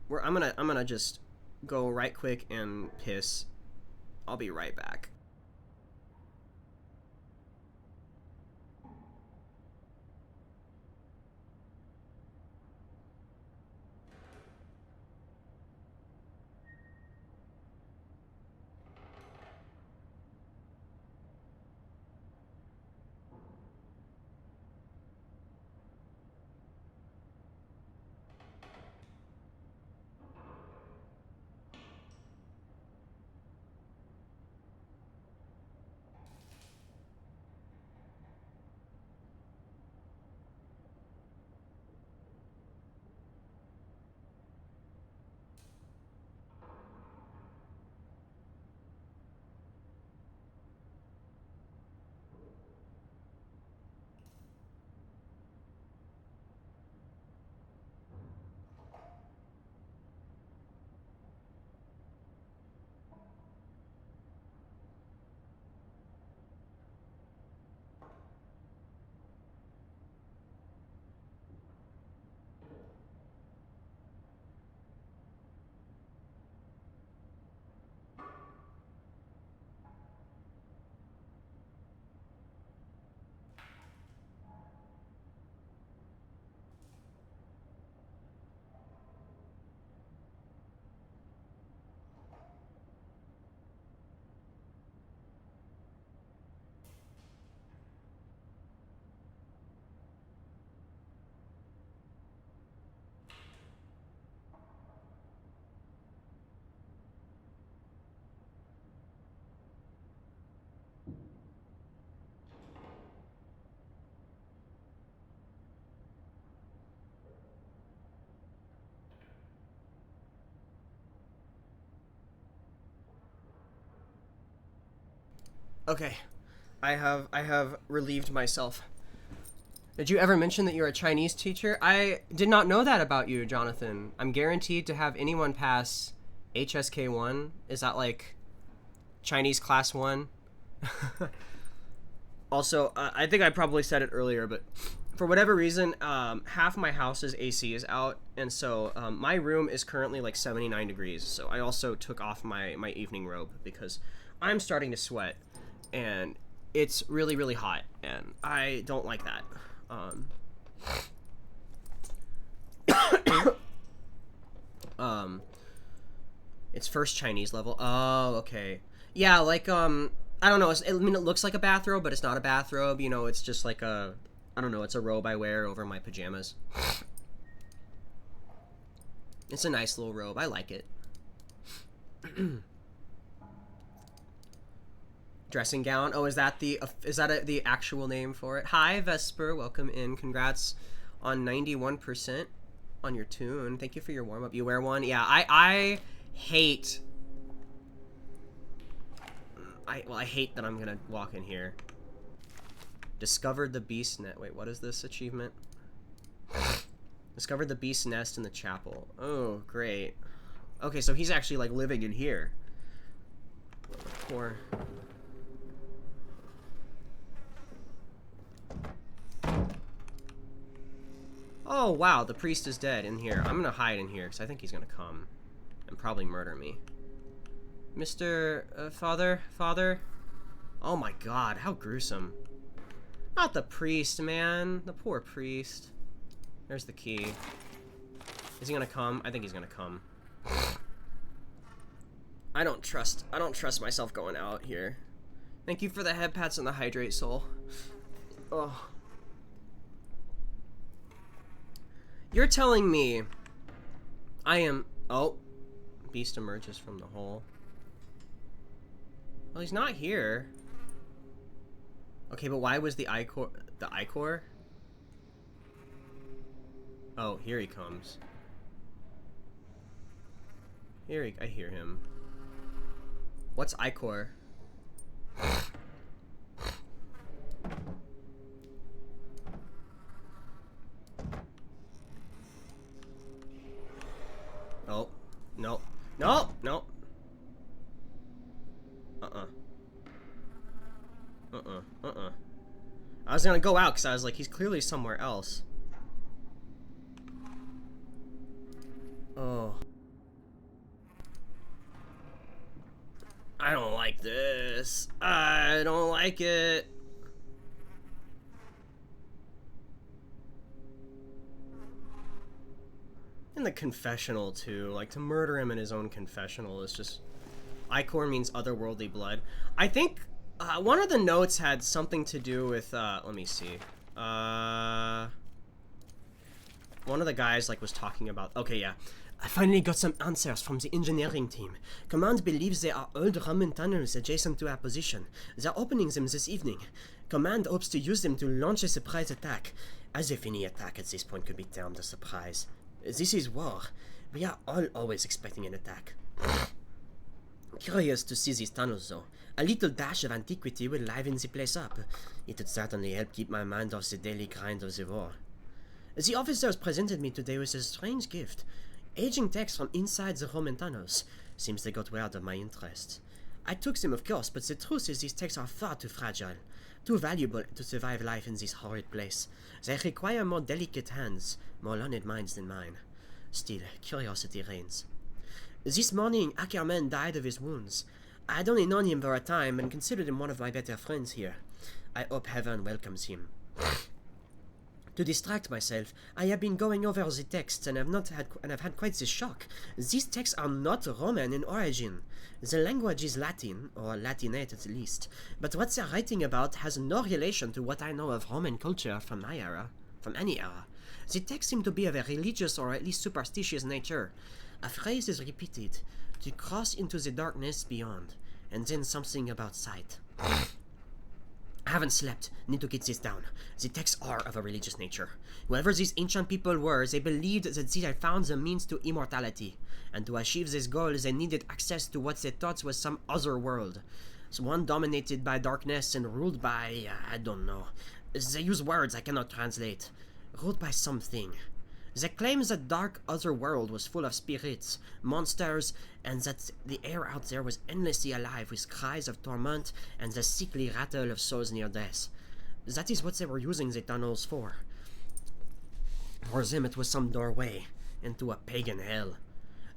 gonna just go right quick and piss. I'll be right back. Okay, I have relieved myself. Did you ever mention that you're a Chinese teacher? I did not know that about you, Jonathan. I'm guaranteed to have anyone pass HSK1. Is that like Chinese class 1? Also, I think I probably said it earlier, but for whatever reason, half my house's AC is out, and so my room is currently like 79 degrees. So I also took off my evening robe because I'm starting to sweat, and it's really, really hot, and I don't like that. It's first Chinese level. Oh, okay. Yeah, like, I don't know. I mean, it looks like a bathrobe, but it's not a bathrobe. You know, it's just like a, I don't know, it's a robe I wear over my pajamas. It's a nice little robe. I like it. Dressing gown. Oh, is that the actual name for it? Hi, Vesper. Welcome in. Congrats on 91% on your tune. Thank you for your warm-up. You wear one? Yeah, I hate... I hate that I'm gonna walk in here. Discovered the beast nest. Wait, what is this achievement? Discovered the beast nest in the chapel. Oh, great. Okay, so he's actually, like, living in here. Poor... Oh, wow, the priest is dead in here. I'm gonna hide in here, because I think he's gonna come and probably murder me. Mr. Father? Oh my god, how gruesome. Not the priest, man. The poor priest. There's the key. Is he gonna come? I think he's gonna come. I don't trust myself going out here. Thank you for the head pats and the hydrate, soul. Oh. You're telling me I am... Oh. Beast emerges from the hole. Well, he's not here. Okay, but why was the Ichor... The Ichor? Oh, here he comes. I hear him. What's Ichor? Oh, no. No! No! I was gonna go out because I was like, he's clearly somewhere else. Oh. I don't like this. I don't like it. In the confessional, too. Like, to murder him in his own confessional is just... Ichor means otherworldly blood. I think one of the notes had something to do with, let me see. One of the guys, like, was talking about... Okay, yeah. I finally got some answers from the engineering team. Command believes there are old Roman tunnels adjacent to our position. They're opening them this evening. Command hopes to use them to launch a surprise attack. As if any attack at this point could be termed a surprise. This is war. We are all always expecting an attack. Curious to see these tunnels, though. A little dash of antiquity will liven the place up. It would certainly help keep my mind off the daily grind of the war. The officers presented me today with a strange gift. Aging texts from inside the Roman tunnels. Seems they got word of my interest. I took them, of course, but the truth is these texts are far too fragile. Too valuable to survive life in this horrid place. They require more delicate hands, more learned minds than mine. Still, curiosity reigns. This morning, Ackerman died of his wounds. I'd only known him for a time and considered him one of my better friends here. I hope heaven welcomes him. To distract myself, I have been going over the texts and I've had quite the shock. These texts are not Roman in origin. The language is Latin, or Latinate at least, but what they're writing about has no relation to what I know of Roman culture from my era, from any era. The texts seem to be of a religious or at least superstitious nature. A phrase is repeated, to cross into the darkness beyond, and then something about sight. I haven't slept. Need to get this down. The texts are of a religious nature. Whoever these ancient people were, they believed that they had found the means to immortality. And to achieve this goal, they needed access to what they thought was some other world. So one dominated by darkness and ruled by... I don't know. They use words I cannot translate. Ruled by something. They claim that dark other world was full of spirits, monsters, and that the air out there was endlessly alive with cries of torment and the sickly rattle of souls near death. That is what they were using the tunnels for. For them it was some doorway into a pagan hell.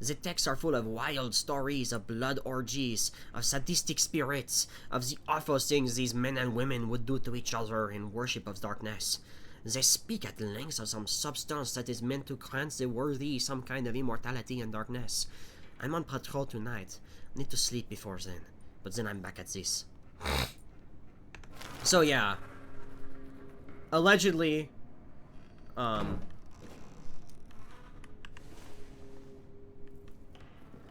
The texts are full of wild stories of blood orgies, of sadistic spirits, of the awful things these men and women would do to each other in worship of darkness. They speak at length of some substance that is meant to grant the worthy some kind of immortality in darkness. I'm on patrol tonight. Need to sleep before then. But then I'm back at this. So yeah. Allegedly,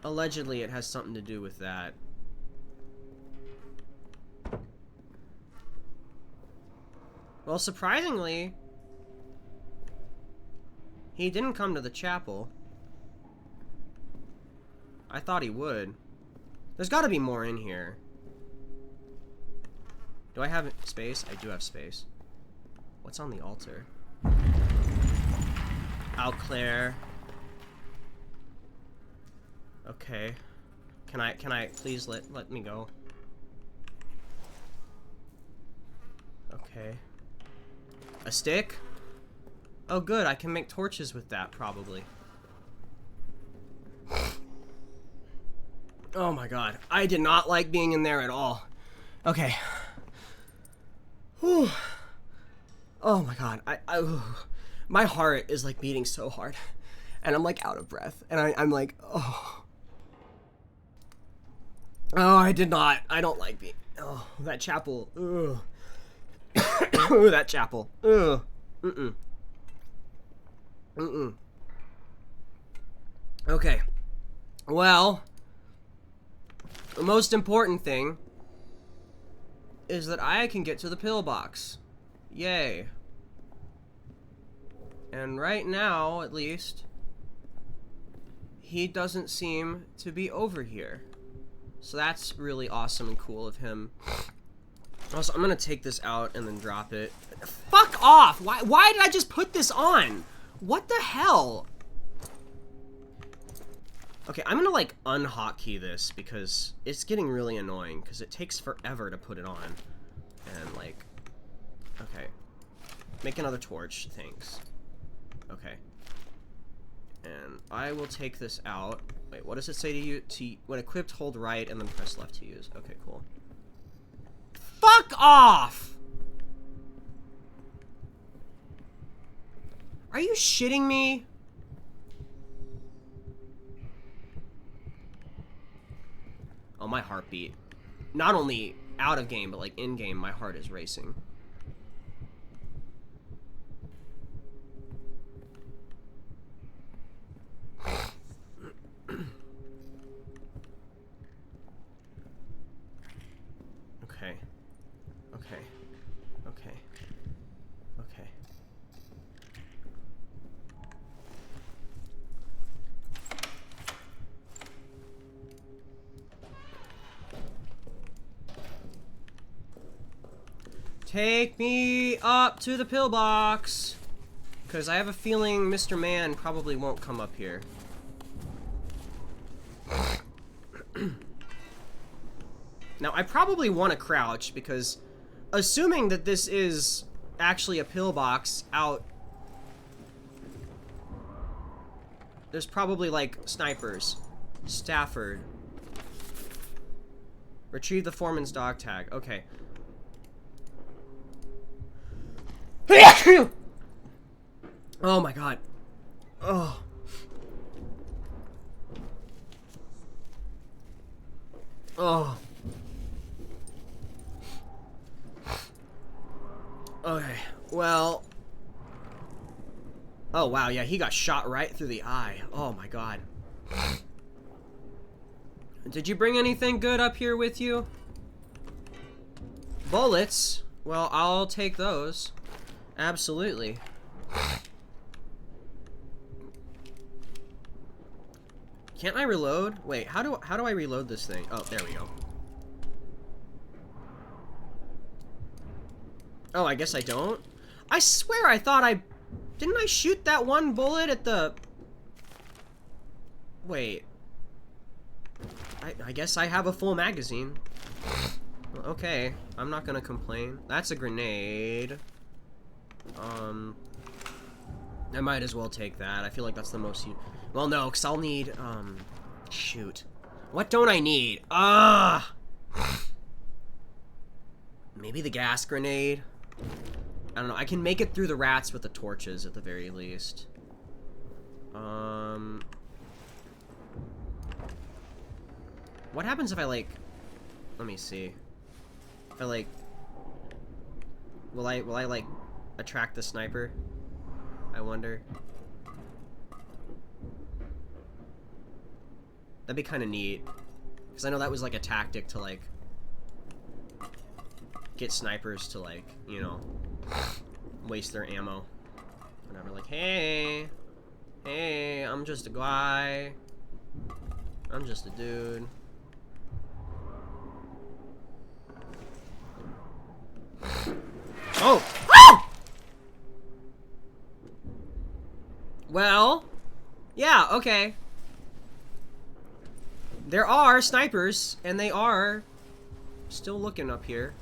allegedly it has something to do with that. Well, surprisingly, he didn't come to the chapel. I thought he would. There's gotta be more in here. Do I have space? I do have space. What's on the altar? Au clair. Okay. Can I please let me go? Okay. A stick? Oh good, I can make torches with that probably. Oh my god. I did not like being in there at all. Okay. Whew. Oh my god. My heart is like beating so hard. And I'm like out of breath. And I'm like, oh. Oh, I don't like being, oh, that chapel. Ugh. Ooh, that chapel. Ugh. Mm-mm. Mm-mm. Okay. Well, the most important thing is that I can get to the pillbox. Yay. And right now, at least, he doesn't seem to be over here. So that's really awesome and cool of him. Also, I'm gonna take this out and then drop it. Fuck off! Why did I just put this on? What the hell? Okay, I'm gonna like unhotkey this because it's getting really annoying because it takes forever to put it on. And like, okay. Make another torch, thanks. Okay. And I will take this out. Wait, what does it say to you? When equipped, hold right and then press left to use. Okay, cool. Fuck off! Are you shitting me? Oh, my heartbeat. Not only out of game, but like in game, my heart is racing. Okay. Okay. Okay. Okay. Take me up to the pillbox. Because I have a feeling Mr. Man probably won't come up here. Now, I probably want to crouch because assuming that this is actually a pillbox out, there's probably like snipers. Stafford. Retrieve the foreman's dog tag. Okay. Oh my god. Oh. Oh. Okay, well. Oh wow, yeah, he got shot right through the eye. Oh my god. Did you bring anything good up here with you? Bullets? Well, I'll take those. Absolutely. Can't I reload? Wait, how do I reload this thing? Oh, there we go. Oh, I guess I don't? I swear I thought I... Didn't I shoot that one bullet at the... Wait. I guess I have a full magazine. Okay, I'm not gonna complain. That's a grenade. I might as well take that. I feel like that's the most well, no, because I'll need, shoot. What don't I need? Maybe the gas grenade? I don't know. I can make it through the rats with the torches at the very least. What happens if I, like... Let me see. If I, like... Will I, like, attract the sniper? I wonder. That'd be kind of neat. Because I know that was, like, a tactic to, like... get snipers to, like, you know... waste their ammo. Whatever, like, hey... Hey, I'm just a guy. I'm just a dude. Oh! Ah! Well, yeah, okay. There are snipers, and they are still looking up here.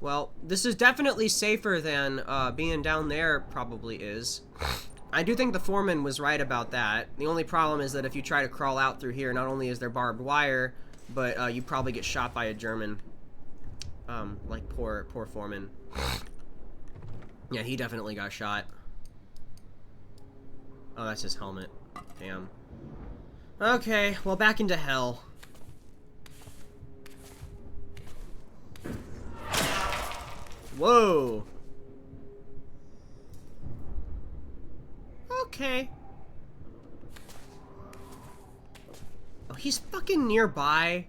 Well, this is definitely safer than being down there probably is. I do think the foreman was right about that. The only problem is that if you try to crawl out through here, not only is there barbed wire, but you probably get shot by a German. Like poor foreman. Yeah, he definitely got shot. Oh, that's his helmet. Damn. Okay, well, back into hell. Whoa. Okay. Oh, he's fucking nearby.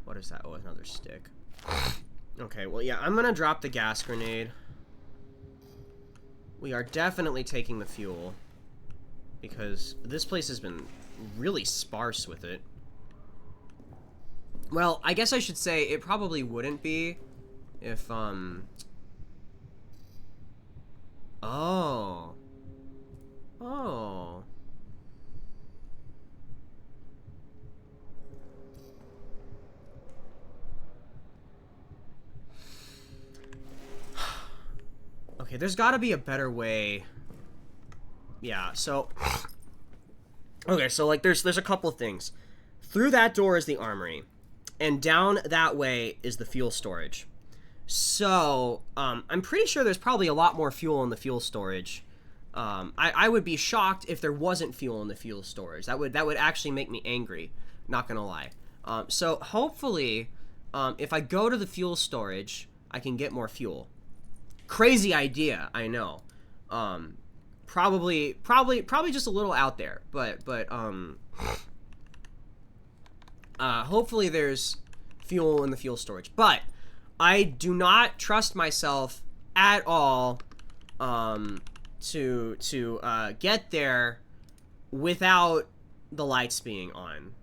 What is that? Oh, another stick. Okay, well, yeah, I'm gonna drop the gas grenade. We are definitely taking the fuel. Because this place has been really sparse with it. Well, I guess I should say it probably wouldn't be if, Oh. Oh. Okay, there's gotta be a better way. Yeah, so... Okay, so, like, there's a couple of things. Through that door is the armory. And down that way is the fuel storage. So, I'm pretty sure there's probably a lot more fuel in the fuel storage. I would be shocked if there wasn't fuel in the fuel storage. That would actually make me angry, not gonna lie. So, hopefully, if I go to the fuel storage, I can get more fuel. Crazy idea, I know. Probably just a little out there, but hopefully there's fuel in the fuel storage. But I do not trust myself at all to get there without the lights being on.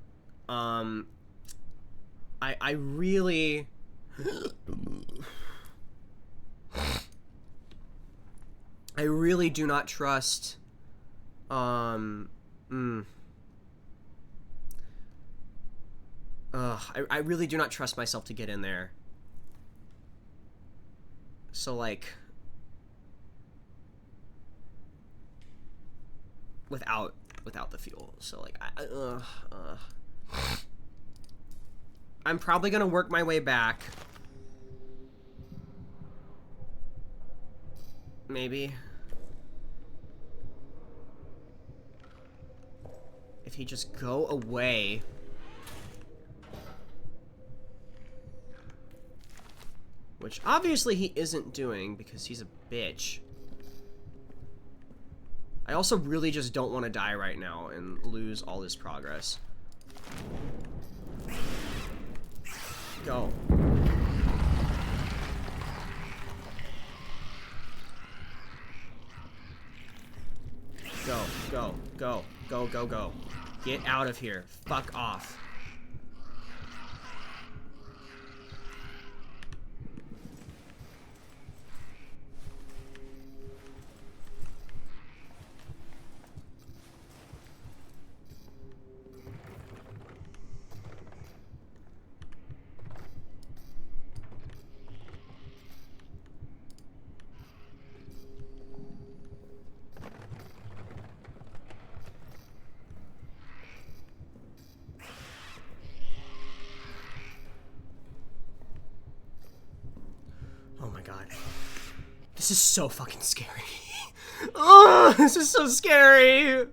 I really I really do not trust, I really do not trust myself to get in there. So, like, without the fuel. So, like, I'm probably gonna work my way back. Maybe. If he just go away. Which obviously he isn't doing because he's a bitch. I also really just don't want to die right now and lose all this progress. Go. Go, go, go, go, go, go. Get out of here. Fuck off. god. This is so fucking scary. Oh, this is so scary.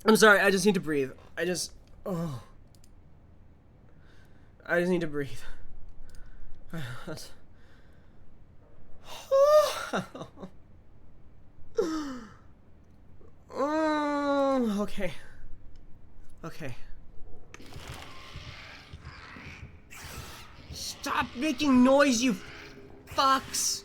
I'm sorry, I just need to breathe. I just need to breathe. Okay. Okay. Stop making noise, you fucks!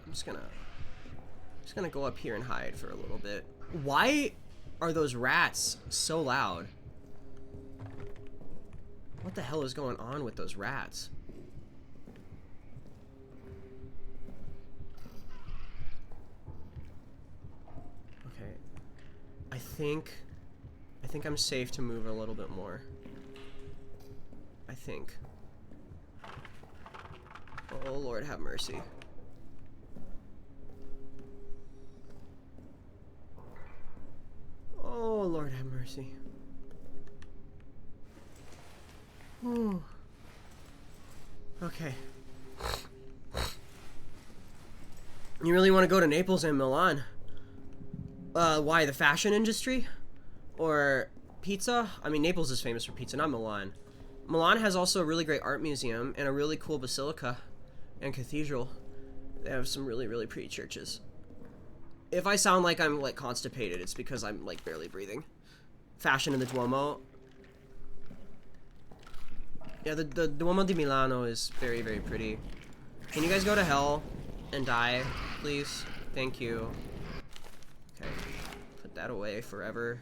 I'm just gonna go up here and hide for a little bit. Why are those rats so loud? What the hell is going on with those rats? Okay. I think I'm safe to move a little bit more. I think. Oh Lord, have mercy. Oh Lord, have mercy. Ooh. Okay. You really want to go to Naples and Milan? Why, the fashion industry? Or pizza? I mean, Naples is famous for pizza, not Milan. Milan has also a really great art museum and a really cool basilica and cathedral. They have some really, really pretty churches. If I sound like I'm, like, constipated, it's because I'm, like, barely breathing. Fashion in the Duomo. Yeah, the Duomo di Milano is very, very pretty. Can you guys go to hell and die, please? Thank you. Okay. Put that away forever.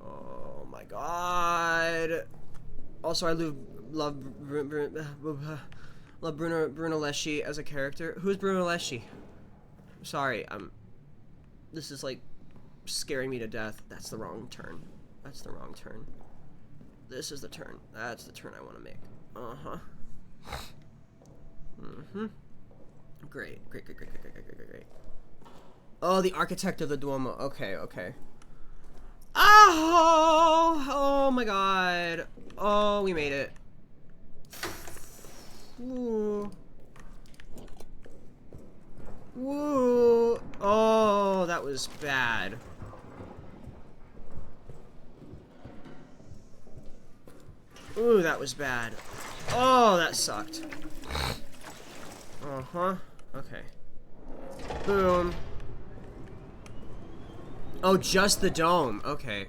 Oh my god. Also, I love Bruno Leschi as a character. Who's Bruno Leschi? Sorry, this is like scaring me to death. That's the wrong turn. That's the wrong turn. This is the turn. That's the turn I want to make. Uh-huh. Mm-hmm. Great. Great. Oh, the architect of the Duomo. Okay, okay. Oh my god. Oh, we made it. Ooh. Woo! Oh, that was bad. Ooh, that was bad. Oh, that sucked. Uh-huh. Okay. Boom. Oh, just the dome. Okay.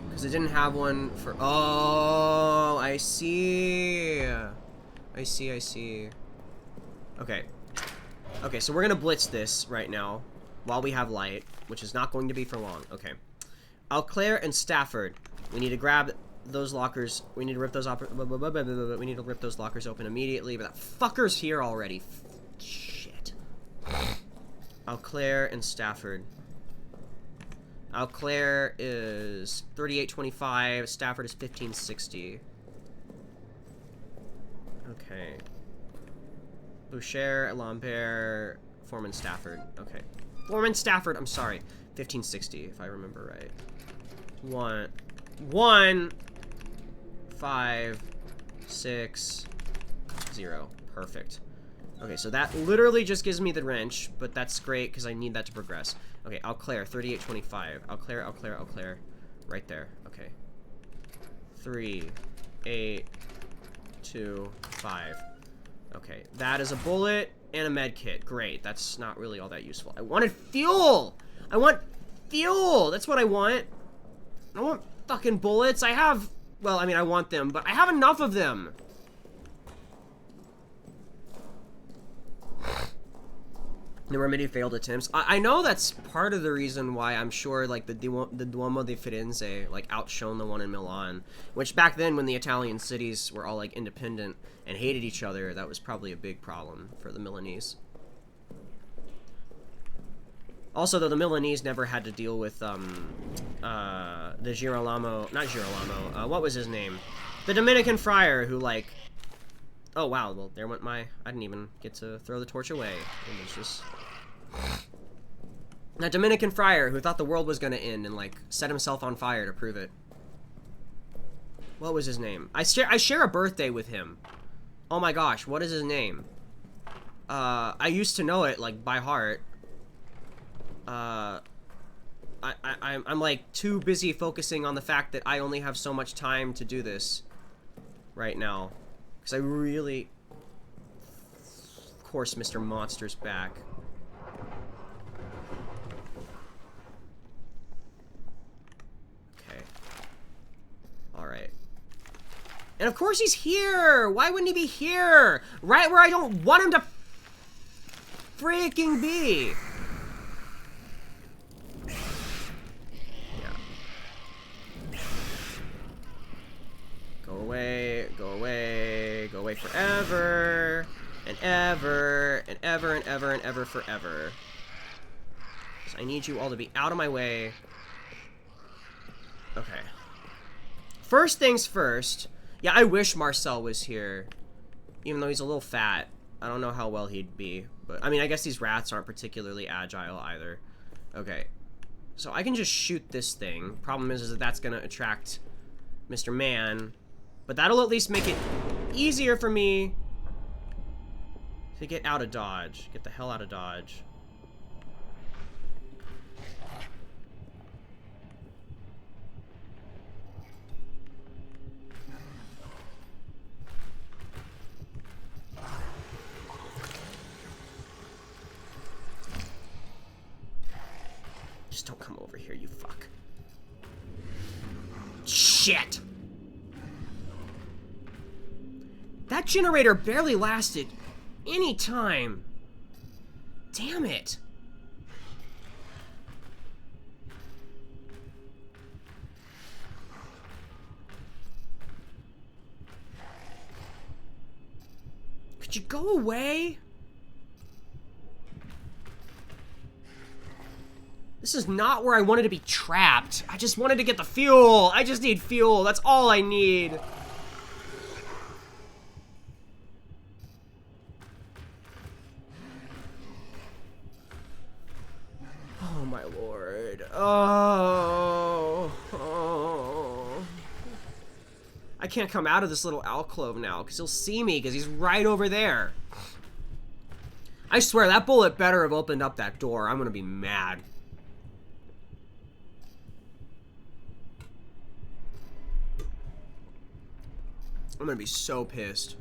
Because it didn't have one for... Oh, I see. I see. Okay. Okay, so we're gonna blitz this right now while we have light, which is not going to be for long. Okay. Alclair and Stafford. We need to grab those lockers. We need to rip those we need to rip those lockers open immediately, but that fucker's here already. Shit. Alclair and Stafford. Alclair is 3825, Stafford is 1560. Okay. Boucher, Lambert, Foreman, Stafford. Okay. Foreman, Stafford, I'm sorry. 1560, if I remember right. 1, 5, 6, 0. Perfect. Okay, so that literally just gives me the wrench, but that's great because I need that to progress. Okay, Alclair, 3825. Alclair. Right there. Okay. 3, 8, 2, 5. Okay, that is a bullet and a med kit. Great, that's not really all that useful. I wanted fuel! I want fuel! That's what I want. I don't want fucking bullets. I have... Well, I mean, I want them, but I have enough of them. There were many failed attempts. I know that's part of the reason why I'm sure, like, the Duomo di Firenze, like, outshone the one in Milan. Which, back then, when the Italian cities were all, like, independent and hated each other, that was probably a big problem for the Milanese. Also, though, the Milanese never had to deal with, the Girolamo... Not Girolamo. What was his name? The Dominican friar who, like... Oh, wow, well, there went my... I didn't even get to throw the torch away. It was just... That Dominican friar who thought the world was gonna end and, like, set himself on fire to prove it. What was his name? I share a birthday with him. Oh my gosh, what is his name? I used to know it, like, by heart. I'm like too busy focusing on the fact that I only have so much time to do this right now. Because I really... Of course, Mr. Monster's back. Okay. Alright. And of course he's here! Why wouldn't he be here? Right where I don't want him to freaking be! Go away, go away, go away forever, and ever, and ever, and ever, and ever, forever. So I need you all to be out of my way. Okay. First things first. Yeah, I wish Marcel was here. Even though he's a little fat. I don't know how well he'd be. But, I mean, I guess these rats aren't particularly agile either. Okay. So I can just shoot this thing. Problem is that that's going to attract Mr. Man. But that'll at least make it easier for me to get out of Dodge. Get the hell out of Dodge. Just don't come over here, you fuck. Shit! That generator barely lasted any time. Damn it. Could you go away? This is not where I wanted to be trapped. I just wanted to get the fuel. I just need fuel. That's all I need. Oh, my lord. Oh. I can't come out of this little alcove now, because he'll see me, because he's right over there. I swear, that bullet better have opened up that door. I'm gonna be mad. I'm gonna be so pissed.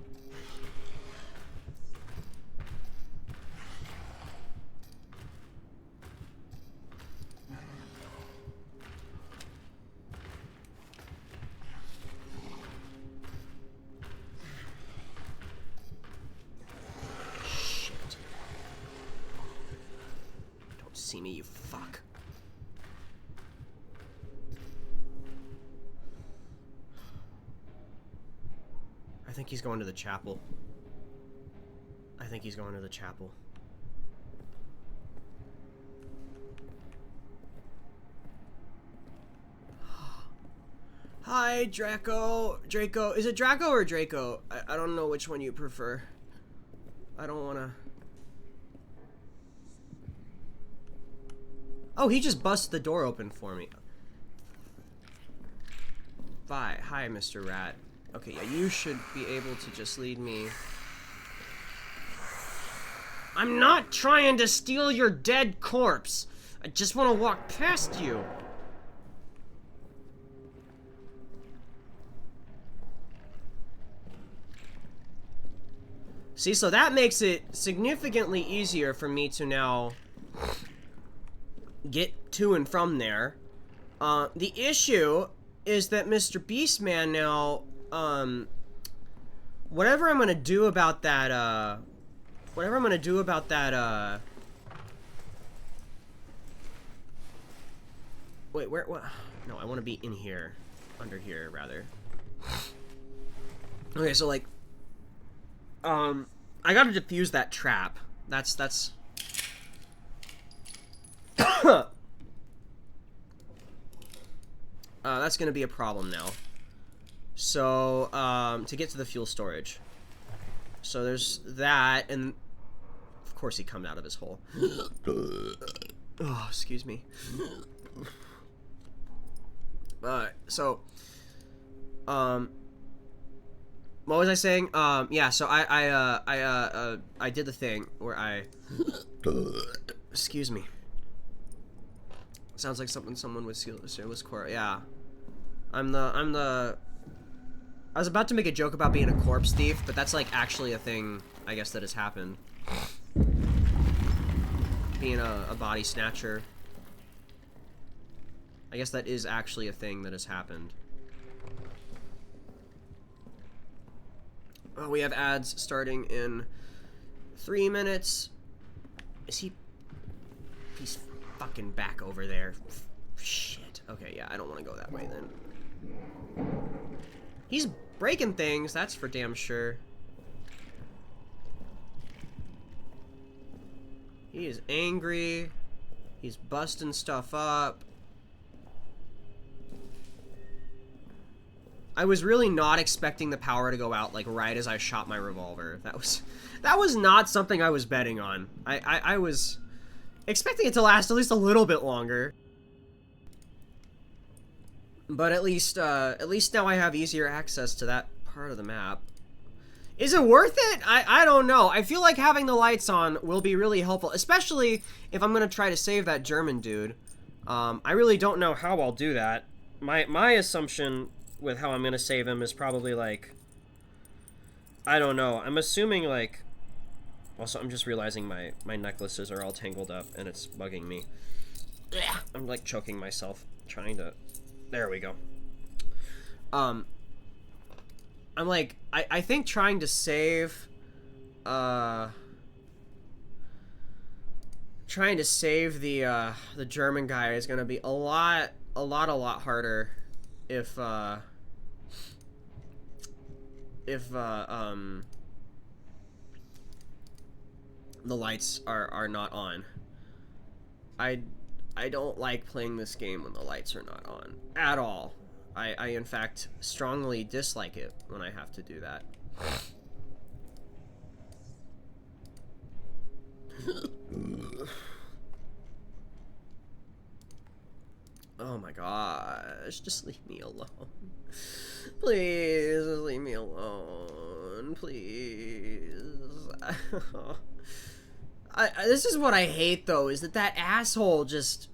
Shit. Don't see me, you fuck. I think he's going to the chapel. I think he's going to the chapel. Hi, Draco. Draco. Is it Draco or Draco? I don't know which one you prefer. I don't want to... Oh, he just busted the door open for me. Bye. Hi, Mr. Rat. Okay, yeah, you should be able to just lead me. I'm not trying to steal your dead corpse. I just want to walk past you. See, so that makes it significantly easier for me to now get to and from there. The issue is that Mr. Beastman now, whatever I'm gonna do about that, wait, what? No, I want to be in here, under here, rather. Okay, so, like, I gotta defuse that trap. That's that's gonna be a problem now. So, to get to the fuel storage. So there's that, and of course he come out of his hole. Oh, excuse me. So, what was I saying? Yeah, so I did the thing where I, excuse me. Sounds like something someone would say was core. Yeah. I was about to make a joke about being a corpse thief, but that's like actually a thing, I guess, that has happened. Being a body snatcher. I guess that is actually a thing that has happened. Oh, we have ads starting in 3 minutes. Is he... He's fucking back over there. Shit. Okay, yeah, I don't want to go that way then. He's breaking things, that's for damn sure. He is angry. He's busting stuff up. I was really not expecting the power to go out like right as I shot my revolver. That was not something I was betting on. I was expecting it to last at least a little bit longer. But at least now I have easier access to that part of the map. Is it worth it? I don't know. I feel like having the lights on will be really helpful, especially if I'm gonna try to save that German dude. I really don't know how I'll do that. My assumption with how I'm gonna save him is probably like, I don't know. I'm assuming like, also I'm just realizing my necklaces are all tangled up and it's bugging me. I'm like choking myself trying to, there we go. I'm like, I think trying to save the German guy is gonna be a lot harder if the lights are not on. I don't like playing this game when the lights are not on at all. I in fact strongly dislike it when I have to do that. Oh my gosh, just leave me alone. Please, just leave me alone. Please. This is what I hate though, is that asshole just,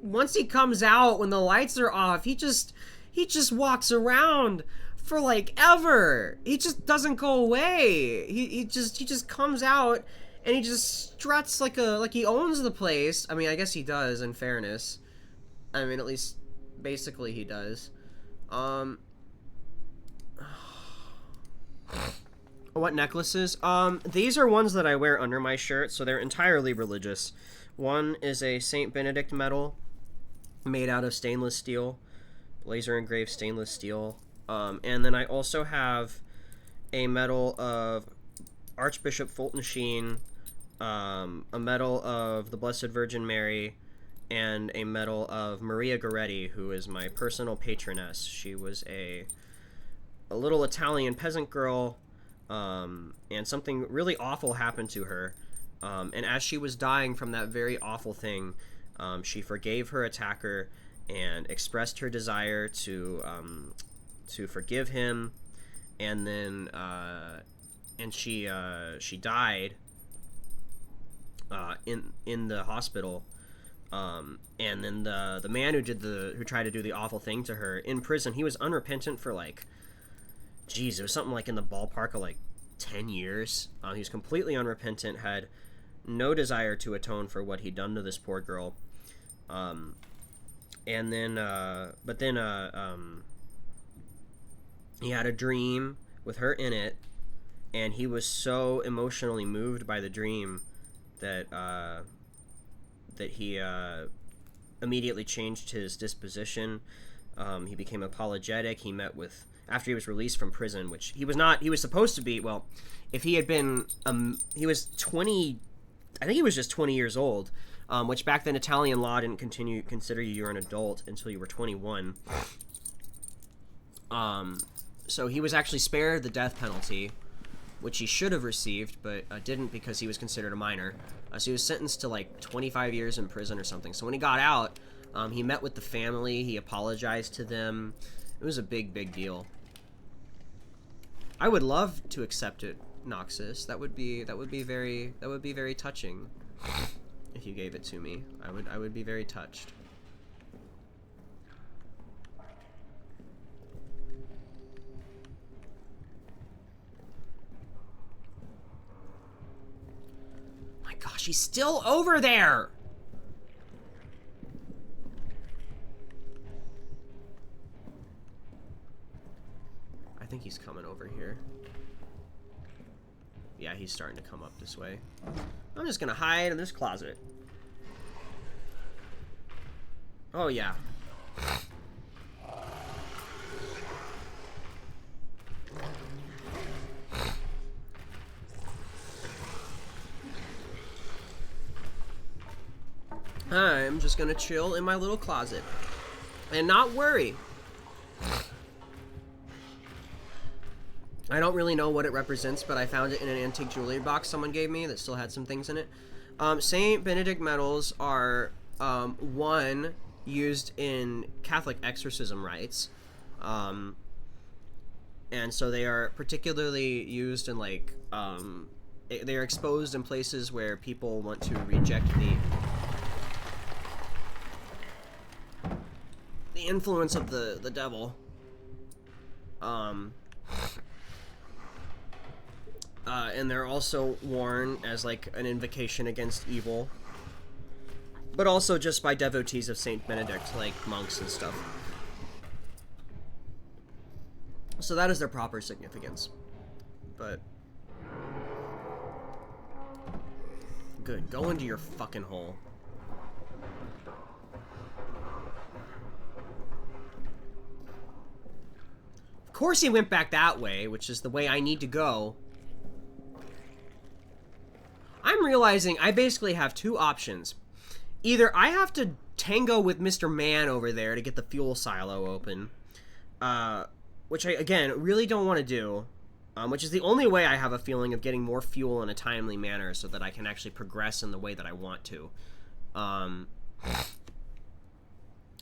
once he comes out when the lights are off, he just walks around for like ever. He just doesn't go away. He just comes out and he just struts like he owns the place. I mean, I guess he does, in fairness. I mean, at least basically he does. What necklaces? These are ones that I wear under my shirt, so they're entirely religious. One is a Saint Benedict medal made out of stainless steel, laser engraved stainless steel. And then I also have a medal of Archbishop Fulton Sheen, a medal of the Blessed Virgin Mary, and a medal of Maria Goretti, who is my personal patroness. She was a little Italian peasant girl, and something really awful happened to her. And as she was dying from that very awful thing, she forgave her attacker and expressed her desire to forgive him, and then she died in the hospital. And then the man who tried to do the awful thing to her in prison, he was unrepentant for like, geez, it was something like in the ballpark of like 10 years. He was completely unrepentant, had no desire to atone for what he'd done to this poor girl. And then he had a dream with her in it, and he was so emotionally moved by the dream that he immediately changed his disposition. He became apologetic. He met with, after he was released from prison, which he was not, he was supposed to be, well, if he had been, he was 20, I think he was just 20 years old, which back then Italian law didn't consider you were an adult until you were 21. So he was actually spared the death penalty, which he should have received, but didn't because he was considered a minor. So he was sentenced to like 25 years in prison or something. So when he got out, he met with the family. He apologized to them. It was a big, big deal. I would love to accept it, Noxus. That would be very touching. If you gave it to me, I would be very touched. My gosh, he's still over there. I think he's coming over here. Yeah, he's starting to come up this way. I'm just gonna hide in this closet. Oh, yeah. I'm just gonna chill in my little closet and not worry. I don't really know what it represents, but I found it in an antique jewelry box someone gave me that still had some things in it. Saint Benedict medals are, one, used in Catholic exorcism rites. And so they are particularly used in, like, they are exposed in places where people want to reject the influence of the devil. And they're also worn as, like, an invocation against evil. But also just by devotees of Saint Benedict, like monks and stuff. So that is their proper significance. But... good. Go into your fucking hole. Of course he went back that way, which is the way I need to go. I'm realizing I basically have two options. Either I have to tango with Mr. Man over there to get the fuel silo open, which I, again, really don't want to do, which is the only way I have a feeling of getting more fuel in a timely manner so that I can actually progress in the way that I want to.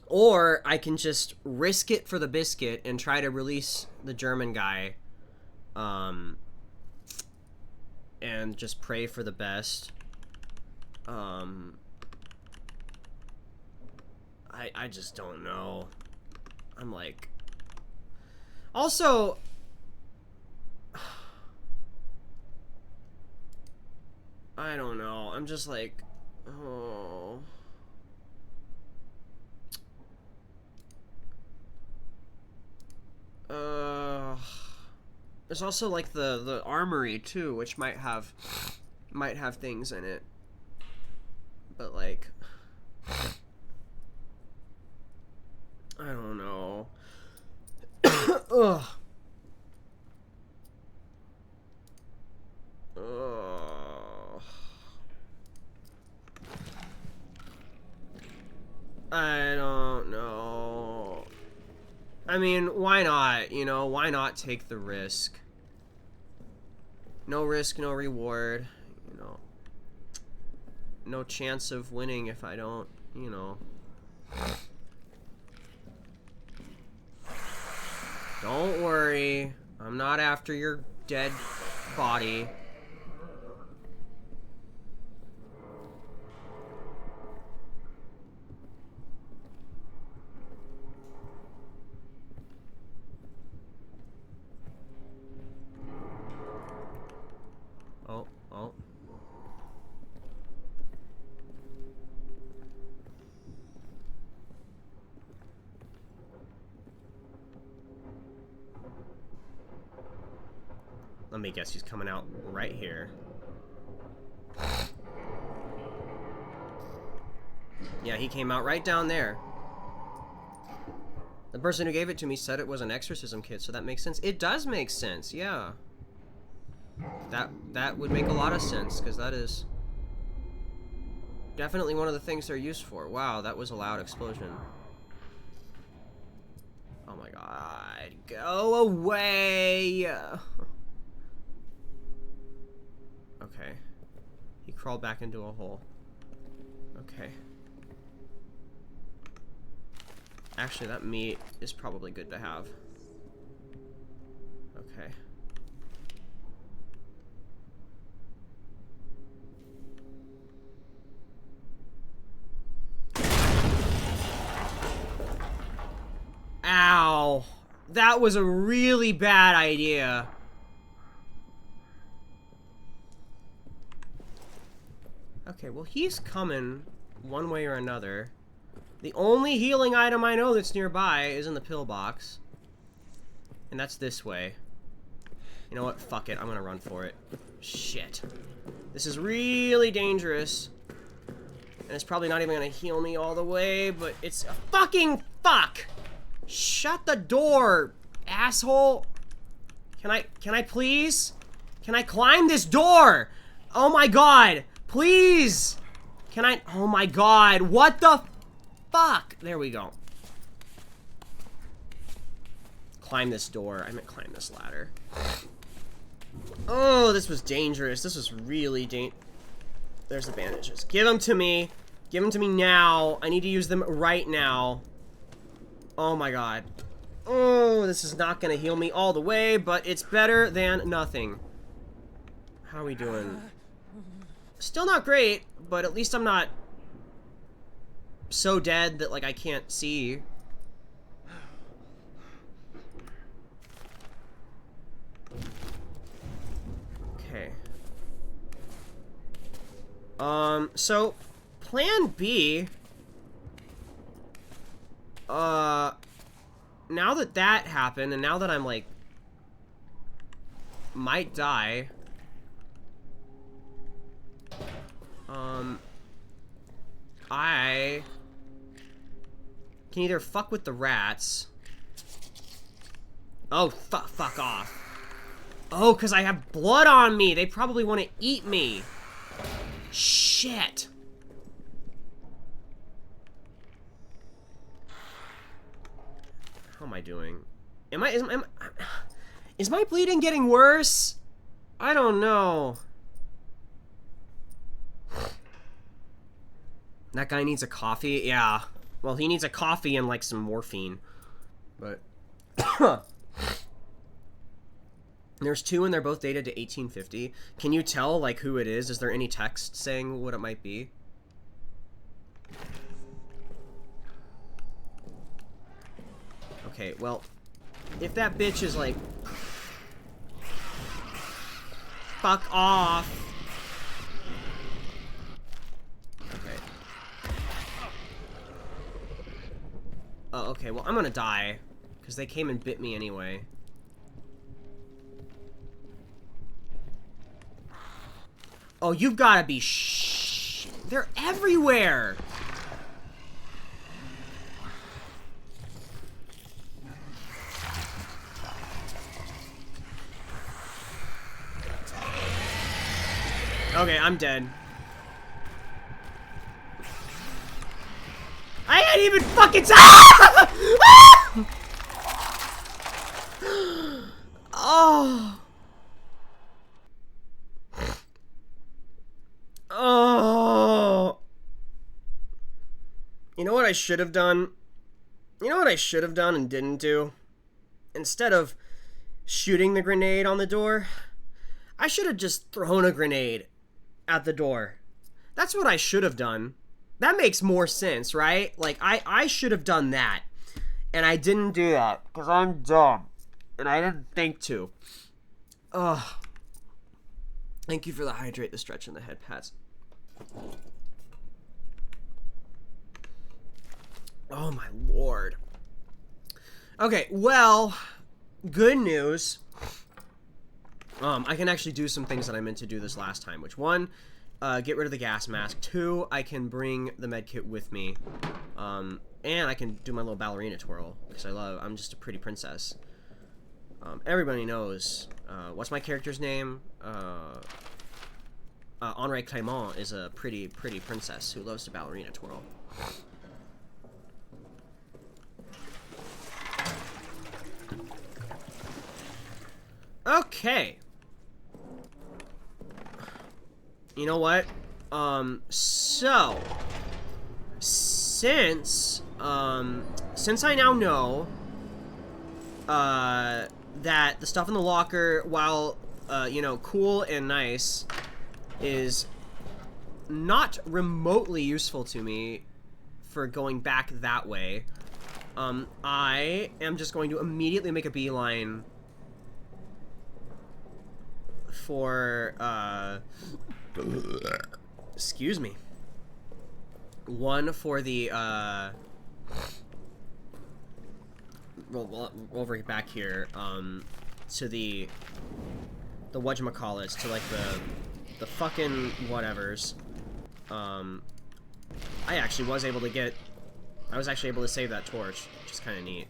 Or I can just risk it for the biscuit and try to release the German guy, and just pray for the best. I just don't know. I'm like... Also... I don't know. I'm just like... Oh... There's also like the armory too, which might have things in it. But like, I don't know. Ugh. Ugh. I don't know. I mean, why not? You know, why not take the risk? No risk, no reward. You know, no chance of winning if I don't, you know. Don't worry. I'm not after your dead body. Oh. Let me guess, he's coming out right here. Yeah, he came out right down there. The person who gave it to me said it was an exorcism kit, so that makes sense. It does make sense, yeah. That would make a lot of sense, because that is definitely one of the things they're used for. Wow, that was a loud explosion. Oh my god. Go away! Okay. He crawled back into a hole. Okay. Actually, that meat is probably good to have. Okay. Ow. That was a really bad idea. Okay, well, he's coming one way or another. The only healing item I know that's nearby is in the pillbox. And that's this way. You know what? Fuck it. I'm gonna run for it. Shit. This is really dangerous. And it's probably not even gonna heal me all the way, but it's a fucking fuck! Shut the door, asshole! Can I please? Can I climb this door? Oh my god! Please! Can I? Oh my god, what the fuck? There we go. Climb this door. I meant climb this ladder. Oh, this was dangerous. This was really There's the bandages. Give them to me. Give them to me now. I need to use them right now. Oh my god. Oh, this is not gonna heal me all the way, but it's better than nothing. How are we doing? Still not great, but at least I'm not so dead that, like, I can't see. Okay. So, plan B... now that that happened, and now that I'm, like, might die, I can either fuck with the rats. Oh, fuck off. Oh, because I have blood on me. They probably want to eat me. Shit. How am I doing? Is my bleeding getting worse? I don't know. That guy needs a coffee? Yeah. Well, he needs a coffee and, like, some morphine. But... There's two and they're both dated to 1850. Can you tell, like, who it is? Is there any text saying what it might be? Okay, well, if that bitch is, like... Fuck off. Oh, okay, well, I'm gonna die. Because they came and bit me anyway. Oh, you've gotta be They're everywhere! Okay, I'm dead. I ain't even fucking Oh. Oh. You know what I should have done? You know what I should have done and didn't do? Instead of shooting the grenade on the door, I should have just thrown a grenade at the door. That's what I should have done. That makes more sense, right? Like, I should have done that. And I didn't do that, because I'm dumb. And I didn't think to. Ugh. Thank you for the hydrate, the stretch, and the head pats. Oh my lord. Okay, well, good news. I can actually do some things that I meant to do this last time, which one... get rid of the gas mask. 2, I can bring the medkit with me. And I can do my little ballerina twirl, because I'm just a pretty princess. Everybody knows, what's my character's name? Henri Clément is a pretty princess who loves to ballerina twirl. Okay. You know what? So since I now know that the stuff in the locker, while you know, cool and nice, is not remotely useful to me for going back that way, I am just going to immediately make a beeline for excuse me, one for the well, over back here, to the whatchamacallits, to like the fucking whatevers. I actually was able to get, I was actually able to save that torch, which is kind of neat.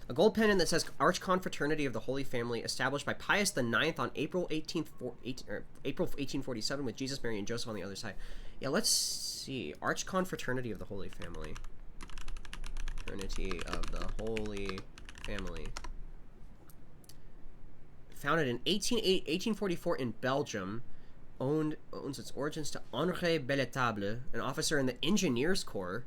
A gold pendant that says Arch Confraternity of the Holy Family, established by Pius IX on April 1847, with Jesus, Mary, and Joseph on the other side. Yeah, let's see. Arch Confraternity of the Holy Family. Fraternity of the Holy Family. Founded in 1844 in Belgium, owns its origins to Henri Belletable, an officer in the Engineers Corps.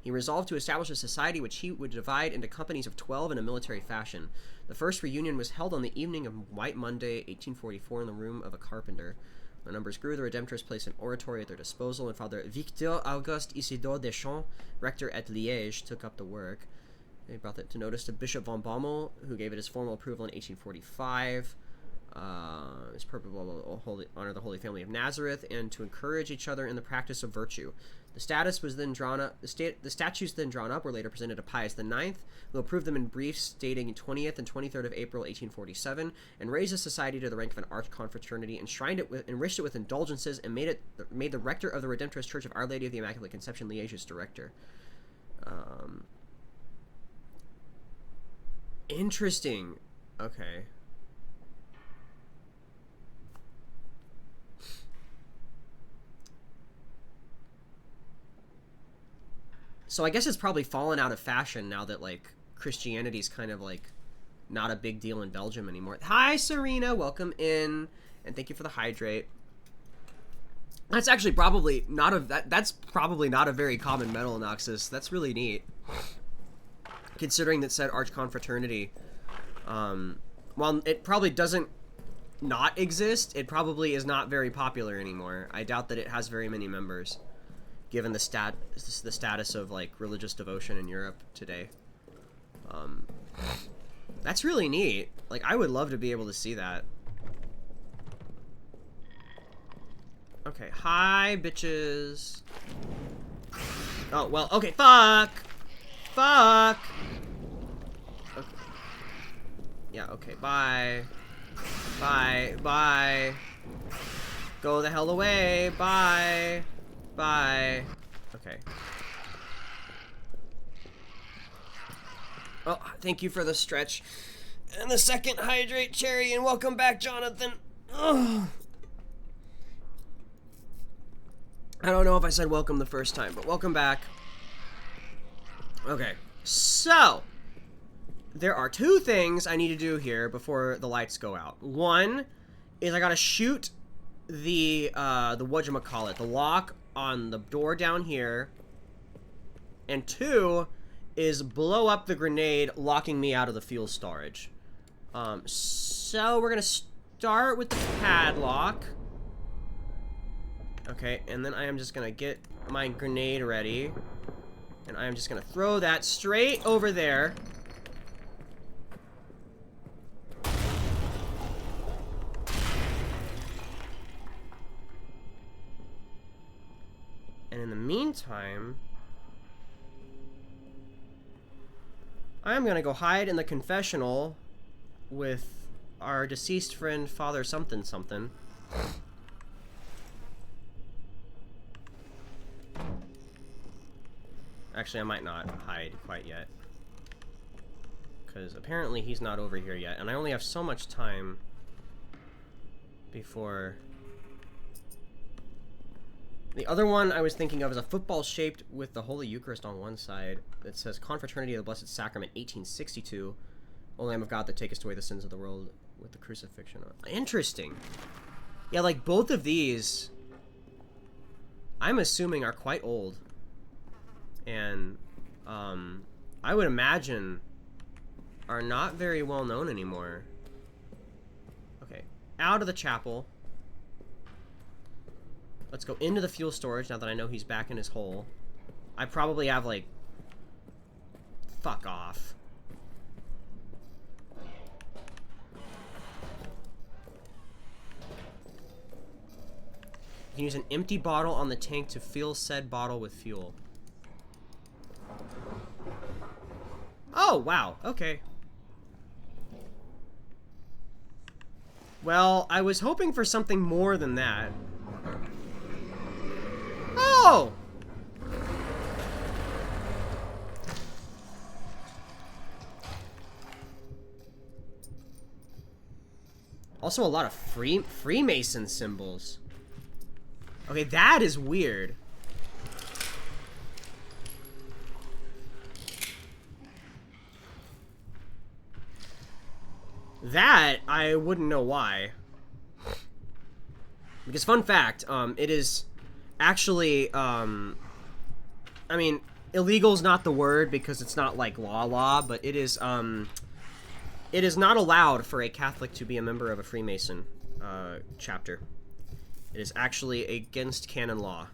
He resolved to establish a society which he would divide into companies of 12 in a military fashion. The first reunion was held on the evening of White Monday, 1844, in the room of a carpenter. The numbers grew, the Redemptorists placed an oratory at their disposal, and Father Victor Auguste Isidore Deschamps, rector at Liège, took up the work. They brought it to notice to Bishop von Bommel, who gave it his formal approval in 1845. His purpose to honor the Holy Family of Nazareth and to encourage each other in the practice of virtue. The status was then drawn up. The statutes then drawn up were later presented to Pius IX, who approved them in briefs dating 20th and 23rd of April, 1847, and raised the society to the rank of an arch-confraternity, enriched it with indulgences, and made the rector of the Redemptorist Church of Our Lady of the Immaculate Conception, Liège's director. Interesting. Okay. So I guess it's probably fallen out of fashion now that, like, Christianity's kind of, like, not a big deal in Belgium anymore. Hi, Serena. Welcome in. And thank you for the hydrate. That's actually probably not a... That's probably not a very common metal, Noxus. That's really neat. Considering that said arch-confraternity, while it probably doesn't not exist, it probably is not very popular anymore. I doubt that it has very many members, given the status of, like, religious devotion in Europe today. That's really neat. Like, I would love to be able to see that. Okay, hi, bitches. Oh, well, okay, fuck! Fuck! Okay. Yeah, okay, bye. Bye, bye. Go the hell away, bye. Bye. Okay. Oh, thank you for the stretch. And the second hydrate, Cherry, and welcome back, Jonathan. Ugh. I don't know if I said welcome the first time, but welcome back. Okay, so there are two things I need to do here before the lights go out. One is I gotta shoot the whatchamacallit, the lock on the door down here, and two is blow up the grenade locking me out of the fuel storage. So we're gonna start with the padlock. Okay, and then I am just gonna get my grenade ready, and I am just gonna throw that straight over there. And in the meantime, I'm gonna go hide in the confessional with our deceased friend, Father something something. Actually, I might not hide quite yet, because apparently he's not over here yet, and I only have so much time before The other one I was thinking of is a football shaped with the Holy Eucharist on one side. It says Confraternity of the Blessed Sacrament, 1862. O Lamb of God that takest away the sins of the world, with the crucifixion on. Interesting. Yeah, like both of these, I'm assuming are quite old. And I would imagine are not very well known anymore. Okay, out of the chapel. Let's go into the fuel storage now that I know he's back in his hole. I probably have, like... Fuck off. You can use an empty bottle on the tank to fill said bottle with fuel. Oh, wow. Okay. Well, I was hoping for something more than that. Oh! Also a lot of Freemason symbols. Okay, that is weird. That, I wouldn't know why. Because, fun fact, it is actually, I mean, illegal is not the word because it's not like law, but it is not allowed for a Catholic to be a member of a Freemason chapter. It is actually against canon law.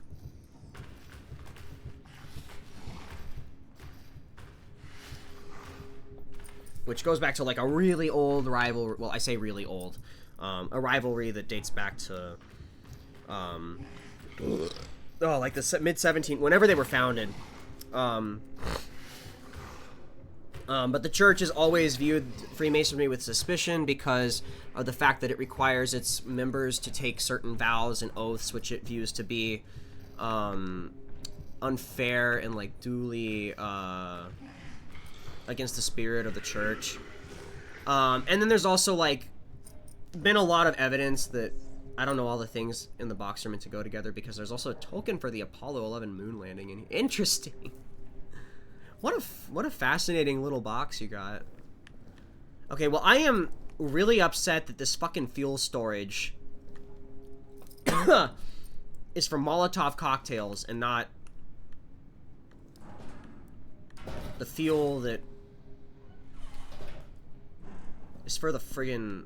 Which goes back to like a really old rivalry. Well, I say really old. A rivalry that dates back to, like the mid-17, whenever they were founded. But the church has always viewed Freemasonry with suspicion because of the fact that it requires its members to take certain vows and oaths, which it views to be unfair and like duly against the spirit of the church. And then there's also like been a lot of evidence that I don't know all the things in the box are meant to go together, because there's also a token for the Apollo 11 moon landing. And interesting. What a fascinating little box you got. Okay, well, I am really upset that this fucking fuel storage is for Molotov cocktails and not the fuel that is for the friggin'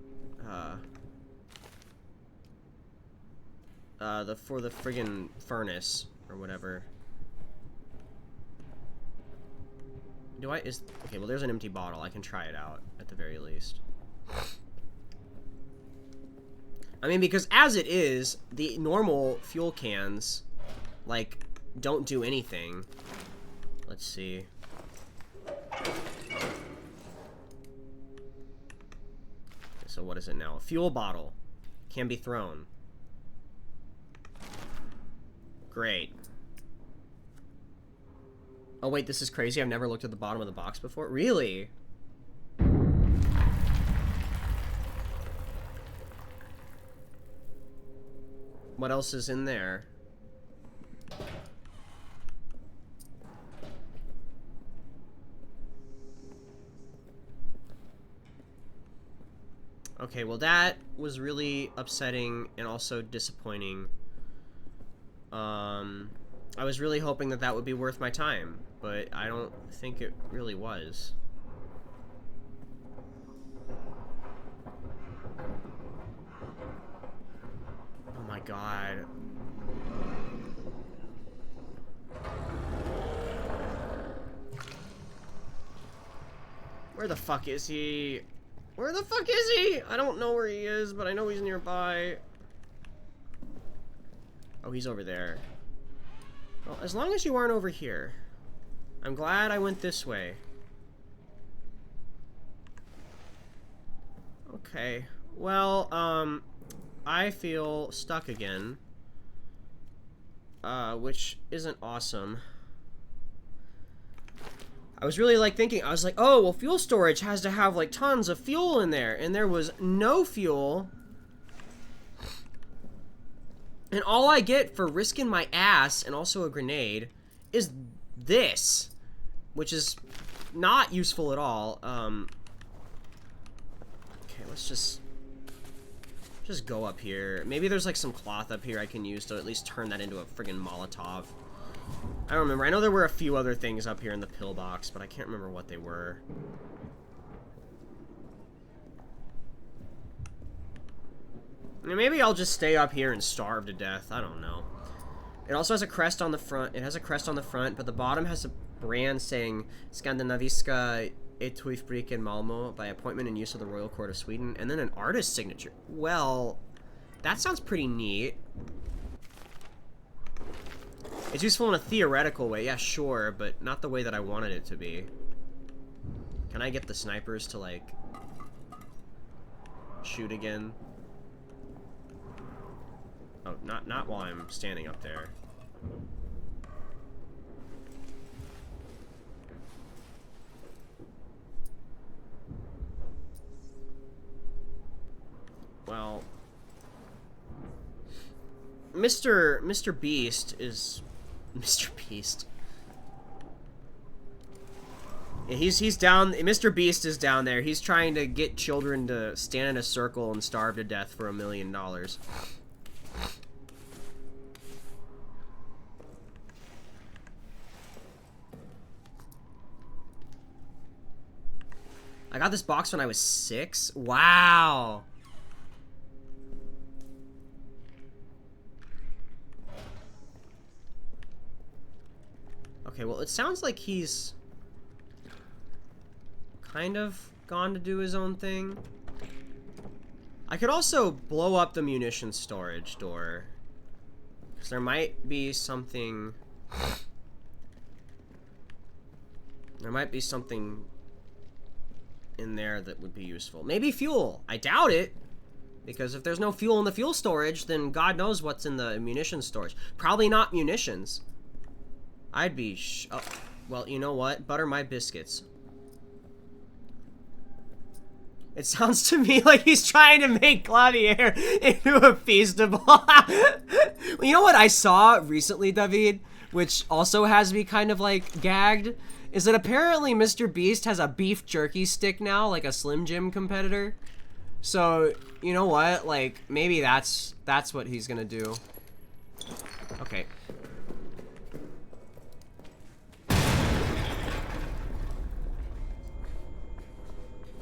for the friggin' furnace or whatever. Okay, well, there's an empty bottle. I can try it out, at the very least. I mean, because as it is, the normal fuel cans, like, don't do anything. Let's see. So what is it now? A fuel bottle can be thrown. Great. Oh wait, this is crazy. I've never looked at the bottom of the box before. Really? What else is in there? Okay, well that was really upsetting and also disappointing. I was really hoping that that would be worth my time, but I don't think it really was. Oh my god. Where the fuck is he? Where the fuck is he? I don't know where he is, but I know he's nearby. Oh, he's over there. Well, as long as you aren't over here. I'm glad I went this way. Okay. Well, I feel stuck again. Which isn't awesome. I was really like thinking, I was like, oh, well, fuel storage has to have like tons of fuel in there, and there was no fuel. And all I get for risking my ass and also a grenade is this, which is not useful at all. Okay, let's just go up here. Maybe there's like some cloth up here I can use to at least turn that into a friggin' Molotov. I don't remember. I know there were a few other things up here in the pillbox, but I can't remember what they were. Maybe I'll just stay up here and starve to death. I don't know. It also has a crest on the front. It has a crest on the front, but the bottom has a brand saying Skandinaviska Etuifbriken Malmo by appointment and use of the Royal Court of Sweden, and then an artist's signature. Well, that sounds pretty neat. It's useful in a theoretical way, yeah, sure, but not the way that I wanted it to be. Can I get the snipers to, like, shoot again? Oh, not while I'm standing up there. Well, Mr. Beast is Mr. Beast. Yeah, he's down. Mr. Beast is down there. He's trying to get children to stand in a circle and starve to death for $1 million. I got this box when I was 6. Wow. Okay, well, it sounds like he's kind of gone to do his own thing. I could also blow up the munition storage door, because there might be something... There might be something in there that would be useful. Maybe fuel. I doubt it, because if there's no fuel in the fuel storage, then God knows what's in the munition storage. Probably not munitions. I'd be oh, well, you know what? Butter my biscuits. It sounds to me like he's trying to make Clavier into a feastable. You know what I saw recently, David, which also has me kind of like gagged, is that apparently Mr. Beast has a beef jerky stick now, like a Slim Jim competitor. So, you know what? Like, maybe that's what he's gonna do. Okay.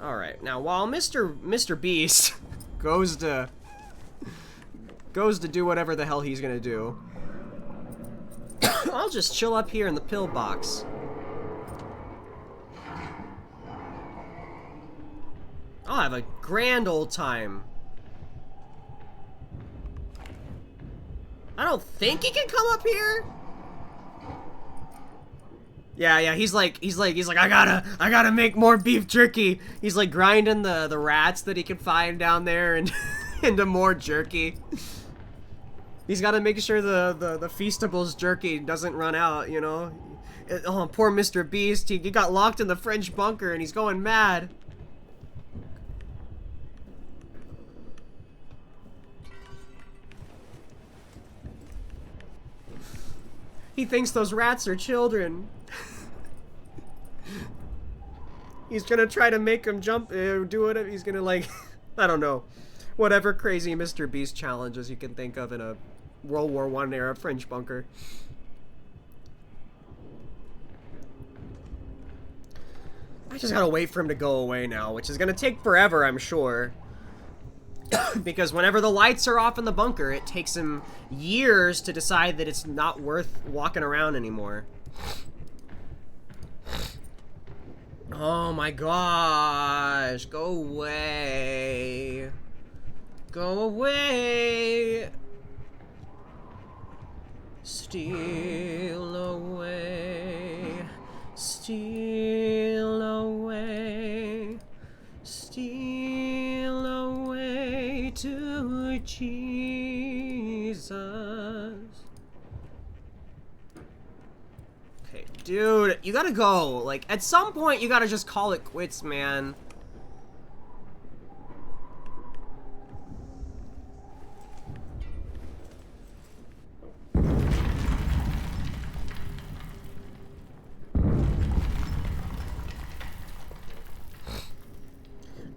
Alright, now while Mr. Beast goes to do whatever the hell he's gonna do, I'll just chill up here in the pillbox. I'll have a grand old time. I don't think he can come up here. Yeah, he's like, I gotta make more beef jerky. He's like grinding the rats that he can find down there and into more jerky. He's gotta make sure the Feastables jerky doesn't run out, you know? Oh, poor Mr. Beast, he got locked in the French bunker and he's going mad. He thinks those rats are children. He's gonna try to make him jump, do whatever. He's gonna, like, I don't know, whatever crazy Mr. Beast challenges you can think of in a World War I era French bunker. I just gotta wait for him to go away now, which is gonna take forever, I'm sure. Because whenever the lights are off in the bunker, it takes him years to decide that it's not worth walking around anymore. Oh my gosh, go away. Go away. Steal away. Steal away. Steal away to Jesus. Okay, dude, you gotta go. Like, at some point, you gotta just call it quits, man.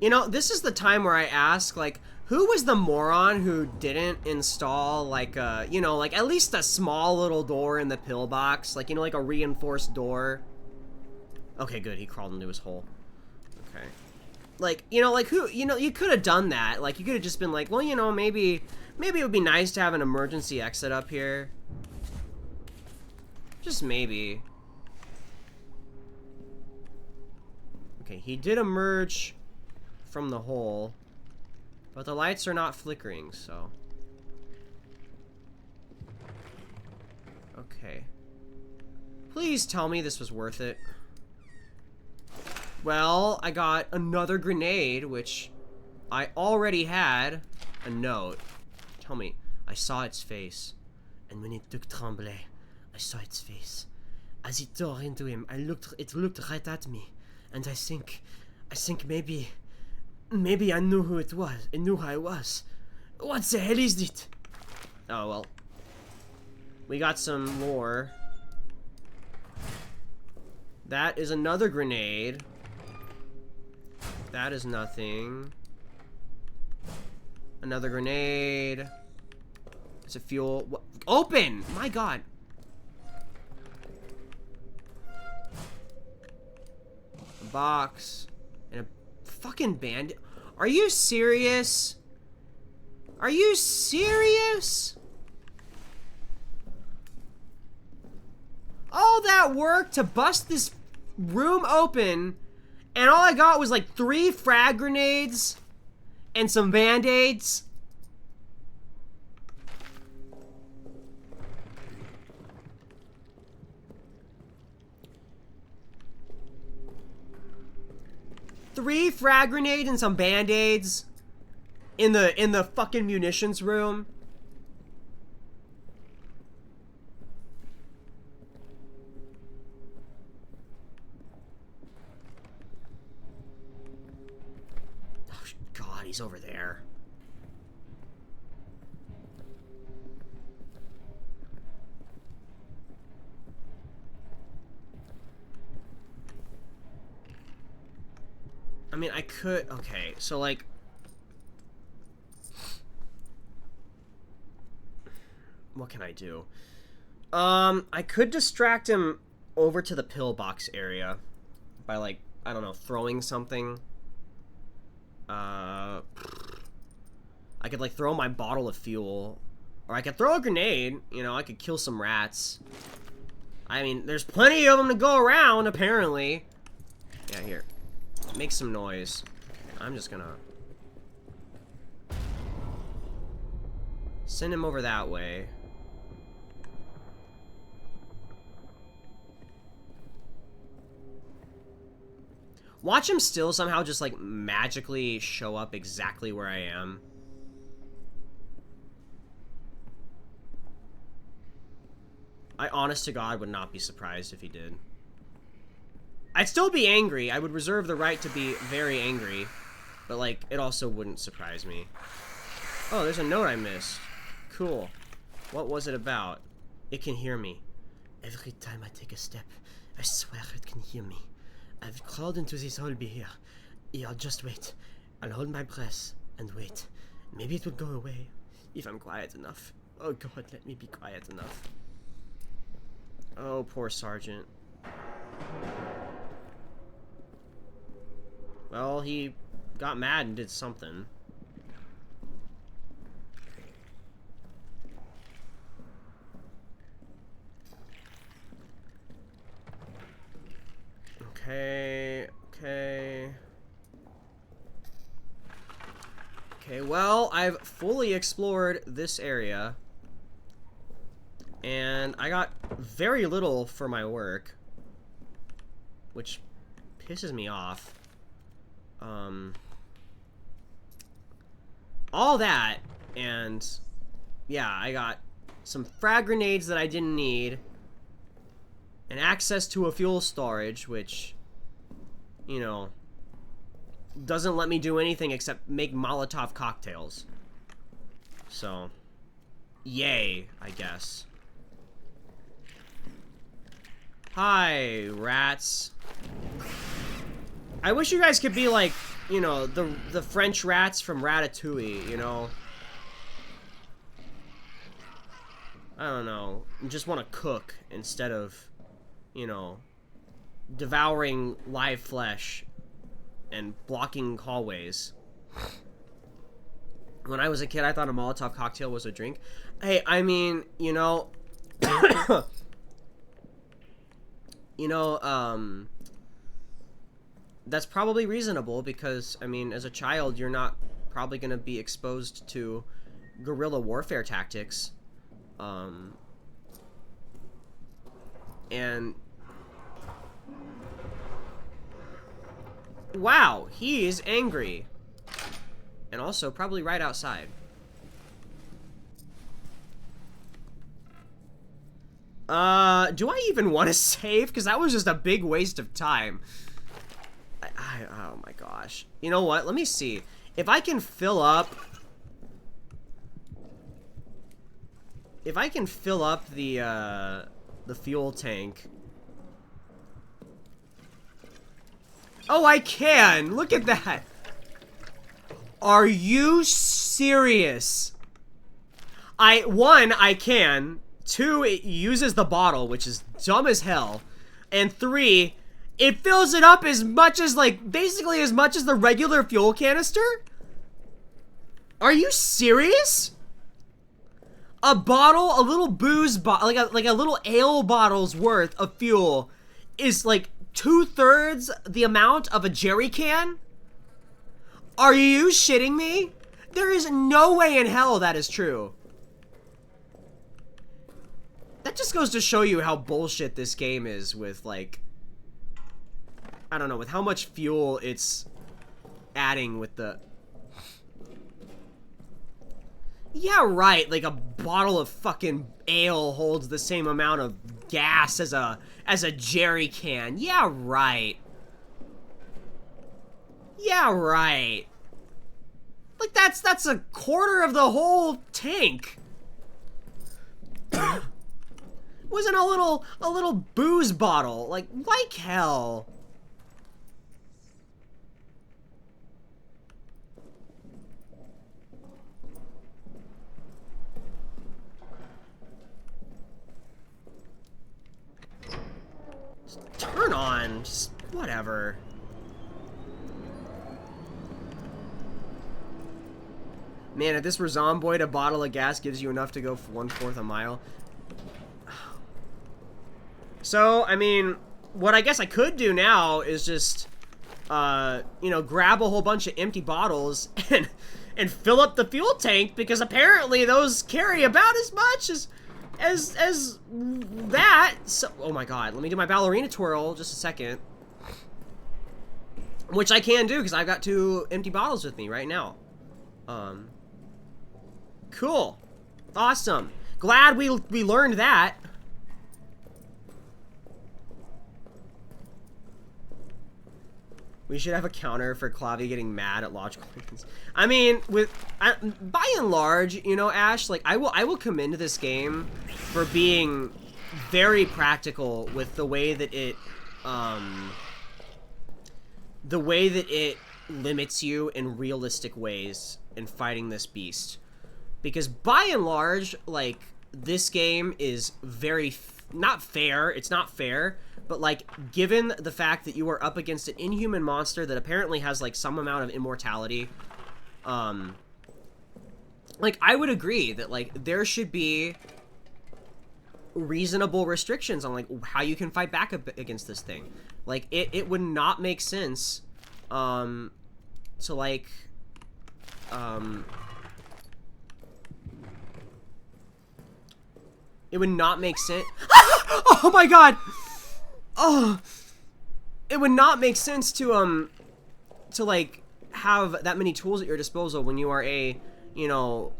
You know, this is the time where I ask, like, who was the moron who didn't install, like, you know, like, at least a small little door in the pillbox? Like, you know, like a reinforced door? Okay, good. He crawled into his hole. Okay. Like, you know, like, who, you know, you could have done that. Like, you could have just been like, well, you know, maybe it would be nice to have an emergency exit up here. Just maybe. Okay, he did emerge from the hole, but the lights are not flickering, so. Okay. Please tell me this was worth it. Well, I got another grenade, which I already had a note. Tell me, I saw its face, and when it took Tremblay, I saw its face. As it tore into him, it looked right at me, and I think maybe I knew who it was. I knew who I was. What the hell is it? Oh, well. We got some more. That is another grenade. That is nothing. Another grenade. It's a fuel. What? Open! My god. A box. And a fucking bandit. Are you serious? Are you serious? All that work to bust this room open, and all I got was like 3 frag grenades and some band-aids. Three frag grenades and some band-aids in the fucking munitions room. Oh god, he's over there. I mean, I could... Okay, so, like... What can I do? I could distract him over to the pillbox area by, like, I don't know, throwing something. I could, like, throw my bottle of fuel. Or I could throw a grenade. You know, I could kill some rats. I mean, there's plenty of them to go around, apparently. Yeah, here. Make some noise. I'm just gonna send him over that way. Watch him still somehow just like magically show up exactly where I am. I honest to God would not be surprised if he did. I'd still be angry. I would reserve the right to be very angry. But, like, it also wouldn't surprise me. Oh, there's a note I missed. Cool. What was it about? It can hear me. Every time I take a step, I swear it can hear me. I've crawled into this hole here. I'll just wait. I'll hold my breath and wait. Maybe it will go away if I'm quiet enough. Oh, God, let me be quiet enough. Oh, poor Sergeant. Well, he got mad and did something. Okay, okay. Okay, well, I've fully explored this area. And I got very little for my work. Which pisses me off. All that, and yeah, I got some frag grenades that I didn't need, and access to a fuel storage, which, you know, doesn't let me do anything except make Molotov cocktails. So, yay, I guess. Hi, rats. I wish you guys could be, like, you know, the French rats from Ratatouille, you know. I don't know, just want to cook instead of, you know, devouring live flesh and blocking hallways. When I was a kid, I thought a Molotov cocktail was a drink. Hey, I mean, you know, you know, that's probably reasonable because, I mean, as a child, you're not probably going to be exposed to guerrilla warfare tactics. And wow, he is angry. And also probably right outside. Do I even want to save? Because that was just a big waste of time. Oh my gosh. You know what? Let me see. If I can fill up... If I can fill up the fuel tank... Oh, I can! Look at that! Are you serious? One, I can. Two, it uses the bottle, which is dumb as hell. And three, it fills it up as much as, like, basically as much as the regular fuel canister? Are you serious? A bottle, a little booze bottle, like a little ale bottle's worth of fuel is like 2/3 the amount of a jerry can? Are you shitting me? There is no way in hell that is true. That just goes to show you how bullshit this game is with, like, I don't know, with how much fuel it's adding with the... Yeah, right, like a bottle of fucking ale holds the same amount of gas as a jerry can. Yeah, right. Yeah, right. Like, that's a quarter of the whole tank. Wasn't a little booze bottle. Like hell. Just turn on. Just whatever. Man, if this were Zomboid, a bottle of gas gives you enough to go for 1/4 a mile. So, I mean, what I guess I could do now is just, you know, grab a whole bunch of empty bottles and fill up the fuel tank, because apparently those carry about as much as that. So, oh my god, let me do my ballerina twirl just a second. Which I can do, because I've got 2 empty bottles with me right now. Cool. Awesome. Glad we learned that. We should have a counter for Clavi getting mad at logical reasons. I mean, by and large, you know, Ash, like, I will commend this game for being very practical with the way that it limits you in realistic ways in fighting this beast. Because by and large, like, this game is very not fair. It's not fair. But, like, given the fact that you are up against an inhuman monster that apparently has, like, some amount of immortality, like, I would agree that, like, there should be reasonable restrictions on, like, how you can fight back against this thing. Like, it would not make sense, to, like, it would not make sense. Oh my god! Oh, it would not make sense to like have that many tools at your disposal when you are a, you know,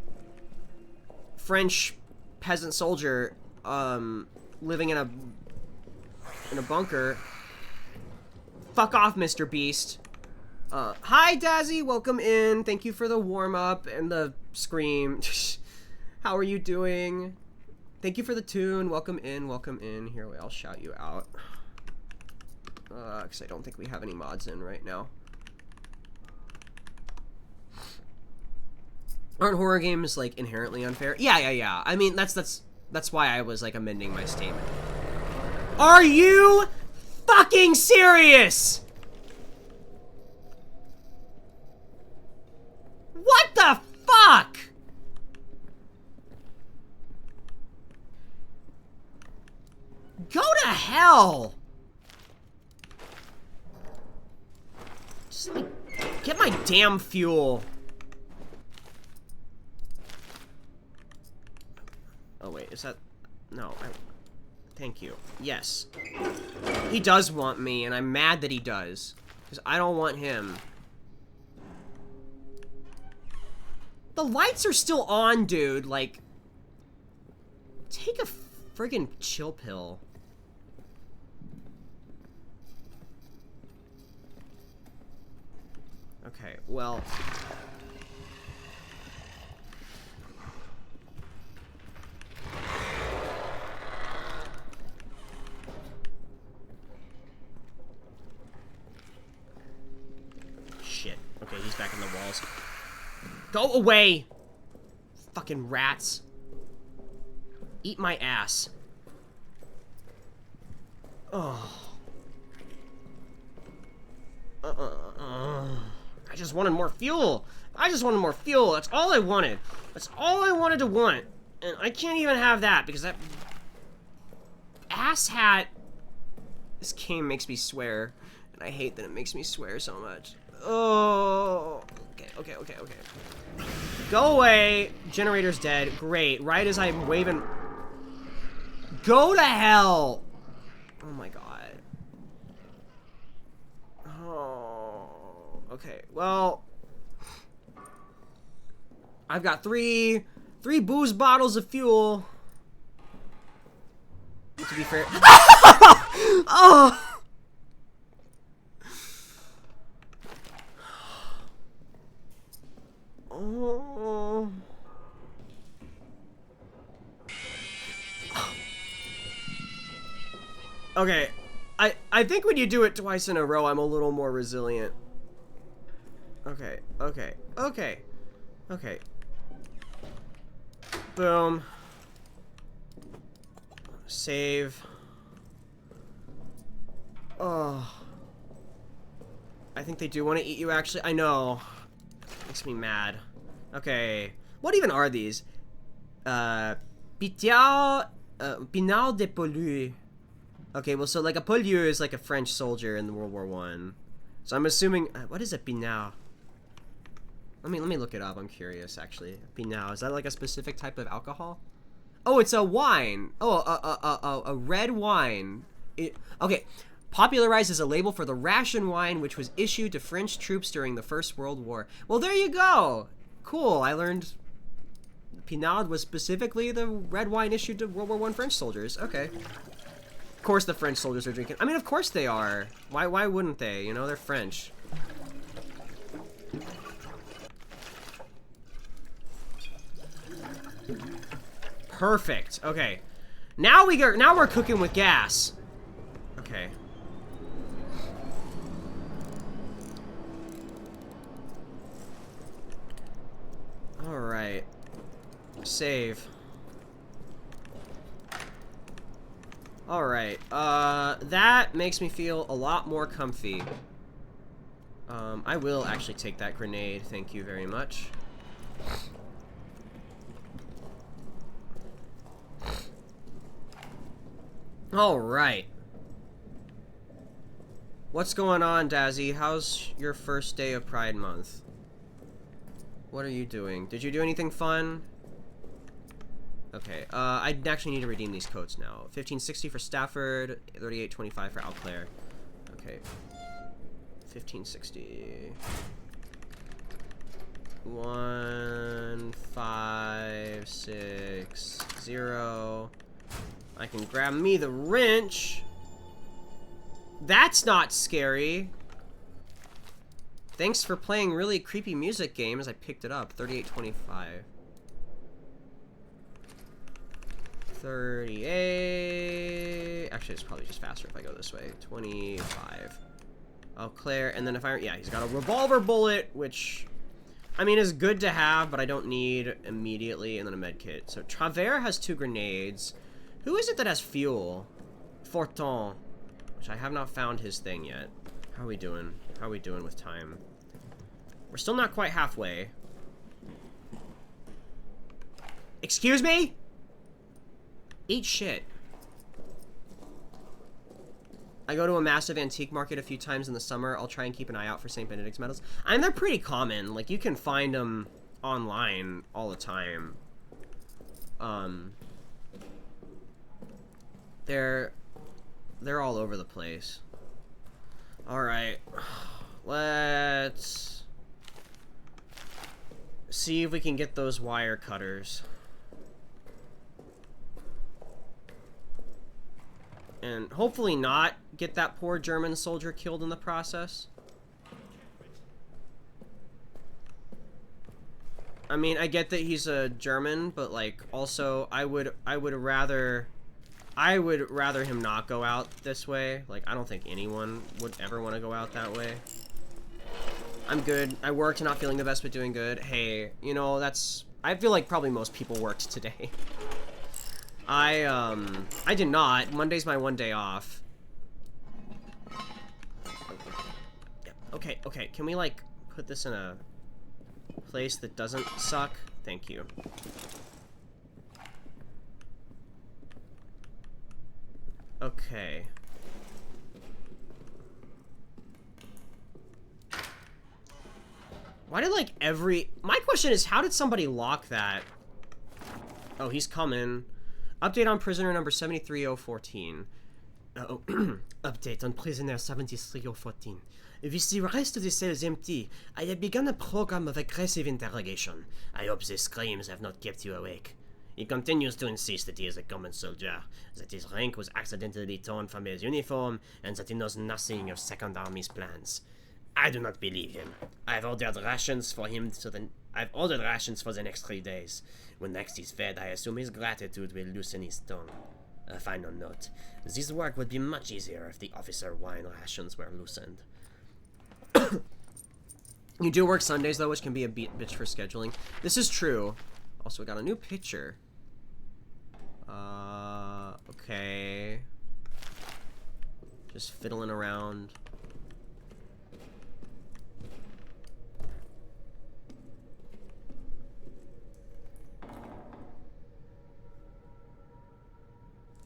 French peasant soldier living in a bunker. Fuck off, Mr. Beast. Hi, Dazzy, welcome in. Thank you for the warm-up and the scream. How are you doing? Thank you for the tune. Welcome in, welcome in. Here, I'll shout you out. Because I don't think we have any mods in right now. Aren't horror games, like, inherently unfair? Yeah. I mean, that's why I was, like, amending my statement. Are you fucking serious? What the fuck? Go to hell. Just let me get my damn fuel. Oh wait, is that... No, thank you. Yes. He does want me, and I'm mad that he does. Because I don't want him. The lights are still on, dude. Like, take a friggin' chill pill. Okay, well... Shit. Okay, he's back in the walls. Go away! Fucking rats. Eat my ass. Oh. I just wanted more fuel. That's all I wanted. That's all I wanted to want. And I can't even have that because that asshat. This game makes me swear. And I hate that it makes me swear so much. Oh. Okay. Go away. Generator's dead. Great. Right as I'm waving. Go to hell. Oh my god. Oh. Okay. Well. I've got three booze bottles of fuel. To be fair. Oh. Oh. Okay. I think when you do it twice in a row, I'm a little more resilient. Okay. Boom. Save. Oh. I think they do want to eat you, actually. I know. Makes me mad. Okay. What even are these? Pinal de Poilu. Okay, well, so, like, a Poilu is, like, a French soldier in World War I. So I'm assuming... what is a Pinal? Let me look it up. I'm curious, actually. Pinal. Is that, like, a specific type of alcohol? Oh, it's a wine. Oh, a red wine. Okay. Popularized as a label for the ration wine, which was issued to French troops during the First World War. Well, there you go. Cool. I learned Pinard was specifically the red wine issued to World War I French soldiers. Okay. Of course the French soldiers are drinking. I mean, of course they are. Why wouldn't they? You know, they're French. Perfect. Okay. Now we're cooking with gas. Okay. All right. Save. All right. That makes me feel a lot more comfy. I will actually take that grenade. Thank you very much. All right. What's going on, Dazzy? How's your first day of Pride Month? What are you doing? Did you do anything fun? Okay, I actually need to redeem these codes now. 1560 for Stafford, 3825 for Alclair. Okay. 1560. 1560. I can grab me the wrench. That's not scary. Thanks for playing really creepy music games. I picked it up. 3825. 38. Actually, it's probably just faster if I go this way. 25. Oh, Claire. And then if I... Yeah, he's got a revolver bullet, which... I mean, it's good to have, but I don't need immediately, and then a med kit. So Travers has 2 grenades. Who is it that has fuel? Fortin, which I have not found his thing yet. How are we doing? How are we doing with time? We're still not quite halfway. Excuse me? Eat shit. I go to a massive antique market a few times in the summer. I'll try and keep an eye out for St. Benedict's medals. I mean, they're pretty common. Like, you can find them online all the time. They're all over the place. Alright. Let's see if we can get those wire cutters. And hopefully not get that poor German soldier killed in the process. I mean, I get that he's a German, but like also I would rather him not go out this way. Like, I don't think anyone would ever want to go out that way. I'm good. I worked, not feeling the best, but doing good. Hey, you know, I feel like probably most people worked today. I did not. Monday's my one day off. Okay, okay. Can we, like, put this in a place that doesn't suck? Thank you. Okay. Why did, like, my question is, how did somebody lock that? Oh, he's coming. Update on prisoner number 73014. Oh, update on prisoner 73014. With the rest of the cells empty, I have begun a program of aggressive interrogation. I hope the screams have not kept you awake. He continues to insist that he is a common soldier, that his rank was accidentally torn from his uniform, and that he knows nothing of Second Army's plans. I do not believe him. I've ordered rations for the next 3 days. When next he's fed, I assume his gratitude will loosen his tongue. A final note. This work would be much easier if the officer wine rations were loosened. You do work Sundays, though, which can be a bitch for scheduling. This is true. Also, we got a new picture. Okay. Just fiddling around.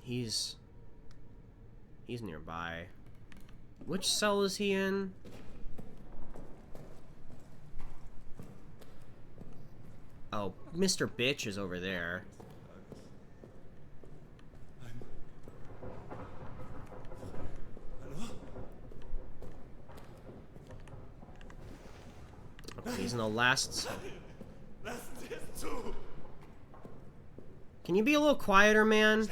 He's nearby. Which cell is he in? Oh, Mr. Bitch is over there. Okay, he's in the last cell. Can you be a little quieter, man?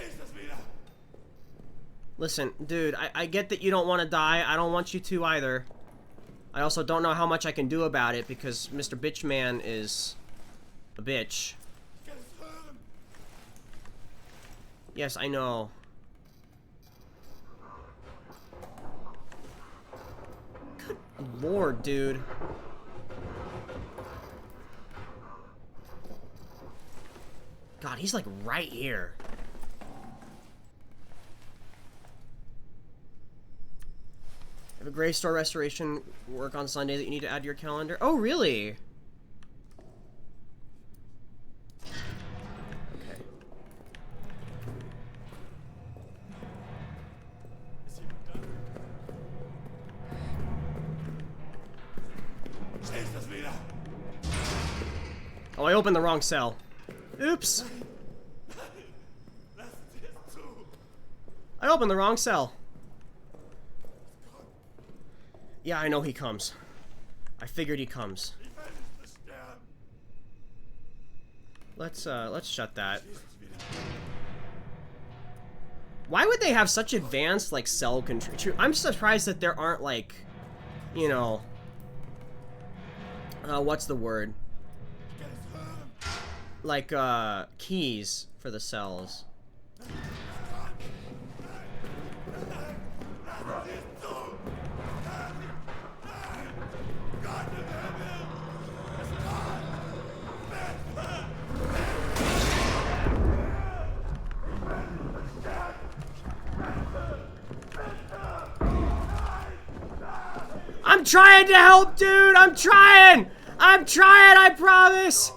Listen, dude, I get that you don't want to die. I don't want you to either. I also don't know how much I can do about it because Mr. Bitch Man is a bitch. Yes, I know. Good lord, dude. God, he's like right here. I have a gray store restoration work on Sunday that you need to add to your calendar. Oh, really? Okay. Oh, I opened the wrong cell. Oops. I opened the wrong cell. Yeah, I know he comes. I figured he comes. Let's shut that. Why would they have such advanced, like, cell control? I'm surprised that there aren't, like, you know, what's the word? Like, keys for the cells. I'm trying to help, dude! I'm trying! I'm trying, I promise!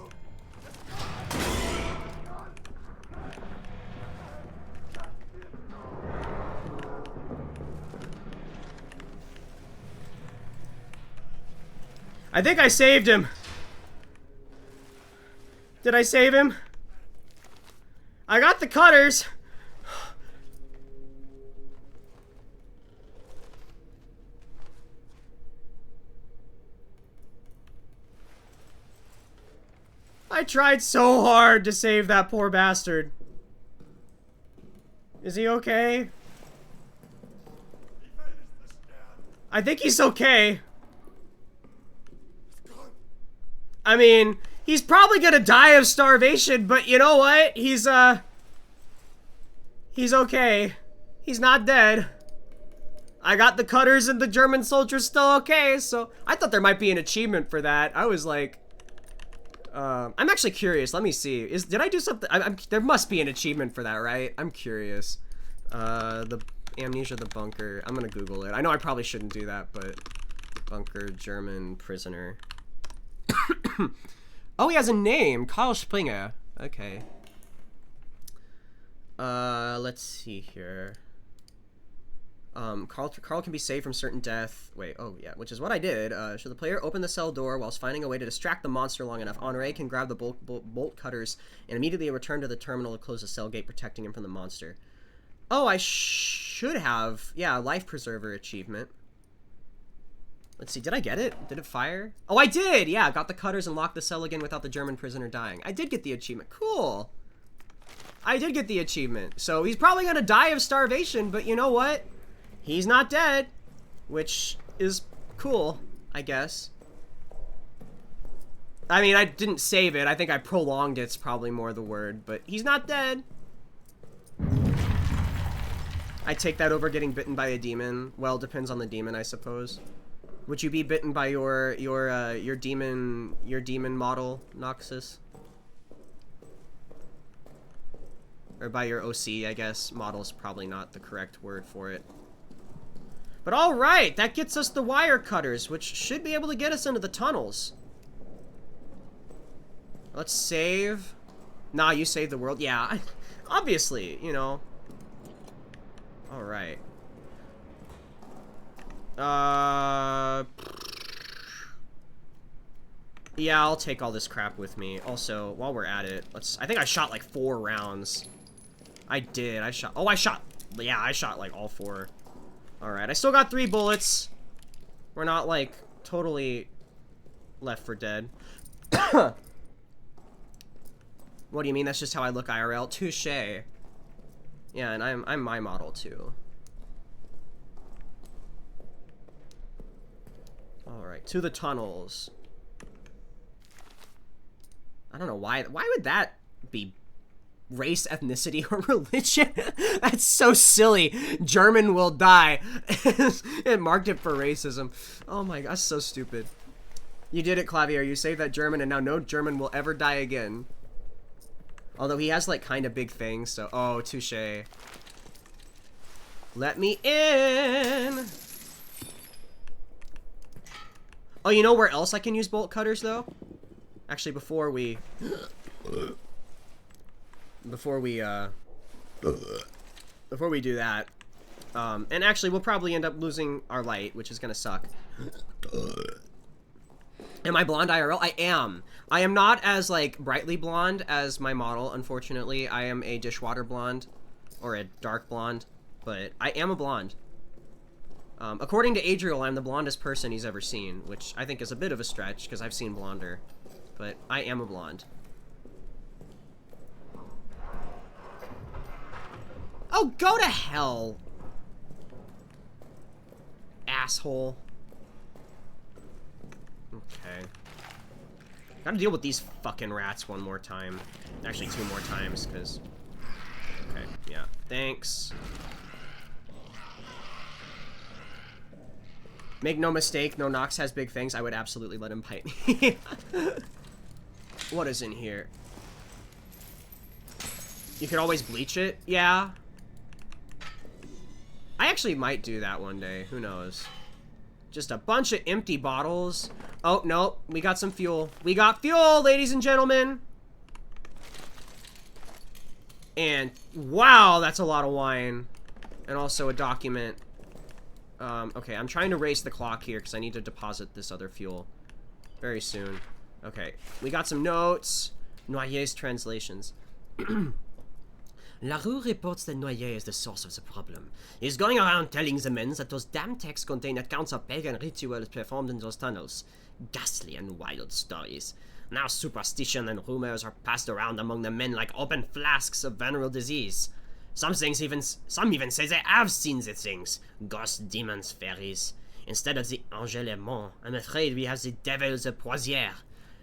I think I saved him. Did I save him? I got the cutters. I tried so hard to save that poor bastard. Is he okay? I think he's okay. I mean, he's probably gonna die of starvation, but you know what? He's okay. He's not dead. I got the cutters and the German soldier's still okay, so I thought there might be an achievement for that. I was like, I'm actually curious. Let me see. Did I do something? There must be an achievement for that, right? I'm curious. The amnesia, the bunker. I'm gonna Google it. I know I probably shouldn't do that, but bunker, German prisoner. Oh, he has a name. Karl Springer. Okay. Let's see here. Karl can be saved from certain death. Wait, oh yeah, which is what I did. Should the player open the cell door whilst finding a way to distract the monster long enough, Henri can grab the bolt cutters and immediately return to the terminal to close the cell gate, protecting him from the monster. Oh, I should have. Yeah, life preserver achievement. Let's see, did I get it? Did it fire? Oh, I did! Yeah, got the cutters and locked the cell again without the German prisoner dying. I did get the achievement. Cool. I did get the achievement. So he's probably gonna die of starvation, but you know what? He's not dead, which is cool, I guess. I mean, I didn't save it. I think I prolonged it's probably more the word, but he's not dead. I take that over getting bitten by a demon. Well, depends on the demon, I suppose. Would you be bitten by your demon model, Noxus? Or by your OC, I guess. Model's probably not the correct word for it. But alright, that gets us the wire cutters, which should be able to get us into the tunnels. Let's save. Nah, you saved the world. Yeah, obviously, you know. Alright. Yeah, I'll take all this crap with me. Also, while we're at it, I think I shot like 4 rounds. I did. I shot like all 4. Alright, I still got 3 bullets. We're not like totally left for dead. What do you mean? That's just how I look IRL? Touché. Yeah, and I'm my model too. Alright, to the tunnels. I don't know why would that be race, ethnicity, or religion? That's so silly. German will die. It marked it for racism. Oh my gosh, so stupid. You did it, Clavier. You saved that German, and now no German will ever die again. Although he has like kind of big things, so oh, touche. Let me in. Oh, you know where else I can use bolt cutters though? Actually, before we do that, and actually we'll probably end up losing our light, which is gonna suck. Am I blonde IRL? I am. I am not as like brightly blonde as my model, unfortunately. I am a dishwater blonde, or a dark blonde, but I am a blonde. According to Adriel, I'm the blondest person he's ever seen, which I think is a bit of a stretch because I've seen blonder, but I am a blonde. Oh, go to hell, asshole. Okay. Gotta deal with these fucking rats one more time. Actually, 2 more times, because... Okay, yeah. Thanks. Make no mistake, no Nox has big things. I would absolutely let him bite me. What is in here? You could always bleach it? Yeah. I actually might do that one day. Who knows? Just a bunch of empty bottles. Oh, no. We got some fuel. We got fuel, ladies and gentlemen. And, wow, that's a lot of wine. And also a document. Okay, I'm trying to race the clock here because I need to deposit this other fuel very soon. Okay, we got some notes. Noyer's translations. LaRue reports that Noyer is the source of the problem. He's going around telling the men that those damn texts contain accounts of pagan rituals performed in those tunnels. Ghastly and wild stories. Now superstition and rumors are passed around among the men like open flasks of venereal disease. Some even say they have seen the things. Ghosts, demons, fairies. Instead of the Angel Aimant, I'm afraid we have the devil the Poisier.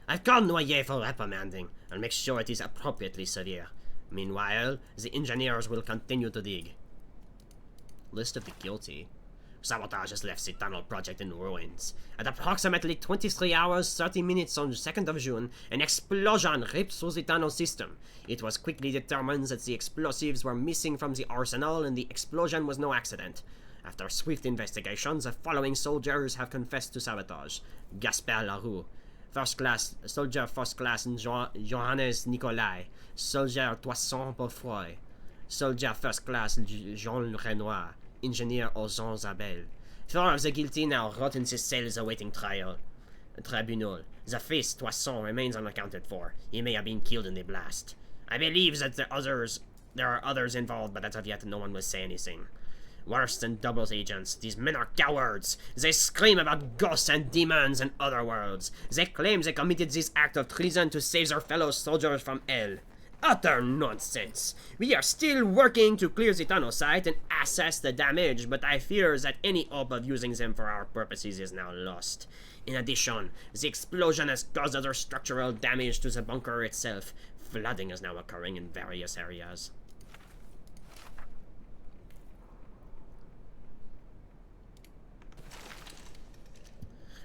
I've called Noyer for reprimanding. I'll make sure it is appropriately severe. Meanwhile, the engineers will continue to dig. List of the guilty. Sabotage has left the tunnel project in ruins. At approximately 23 hours 30 minutes on the 2nd of June, an explosion ripped through the tunnel system. It was quickly determined that the explosives were missing from the arsenal and the explosion was no accident. After swift investigation, the following soldiers have confessed to sabotage. Gaspard Larue, Soldier First Class Johannes Nicolai, Soldier Toisson Beaufroy, Soldier First Class Jean Renoir, Engineer Ozon Zabel. 4 of the guilty now rot in the cells awaiting trial. Tribunal. The fifth, Toisson, remains unaccounted for. He may have been killed in the blast. I believe that there are others involved, but as of yet no one will say anything. Worse than doubles agents, these men are cowards. They scream about ghosts and demons and other worlds. They claim they committed this act of treason to save their fellow soldiers from hell. Utter nonsense. We are still working to clear the tunnel site and assess the damage, but I fear that any hope of using them for our purposes is now lost. In addition, the explosion has caused other structural damage to the bunker itself. Flooding is now occurring in various areas.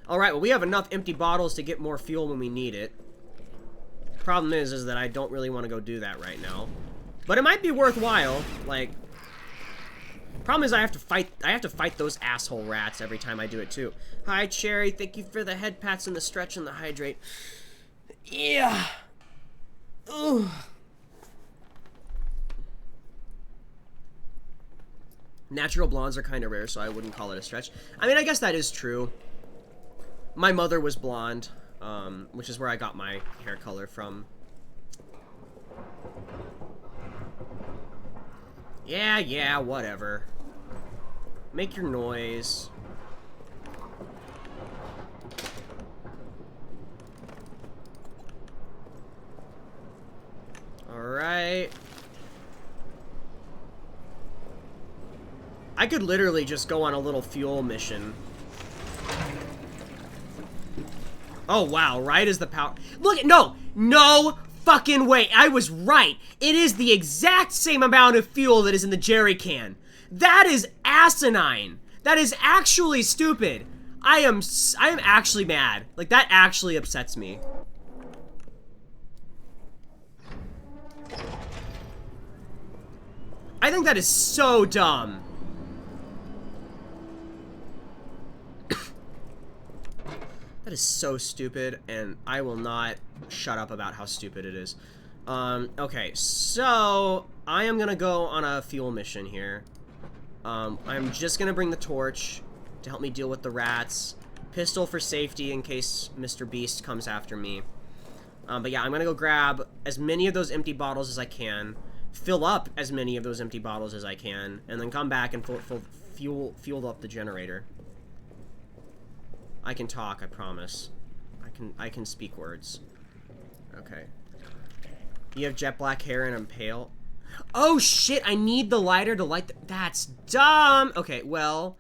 Alright, well, we have enough empty bottles to get more fuel when we need it. Problem is that I don't really want to go do that right now. But it might be worthwhile. Like, problem is I have to fight those asshole rats every time I do it too. Hi, Cherry. Thank you for the head pats and the stretch and the hydrate. Yeah. Ugh. Natural blondes are kind of rare, so I wouldn't call it a stretch. I mean, I guess that is true. My mother was blonde, which is where I got my hair color from. Yeah, whatever. Make your noise. Alright. I could literally just go on a little fuel mission. Oh, wow, right as the power... Look, no fucking way. I was right. It is the exact same amount of fuel that is in the jerry can. That is asinine. That is actually stupid. I am actually mad. Like, that actually upsets me. I think that is so dumb. That is so stupid, and I will not shut up about how stupid it is. Okay, so I am gonna go on a fuel mission here. I'm just gonna bring the torch to help me deal with the rats. Pistol for safety in case Mr. Beast comes after me. But yeah, I'm gonna go grab as many of those empty bottles as I can, fill up as many of those empty bottles as I can, and then come back and fuel up the generator. I can talk, I promise. I can speak words. Okay. You have jet black hair and I'm pale. Oh shit, I need the lighter to light that's dumb! Okay, well,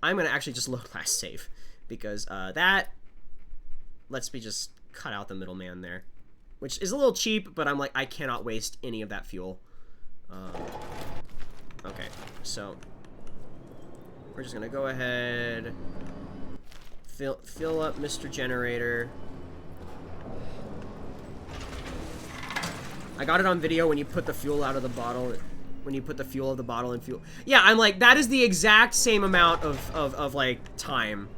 I'm gonna actually just load last save. Because, that lets me just cut out the middleman there. Which is a little cheap, but I'm like, I cannot waste any of that fuel. Okay, so we're just gonna go ahead... Fill up Mr. Generator. I got it on video when you put the fuel out of the bottle. When you put the fuel of the bottle in fuel. Yeah, I'm like, that is the exact same amount of like, time.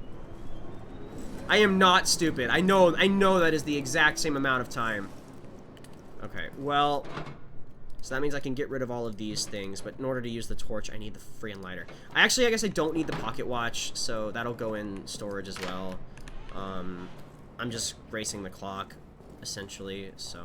I am not stupid. I know that is the exact same amount of time. Okay, well, so that means I can get rid of all of these things, but in order to use the torch, I need the freaking lighter. I guess I don't need the pocket watch, so that'll go in storage as well. I'm just racing the clock, essentially, so...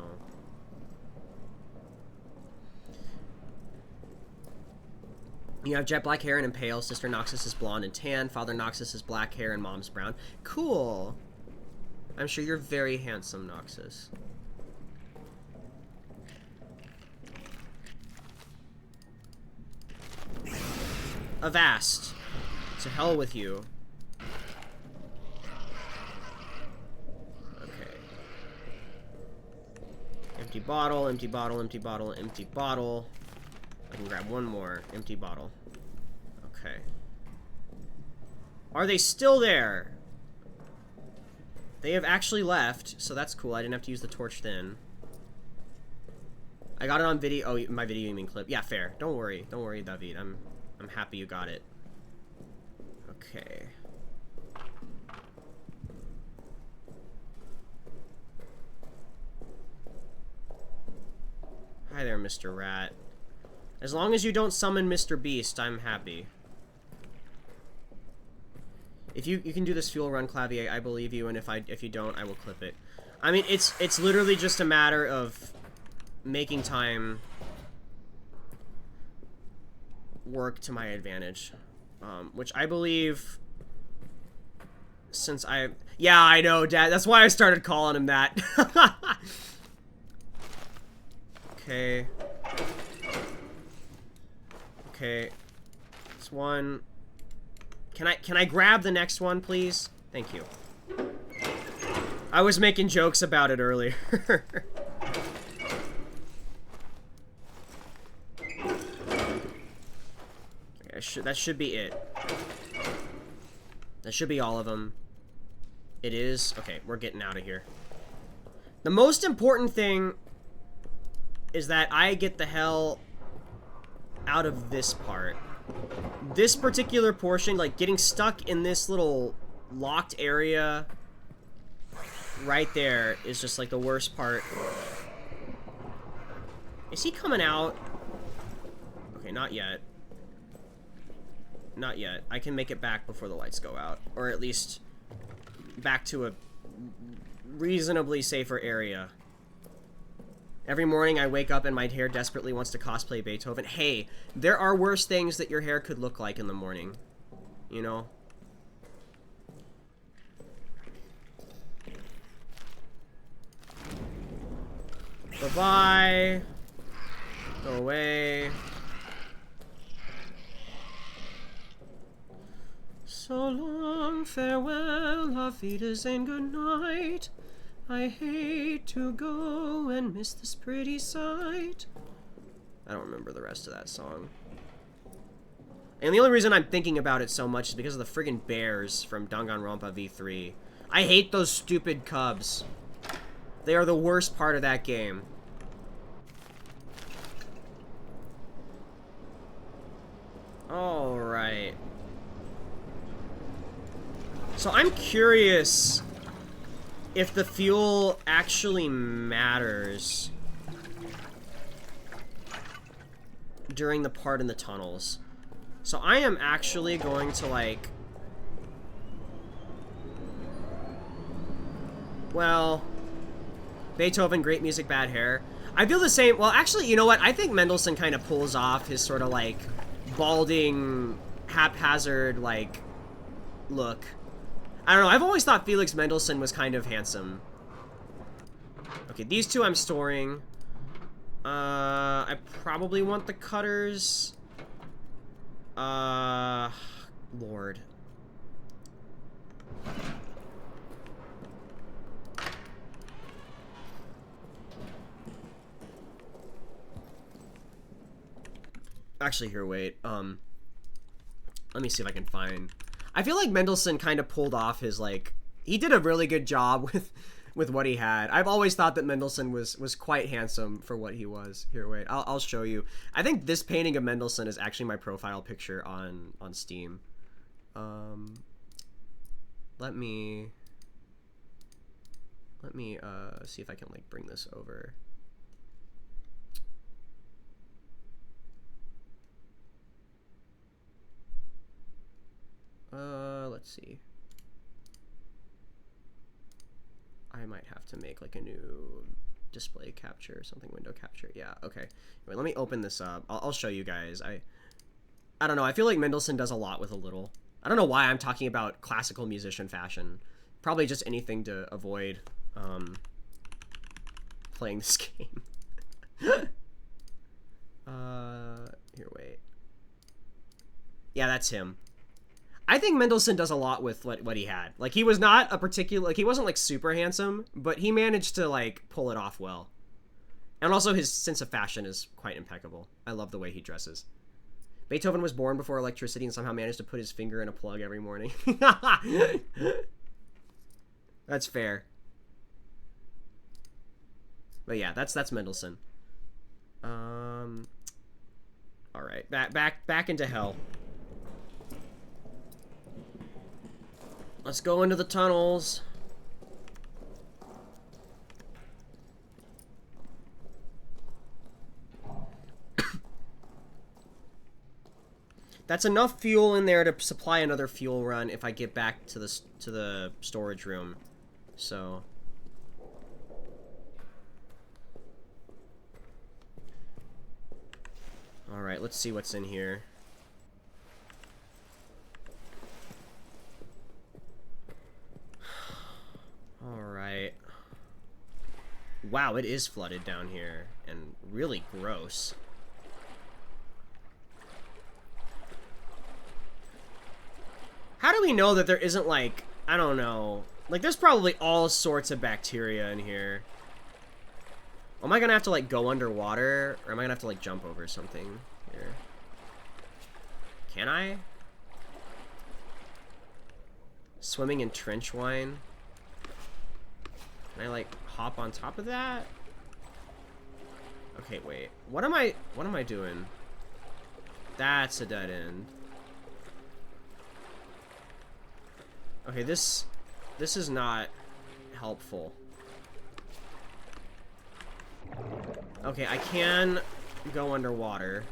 You have jet black hair and pale. Sister Noxus is blonde and tan. Father Noxus is black hair and mom's brown. Cool. I'm sure you're very handsome, Noxus. Avast. To hell with you. Okay. Empty bottle, empty bottle, empty bottle, empty bottle. I can grab one more. Empty bottle. Okay. Are they still there? They have actually left, so that's cool. I didn't have to use the torch then. I got it on video. Oh, my video you mean clip. Yeah, fair. Don't worry. Don't worry, David. I'm happy you got it. Okay. Hi there, Mr. Rat. As long as you don't summon Mr. Beast, I'm happy. If you can do this fuel run, Clavier, I believe you, and if you don't, I will clip it. I mean, it's literally just a matter of making time work to my advantage, which I believe, since yeah, I know, Dad. That's why I started calling him that. Okay. Okay, this one. Can I grab the next one, please? Thank you. I was making jokes about it earlier. Okay, that should be it. That should be all of them. It is. Okay, we're getting out of here. The most important thing is that I get the hell out of this part. This particular portion, like getting stuck in this little locked area right there, is just like the worst part. Is he coming out? Okay, not yet. Not yet. I can make it back before the lights go out, or at least back to a reasonably safer area. Every morning I wake up and my hair desperately wants to cosplay Beethoven. Hey, there are worse things that your hair could look like in the morning. You know? Bye-bye. Go away. So long, farewell, auf Wiedersehen, good night. I hate to go and miss this pretty sight. I don't remember the rest of that song. And the only reason I'm thinking about it so much is because of the friggin' bears from Danganronpa V3. I hate those stupid cubs. They are the worst part of that game. Alright. So I'm curious if the fuel actually matters during the part in the tunnels. So I am actually going to, like... Well... Beethoven, great music, bad hair. I feel the same... Well, actually, you know what? I think Mendelssohn kind of pulls off his sort of, like, balding, haphazard, like, look. I don't know, I've always thought Felix Mendelssohn was kind of handsome. Okay, these two I'm storing. I probably want the cutters. Lord. Actually, here, wait. Let me see if I can find... I feel like Mendelssohn kind of pulled off his, like... He did a really good job with what he had. I've always thought that Mendelssohn was quite handsome for what he was. Here, wait. I'll show you. I think this painting of Mendelssohn is actually my profile picture on Steam. Let me... Let me see if I can like bring this over. Let's see. I might have to make like a new display capture or something, window capture. Yeah, okay. Wait, let me open this up. I'll show you guys. I don't know. I feel like Mendelssohn does a lot with a little. I don't know why I'm talking about classical musician fashion. Probably just anything to avoid playing this game. Here, wait. Yeah, that's him. I think Mendelssohn does a lot with what he had. Like, he was not a particular, like, he wasn't like super handsome, but he managed to like pull it off well. And also his sense of fashion is quite impeccable. I love the way he dresses. Beethoven was born before electricity and somehow managed to put his finger in a plug every morning. That's fair. But yeah, that's Mendelssohn. All right, back into hell. Let's go into the tunnels. That's enough fuel in there to supply another fuel run if I get back to the storage room. So all right, let's see what's in here. All right. Wow, it is flooded down here and really gross. How do we know that there isn't, like, I don't know. Like, there's probably all sorts of bacteria in here. Am I gonna have to, like, go underwater? Or am I gonna have to, like, jump over something here? Can I? Swimming in trench wine. Can I, like, hop on top of that? Okay, wait. What am I doing? That's a dead end. Okay, this is not helpful. Okay, I can go underwater.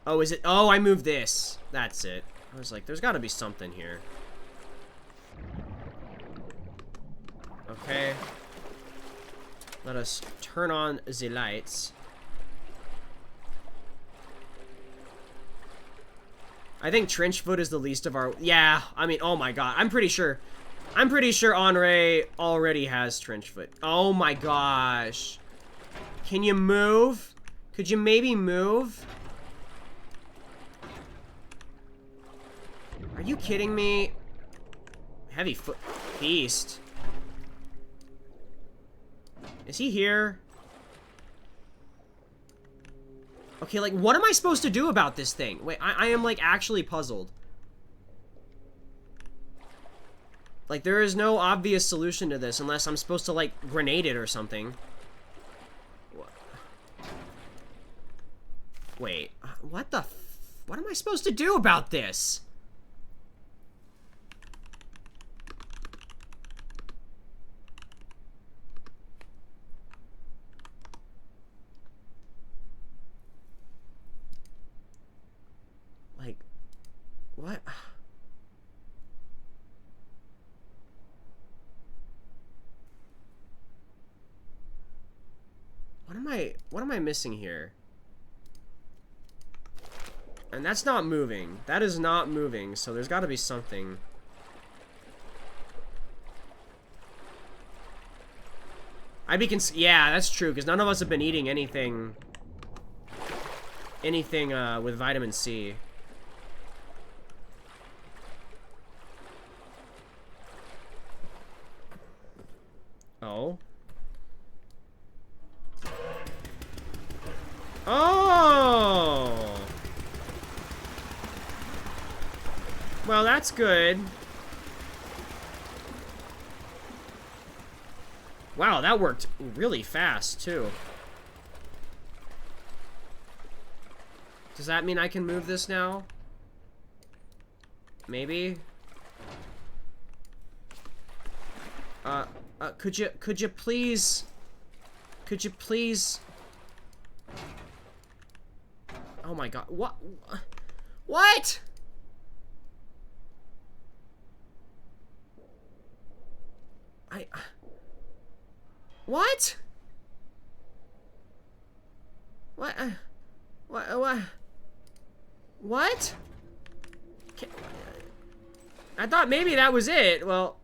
Oh, is it? Oh, I moved this. That's it. I was like, there's got to be something here. Okay. Let us turn on the lights. I think trench foot is the least of our... Yeah, I mean, oh my god. I'm pretty sure Henri already has trench foot. Oh my gosh. Can you move? Could you maybe move? Are you kidding me? Heavy foot beast. Is he here? Okay, like, what am I supposed to do about this thing? Wait, I am, like, actually puzzled. Like, there is no obvious solution to this unless I'm supposed to, like, grenade it or something. Wait, what the what am I supposed to do about this? Like, what? What am I missing here? And that's not moving. That is not moving, so there's got to be something. Yeah, that's true, because none of us have been eating anything with vitamin C. Oh. Oh! Well, that's good. Wow, that worked really fast, too. Does that mean I can move this now? Maybe? Could you please... Could you please... Oh my god, what? What? What? What? What? I thought maybe that was it. Well...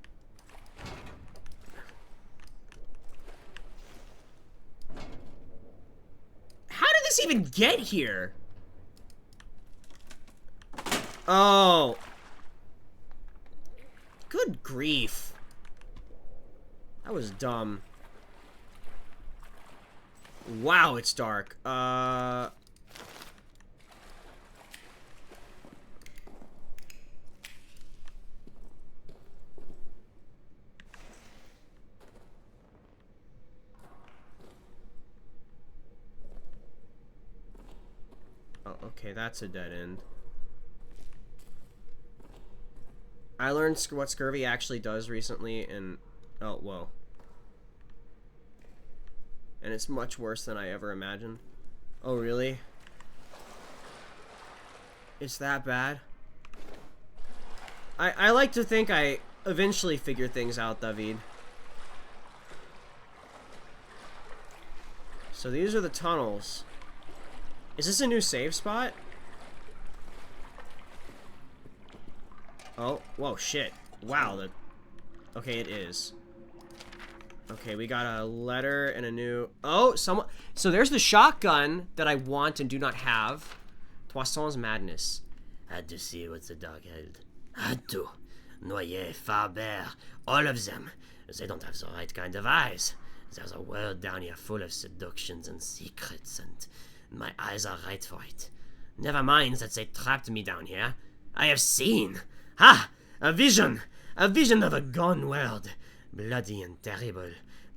How did this even get here? Oh. Good grief. That was dumb. Wow, it's dark. Oh, okay, that's a dead end. I learned what scurvy actually does recently, and... Oh, whoa. And it's much worse than I ever imagined. Oh, really? It's that bad? I like to think I eventually figure things out, David. So these are the tunnels. Is this a new save spot? Oh, whoa, shit. Wow, okay, it is. Okay, we got a letter and a new... Oh, someone... So there's the shotgun that I want and do not have. Poisson's Madness. Had to see what the dog held. Had to. Noyer, Faber, all of them. They don't have the right kind of eyes. There's a world down here full of seductions and secrets, and my eyes are right for it. Never mind that they trapped me down here. I have seen. Ha! A vision! A vision of a gone world. Bloody and terrible.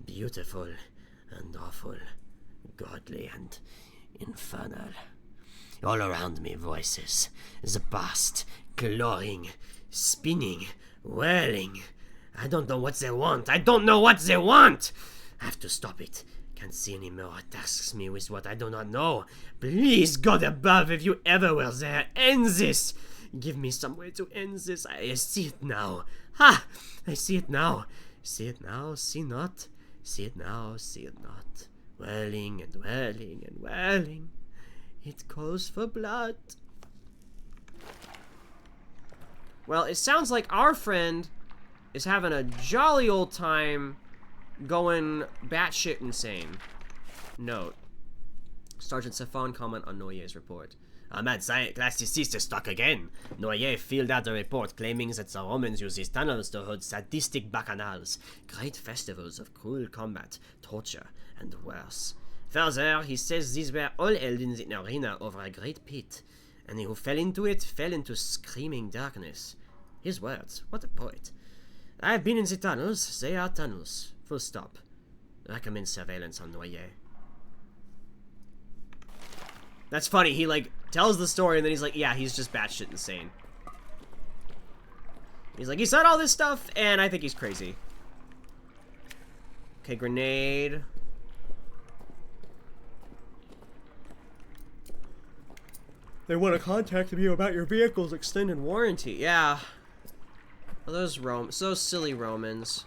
Beautiful and awful. Godly and infernal. All around me voices. The past. Clawing. Spinning. Whirling. I don't know what they want. I don't know what they want! I have to stop it. Can't see anymore. It tasks me with what I do not know. Please, God above, if you ever were there, end this! Give me some way to end this. I see it now. Ha! I see it now. See it now, see not. See it now, see it not. Whirling and whirling and whirling. It calls for blood. Well, it sounds like our friend is having a jolly old time going batshit insane. Note. Sergeant Safon comment on Noyer's report. A mad classicist is stuck again. Noyer filled out a report claiming that the Romans used these tunnels to hold sadistic bacchanals, great festivals of cruel combat, torture, and worse. Further, he says these were all held in an arena over a great pit, and he who fell into it fell into screaming darkness. His words, what a poet. I have been in the tunnels, they are tunnels. Full stop. Recommend surveillance on Noyer. That's funny, he like tells the story and then he's like, yeah, he's just batshit insane. He's like, he said all this stuff and I think he's crazy. Okay, grenade. They want to contact you about your vehicle's extended warranty. Yeah. Well, those silly Romans.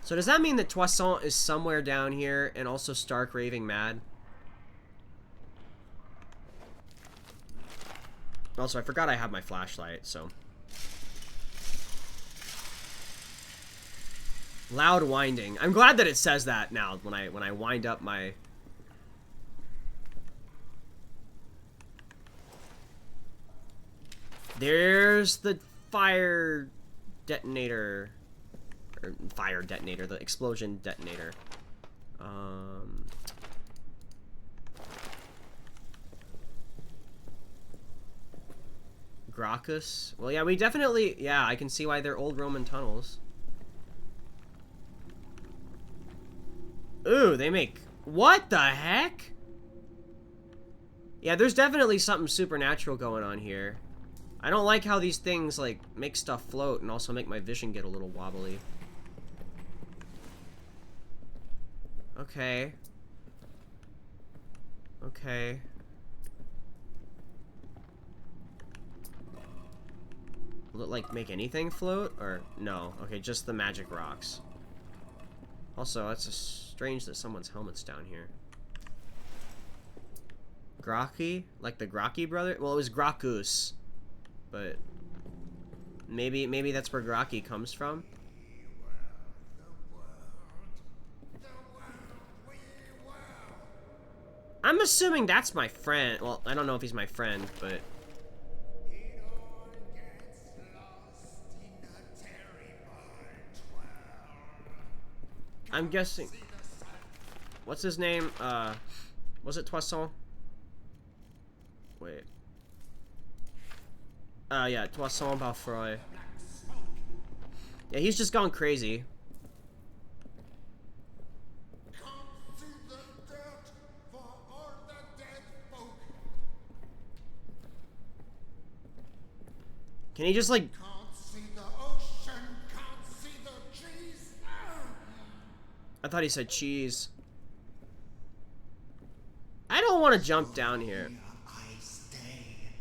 So does that mean that Toussaint is somewhere down here and also stark raving mad? Also, I forgot I have my flashlight, so. Loud winding. I'm glad that it says that now when I wind up my... There's the fire detonator. Or fire detonator, the explosion detonator. Gracchus? Well, yeah, we definitely... Yeah, I can see why they're old Roman tunnels. Ooh, they make... What the heck? Yeah, there's definitely something supernatural going on here. I don't like how these things, like, make stuff float and also make my vision get a little wobbly. Okay. Okay. Will it, like, make anything float? Or, no. Okay, just the magic rocks. Also, it's strange that someone's helmet's down here. Graki? Like the Graki brother? Well, it was Grakus. But maybe that's where Graki comes from. I'm assuming that's my friend. Well, I don't know if he's my friend, but I'm guessing. What's his name? Was it Toisson? Wait. Yeah, Toisson Balfroy. Yeah, he's just gone crazy. Can he just, like... Can't see the ocean, can't see the trees. I thought he said cheese. I don't want to jump down here. I stay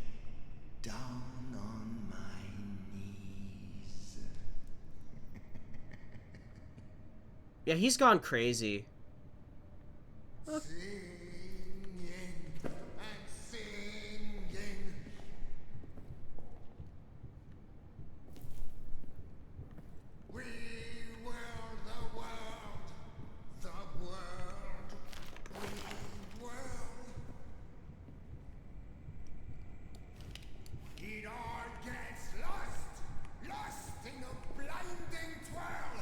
down on my knees. Yeah, he's gone crazy. Singing and singing. We were the world, we were. It all gets lost in a blinding twirl.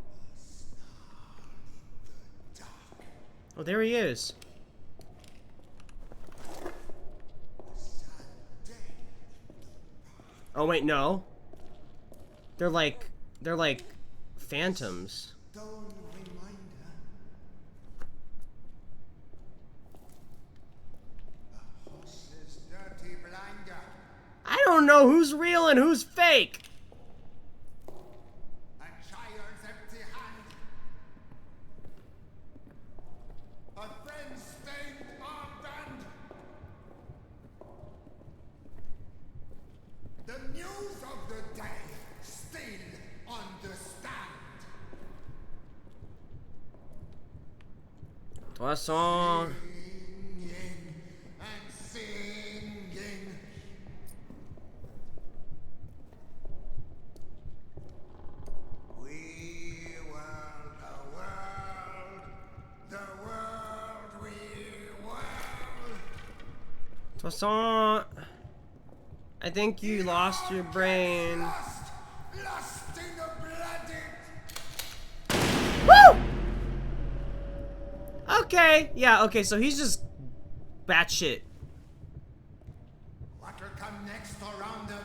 A star in the dark. Oh, there he is. A sad day. Oh wait, no. They're like phantoms. Stone reminder. A horse's dirty blinder. I don't know who's real and who's fake. A child's empty hand. A friend's stained armband. The news of the day still on the stand. Toisson. Singing and singing. We were the world we were. Toisson. I think you lost your brain. Lost in the bloody. Woo! Okay, yeah, okay, so he's just batshit. What will come next around the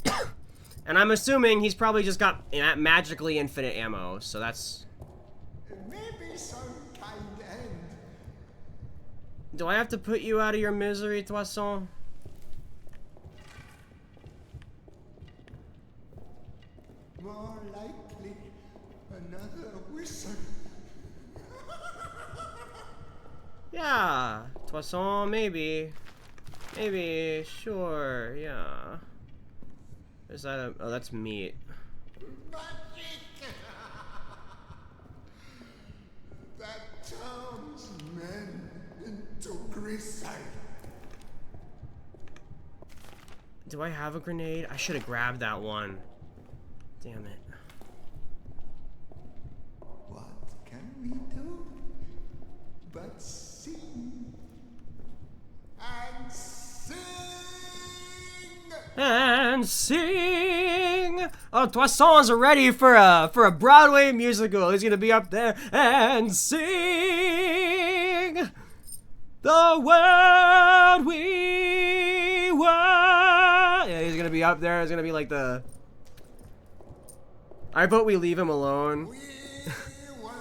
bend? And I'm assuming he's probably just got magically infinite ammo, so that's... Maybe some kind end. Do I have to put you out of your misery, Toisson? More likely, another whistle. Yeah, Toisson, maybe. Maybe, sure, yeah. Is that a... Oh, that's meat. Magic! That turns men into gristle. Do I have a grenade? I should have grabbed that one. Damn it. What can we do but sing and sing? And sing. Oh, Toisson's ready for a Broadway musical. He's gonna be up there and sing the world we were. Yeah, he's gonna be up there. It's gonna be like the... I vote we leave him alone. We were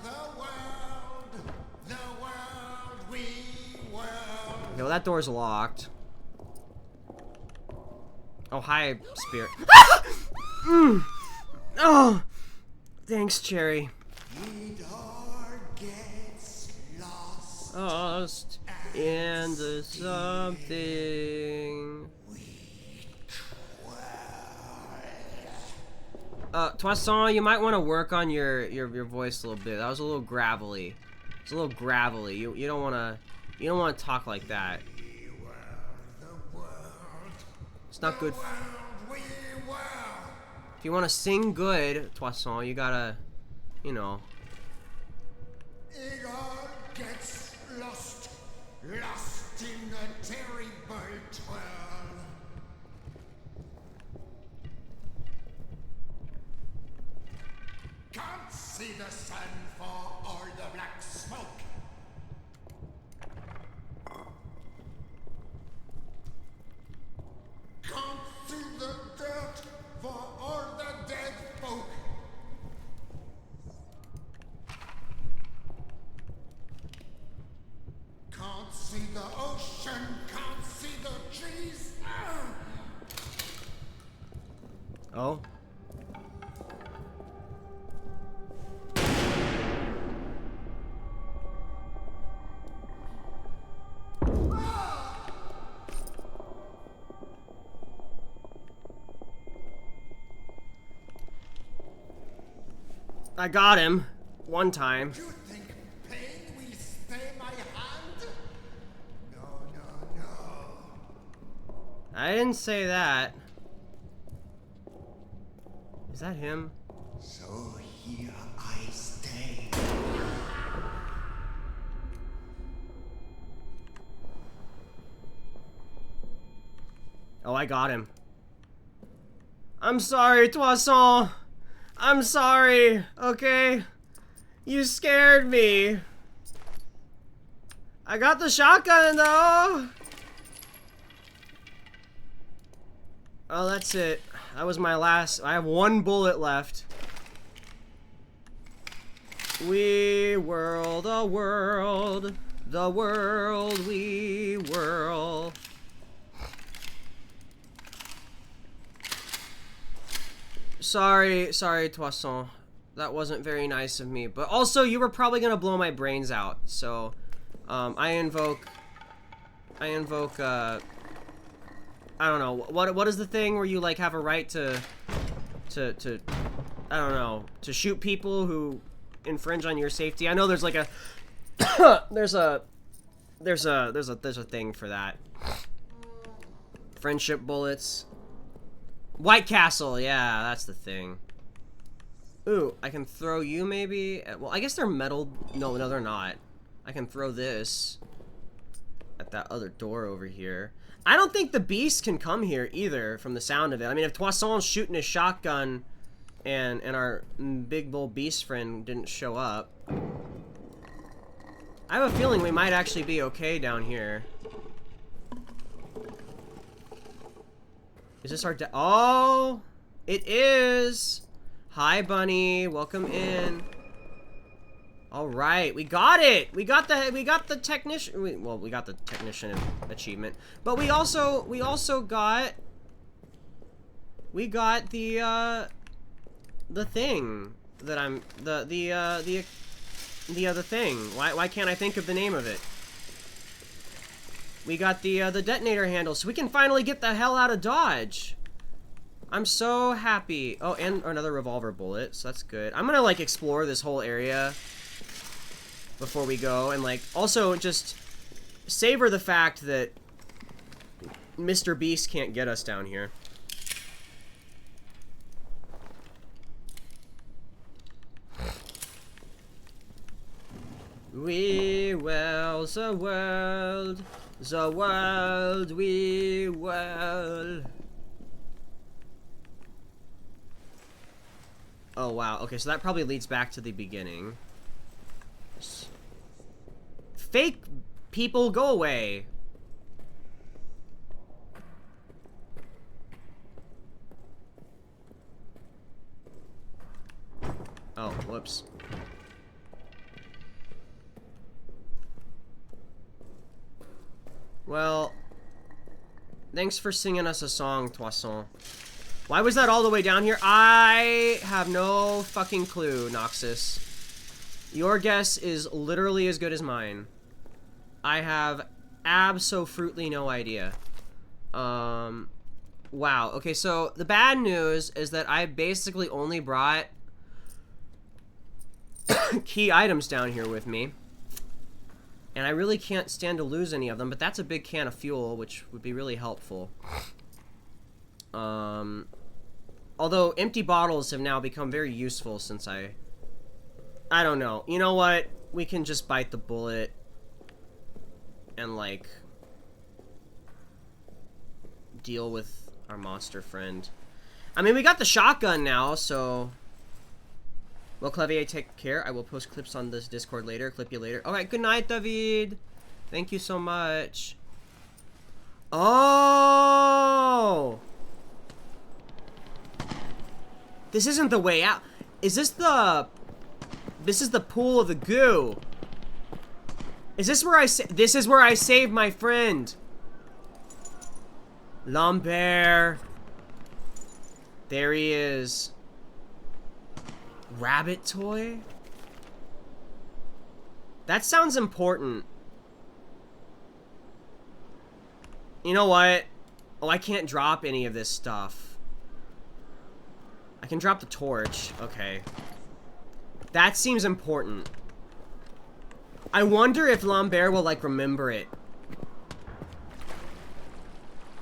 the world Okay, well that door's locked. Oh, hi, spirit. Mm. Oh, thanks, Cherry. Lost in the something. Toisson, you might want to work on your voice a little bit. That was a little gravelly. It's a little gravelly. You don't wanna talk like that. It's not good. If you want to sing good, Toisson, you gotta, you know. It all gets lost in a terrible twirl. Can't see the sun for all the black smoke. Can't see the dirt for all the dead folk. Can't see the ocean, can't see the trees. Oh. I got him one time. You think pain will stay my hand? No, no, no. I didn't say that. Is that him? So here I stay. Oh, I got him. I'm sorry, Toisson. I'm sorry, okay? You scared me. I got the shotgun, though. Oh, that's it. That was my last. I have one bullet left. We whirl the world, we whirl. Sorry, Toisson. That wasn't very nice of me. But also, you were probably gonna blow my brains out. So, I invoke, I don't know. What is the thing where you like have a right to I don't know, to shoot people who infringe on your safety? I know there's like a there's a thing for that. Friendship bullets. White Castle, yeah, that's the thing. Ooh, I can throw you maybe? Well, I guess they're metal. No, they're not. I can throw this at that other door over here. I don't think the beast can come here either from the sound of it. I mean, if Toisson's shooting his shotgun and our big bull beast friend didn't show up, I have a feeling we might actually be okay down here. Is this our oh, it is. Hi, bunny. Welcome in. All right, we got it. We got the technician. Well, we got the technician achievement, but we also got the thing that I'm the other thing. Why can't I think of the name of it? We got the detonator handle, so we can finally get the hell out of Dodge. I'm so happy. Oh, and another revolver bullet, so that's good. I'm gonna like explore this whole area before we go, and like also just savor the fact that Mr. Beast can't get us down here. We will the world we will. Oh wow, okay, so that probably leads back to the beginning. Fake people, go away. Oh, whoops. Well, thanks for singing us a song, Toisson. Why was that all the way down here? I have no fucking clue, Noxus. Your guess is literally as good as mine. I have abso-fruitly no idea. Wow. Okay, so the bad news is that I basically only brought key items down here with me. And I really can't stand to lose any of them, but that's a big can of fuel, which would be really helpful. Although empty bottles have now become very useful since I don't know. You know what? We can just bite the bullet and, like, deal with our monster friend. I mean, we got the shotgun now, so... Well, Clavier, take care. I will post clips on this Discord later. Clip you later. Alright, good night, David. Thank you so much. Oh! This isn't the way out. Is this the... This is the pool of the goo. Is this where this is where I saved my friend. Lambert. There he is. Rabbit toy? That sounds important. You know what? Oh, I can't drop any of this stuff. I can drop the torch. Okay. That seems important. I wonder if Lambert will, like, remember it.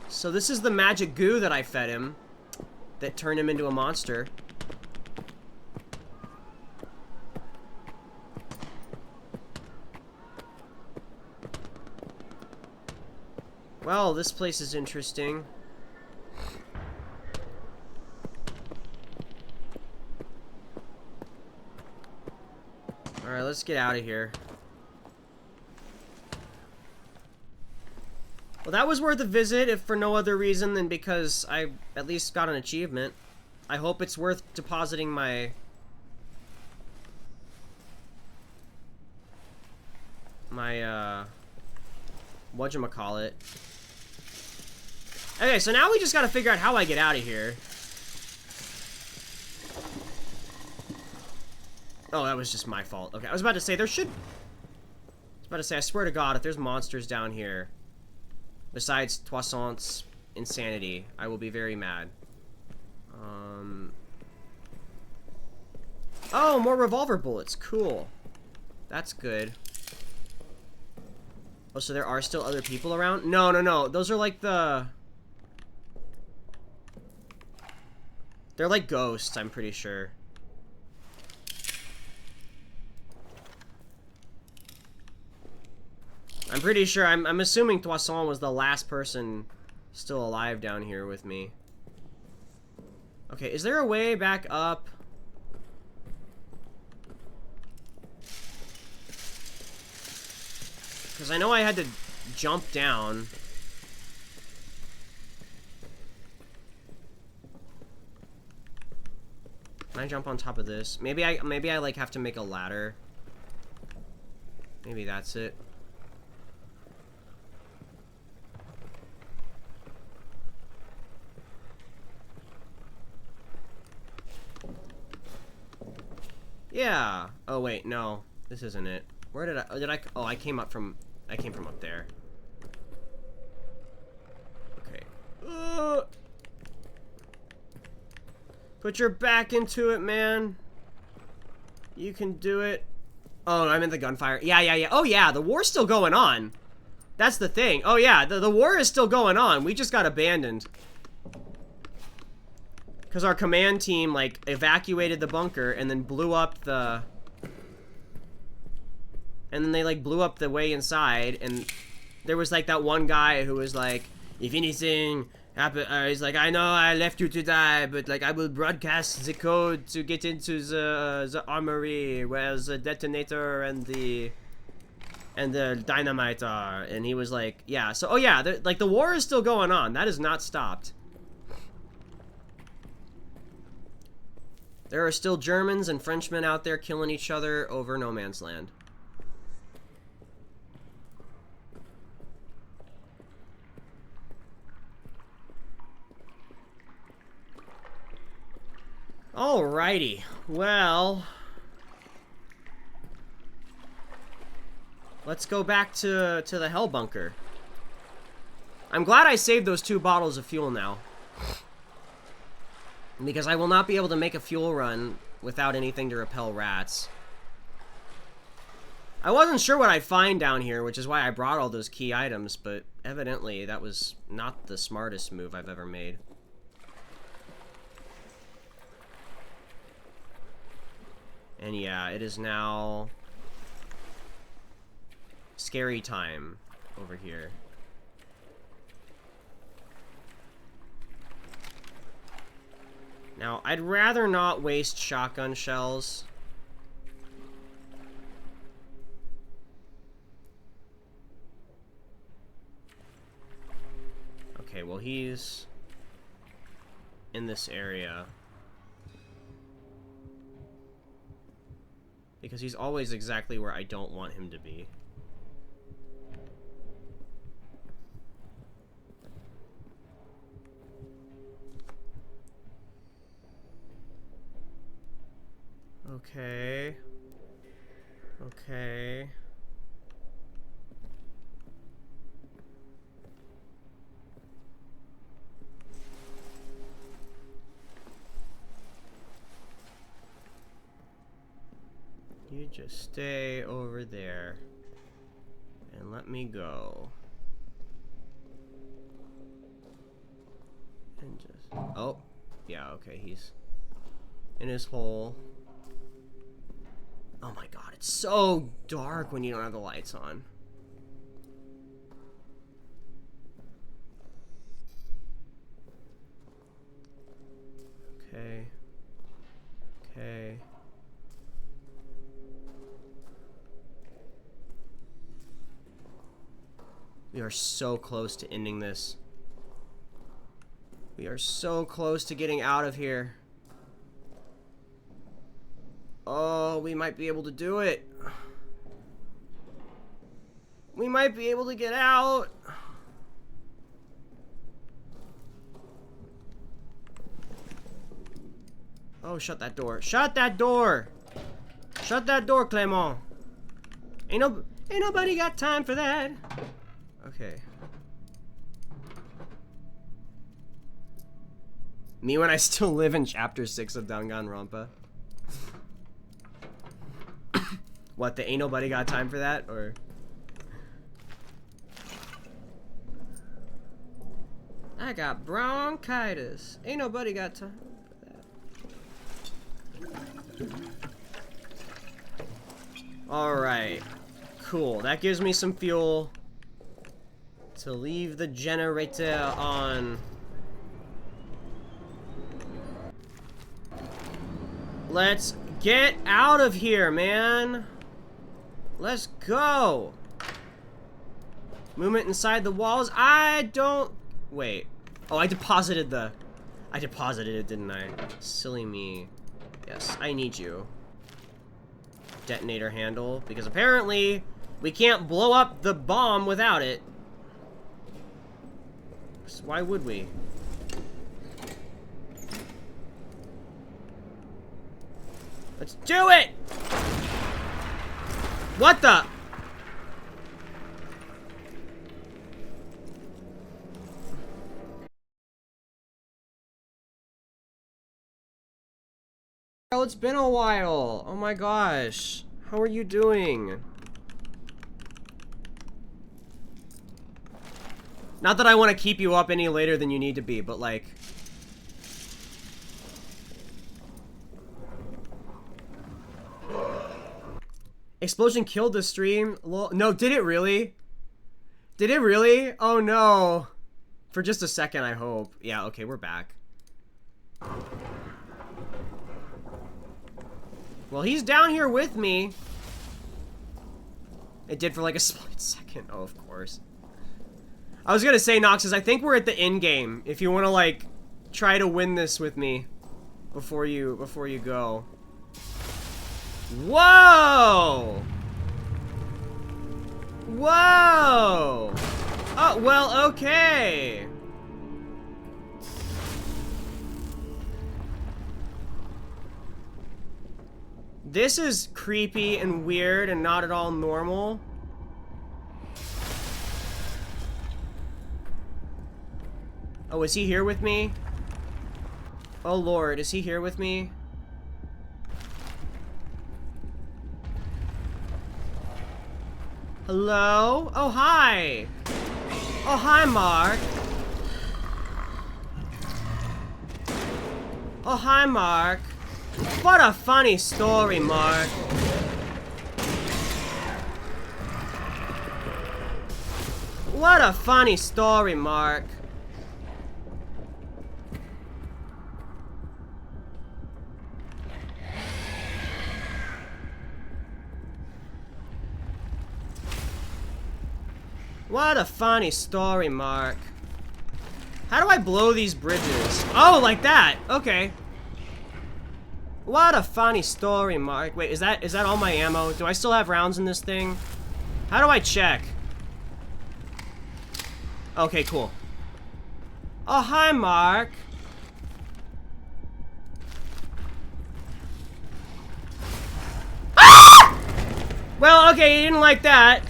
So this is the magic goo that I fed him that turned him into a monster. Well, this place is interesting. Alright, let's get out of here. Well, that was worth a visit, if for no other reason than because I at least got an achievement. I hope it's worth depositing my... whatchamacallit. Okay, so now we just gotta figure out how I get out of here. Oh, that was just my fault. Okay, I was about to say, I swear to God, if there's monsters down here, besides Toisson's insanity, I will be very mad. Oh, more revolver bullets. Cool. That's good. Oh, so there are still other people around? No, no, no. Those are like the... They're like ghosts, I'm pretty sure. I'm pretty sure, I'm assuming Toisson was the last person still alive down here with me. Okay, is there a way back up? Because I know I had to jump down. Can I jump on top of this? Maybe I like have to make a ladder. Maybe that's it. Yeah. Oh wait, no. This isn't it. Where did I oh, I came from up there. Okay. Put your back into it, man. You can do it. Oh, I'm in the gunfire. Yeah, yeah, yeah. Oh yeah, the war's still going on. That's the thing. Oh yeah, the war is still going on. We just got abandoned. Because our command team, like, evacuated the bunker and then blew up the... And then they, like, blew up the way inside. And there was, like, that one guy who was like, if anything happen, he's like, I know I left you to die, but, like, I will broadcast the code to get into the armory where the detonator and the dynamite are. And he was like, yeah. So, oh yeah, like, the war is still going on. That is not stopped. There are still Germans and Frenchmen out there killing each other over no man's land. Alrighty. Well, let's go back to the hell bunker. I'm glad I saved those 2 bottles of fuel now, because I will not be able to make a fuel run without anything to repel rats. I wasn't sure what I'd find down here, which is why I brought all those key items, but evidently that was not the smartest move I've ever made. And yeah, it is now scary time over here. Now, I'd rather not waste shotgun shells. Okay, well, he's in this area. Because he's always exactly where I don't want him to be. Okay. Okay. You just stay over there and let me go. And just... Oh. Yeah, okay, he's in his hole. Oh my god, it's so dark when you don't have the lights on. Okay. Okay. We are so close to ending this. We are so close to getting out of here. Oh, we might be able to do it. We might be able to get out. Oh, shut that door. Shut that door. Shut that door, Clément. Ain't nobody got time for that. Okay. Me when I still live in chapter 6 of Danganronpa. What, the ain't nobody got time for that, or? I got bronchitis. Ain't nobody got time for that. Alright. Cool. That gives me some fuel to leave the generator on. Let's get out of here, man. Let's go. Movement inside the walls. I don't... Wait. Oh, I deposited it, didn't I? Silly me. Yes, I need you. Detonator handle. Because apparently, we can't blow up the bomb without it. So why would we? Let's do it! What the? Oh, it's been a while. Oh my gosh. How are you doing? Not that I want to keep you up any later than you need to be, but like... Explosion killed the stream? No, did it really? Did it really? Oh no. For just a second, I hope. Yeah, okay, we're back. Well, he's down here with me. It did for like a split second. Oh, of course. I was gonna say, Noxus, I think we're at the end game. If you want to like try to win this with me before you go. Whoa! Whoa! Oh, well, okay. This is creepy and weird and not at all normal. Oh, is he here with me? Oh Lord, is he here with me? Hello? Oh, hi! Oh, hi, Mark! Oh, hi, Mark! What a funny story, Mark! What a funny story, Mark! What a funny story, Mark. How do I blow these bridges? Oh, like that! Okay. What a funny story, Mark. Wait, is that all my ammo? Do I still have rounds in this thing? How do I check? Okay, cool. Oh, hi, Mark. Ah! Well, okay, you didn't like that.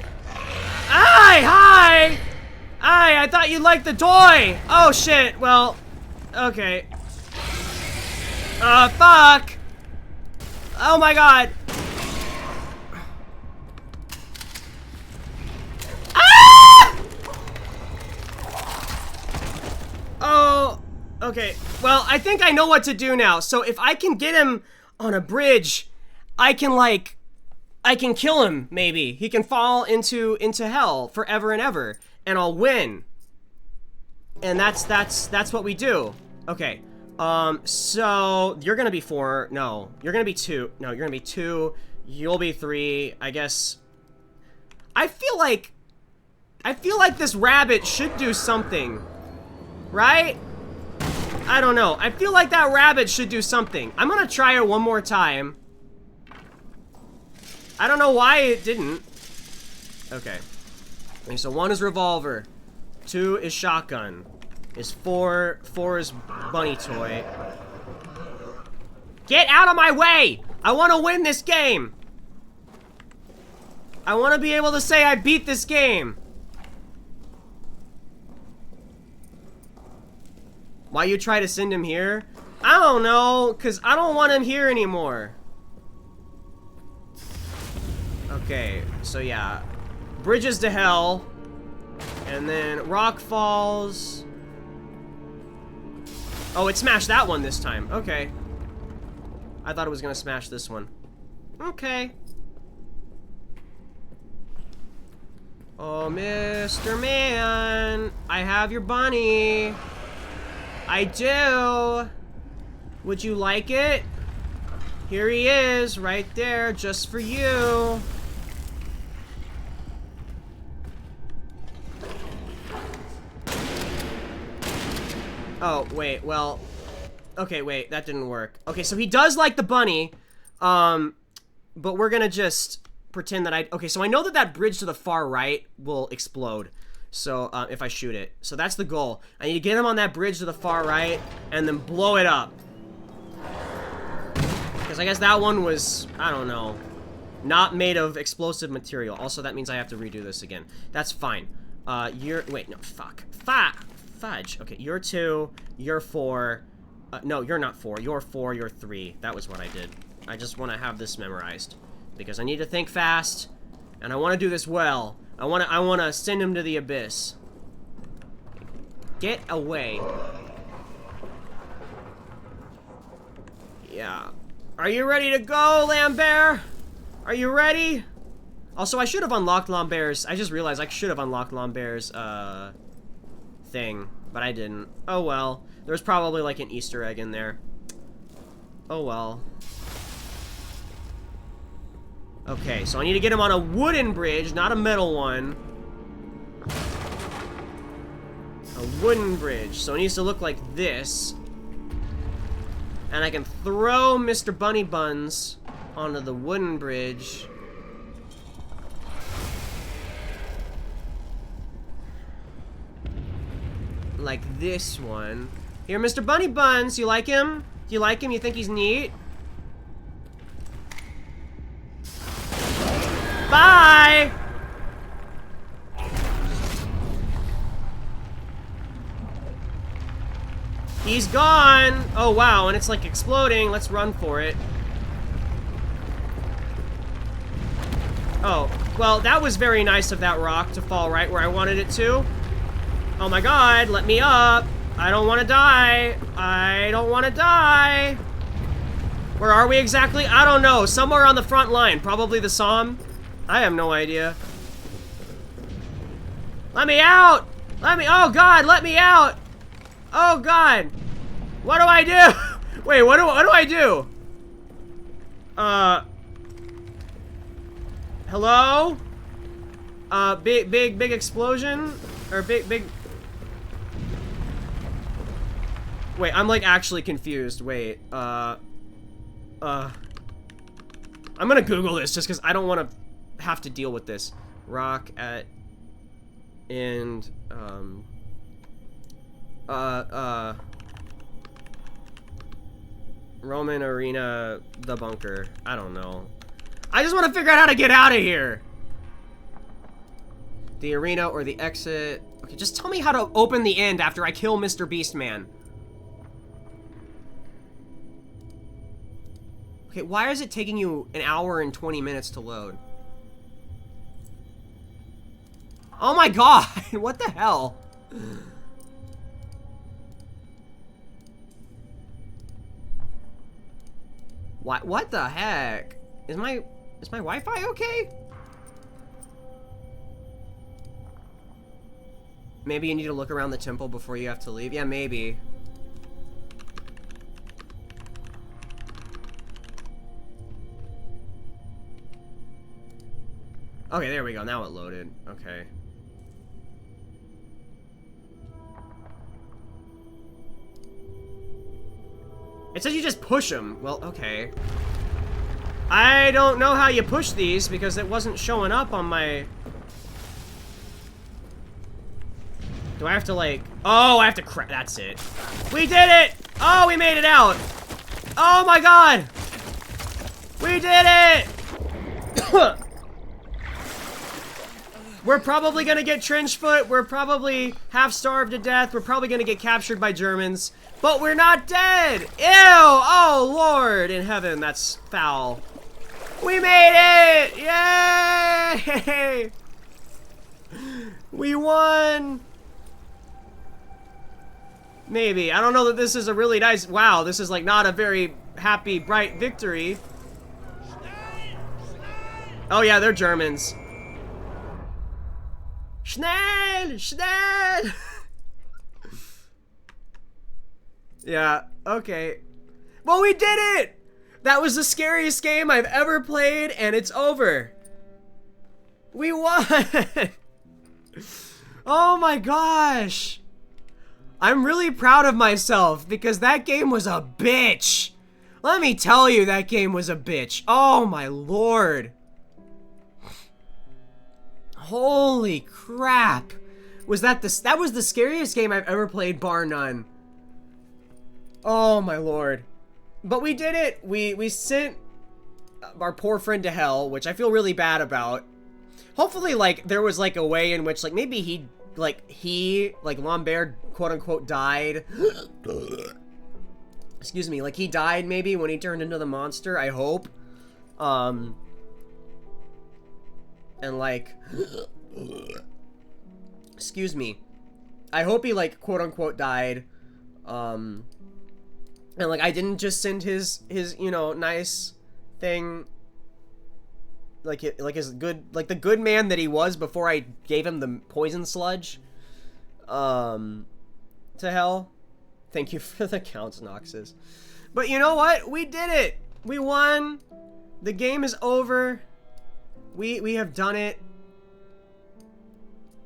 Hi! Hi, I thought you liked the toy! Oh, shit, well, okay. Fuck! Oh my god! Ah! Oh, okay. Well, I think I know what to do now. So if I can get him on a bridge, I can kill him, maybe. He can fall into hell forever and ever, and I'll win. And that's what we do. Okay. So you're gonna be 4. No, you're gonna be 2. No, you're gonna be 2. You'll be 3. I guess. I feel like this rabbit should do something, right? I don't know. I feel like that rabbit should do something. I'm gonna try it one more time. I don't know why it didn't. Okay. Okay, so 1 is revolver. 2 is shotgun. Is 4 is bunny toy. Get out of my way! I want to win this game! I want to be able to say I beat this game! Why you try to send him here? I don't know, because I don't want him here anymore. Okay, so yeah. Bridges to hell. And then rock falls. Oh, it smashed that one this time. Okay. I thought it was gonna smash this one. Okay. Oh, Mr. Man, I have your bunny. I do. Would you like it? Here he is, right there, just for you. Oh, wait, well... Okay, wait, that didn't work. Okay, so he does like the bunny, but we're gonna just pretend that okay, so I know that that bridge to the far right will explode, so, if I shoot it. So that's the goal. I need to get him on that bridge to the far right, and then blow it up. Because I guess that one was, I don't know, not made of explosive material. Also, that means I have to redo this again. That's fine. Wait, no, fuck. Fudge. Okay, you're 2, you're 4. No, you're not 4. You're 4, you're 3. That was what I did. I just want to have this memorized. Because I need to think fast, and I want to do this well. I want to send him to the abyss. Get away. Yeah. Are you ready to go, Lambert? Are you ready? Also, I should have unlocked Lambert's. I just realized I should have unlocked Lambert's, thing, but I didn't. Oh well. There's probably like an Easter egg in there. Oh well. Okay, so I need to get him on a wooden bridge, not a metal one. A wooden bridge. So it needs to look like this. And I can throw Mr. Bunny Buns onto the wooden bridge. Like this one. Here, Mr. Bunny Buns, you like him? Do you like him? You think he's neat? He's gone! Oh, wow, and it's like exploding. Let's run for it. Oh, well, that was very nice of that rock to fall right where I wanted it to. Oh my god, let me up. I don't want to die. I don't want to die. Where are we exactly? I don't know. Somewhere on the front line. Probably the Somme. I have no idea. Let me out! Let me- oh god, let me out! Oh god! What do I do? Wait, what do I do? Hello? Big explosion? Or big... Wait, I'm like actually confused. Wait, I'm gonna Google this just because I don't want to have to deal with this. Rock at... and, Roman Arena, the bunker. I don't know. I just want to figure out how to get out of here. The arena or the exit. Okay, just tell me how to open the end after I kill Mr. Beastman. Okay, why is it taking you an hour and 20 minutes to load? Oh my god, what the hell? What the heck? Is my Wi-Fi okay? Maybe you need to look around the temple before you have to leave. Yeah, maybe. Okay, there we go. Now it loaded. Okay. It says you just push them. Well, okay. I don't know how you push these because it wasn't showing up on my... Do I have to like... Oh, I have to crack. That's it. We did it! Oh, we made it out! Oh my god! We did it! We're probably gonna get trench foot. We're probably half starved to death. We're probably gonna get captured by Germans. But we're not dead! Ew! Oh, Lord in heaven, that's foul. We made it! Yay! We won! Maybe. I don't know that this is a really nice... Wow, this is like not a very happy, bright victory. Oh yeah, they're Germans. Schnell! Schnell! Yeah, okay. Well, we did it! That was the scariest game I've ever played, and it's over. We won! Oh my gosh! I'm really proud of myself, because that game was a bitch! Let me tell you, that game was a bitch. Oh my lord. Holy crap. That was the scariest game I've ever played, bar none. Oh my lord. But we did it. We sent our poor friend to hell, which I feel really bad about. Hopefully, like, there was like a way in which, like, maybe he Lambert, quote unquote, died. Excuse me, like he died maybe when he turned into the monster, I hope. And like, excuse me. I hope he, like, quote unquote died. And like I didn't just send his you know, nice thing, like his good, like the good man that he was before I gave him the poison sludge, to hell. Thank you for the counts, Noxus. But you know what? We did it. We won. The game is over. We have done it.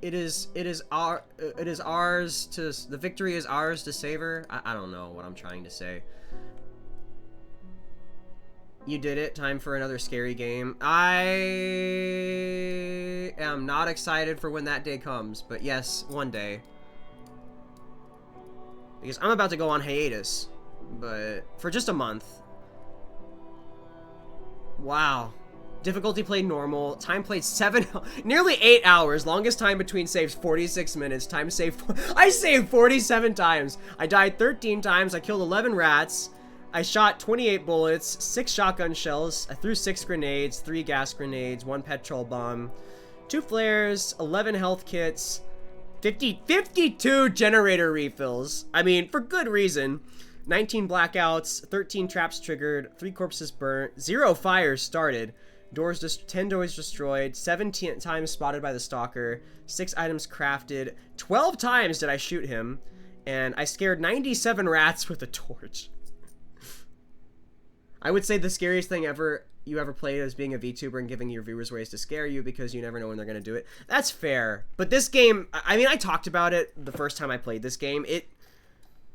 It is ours to, the victory is ours to savor. I don't know what I'm trying to say. You did it. Time for another scary game. I am not excited for when that day comes, but yes, one day. Because I'm about to go on hiatus, but for just a month. Wow. Difficulty played normal. Time played nearly 8 hours. Longest time between saves, 46 minutes. Time saved, I saved 47 times. I died 13 times. I killed 11 rats. I shot 28 bullets, 6 shotgun shells. I threw 6 grenades, 3 gas grenades, 1 petrol bomb, 2 flares, 11 health kits, 52 generator refills. I mean, for good reason. 19 blackouts, 13 traps triggered, 3 corpses burnt, 0 fires started. 10 doors destroyed, 17 times spotted by the stalker, 6 items crafted, 12 times did I shoot him, and I scared 97 rats with a torch. I would say the scariest thing you ever played is being a VTuber and giving your viewers ways to scare you because you never know when they're going to do it. That's fair. But this game, I mean, I talked about it the first time I played this game. It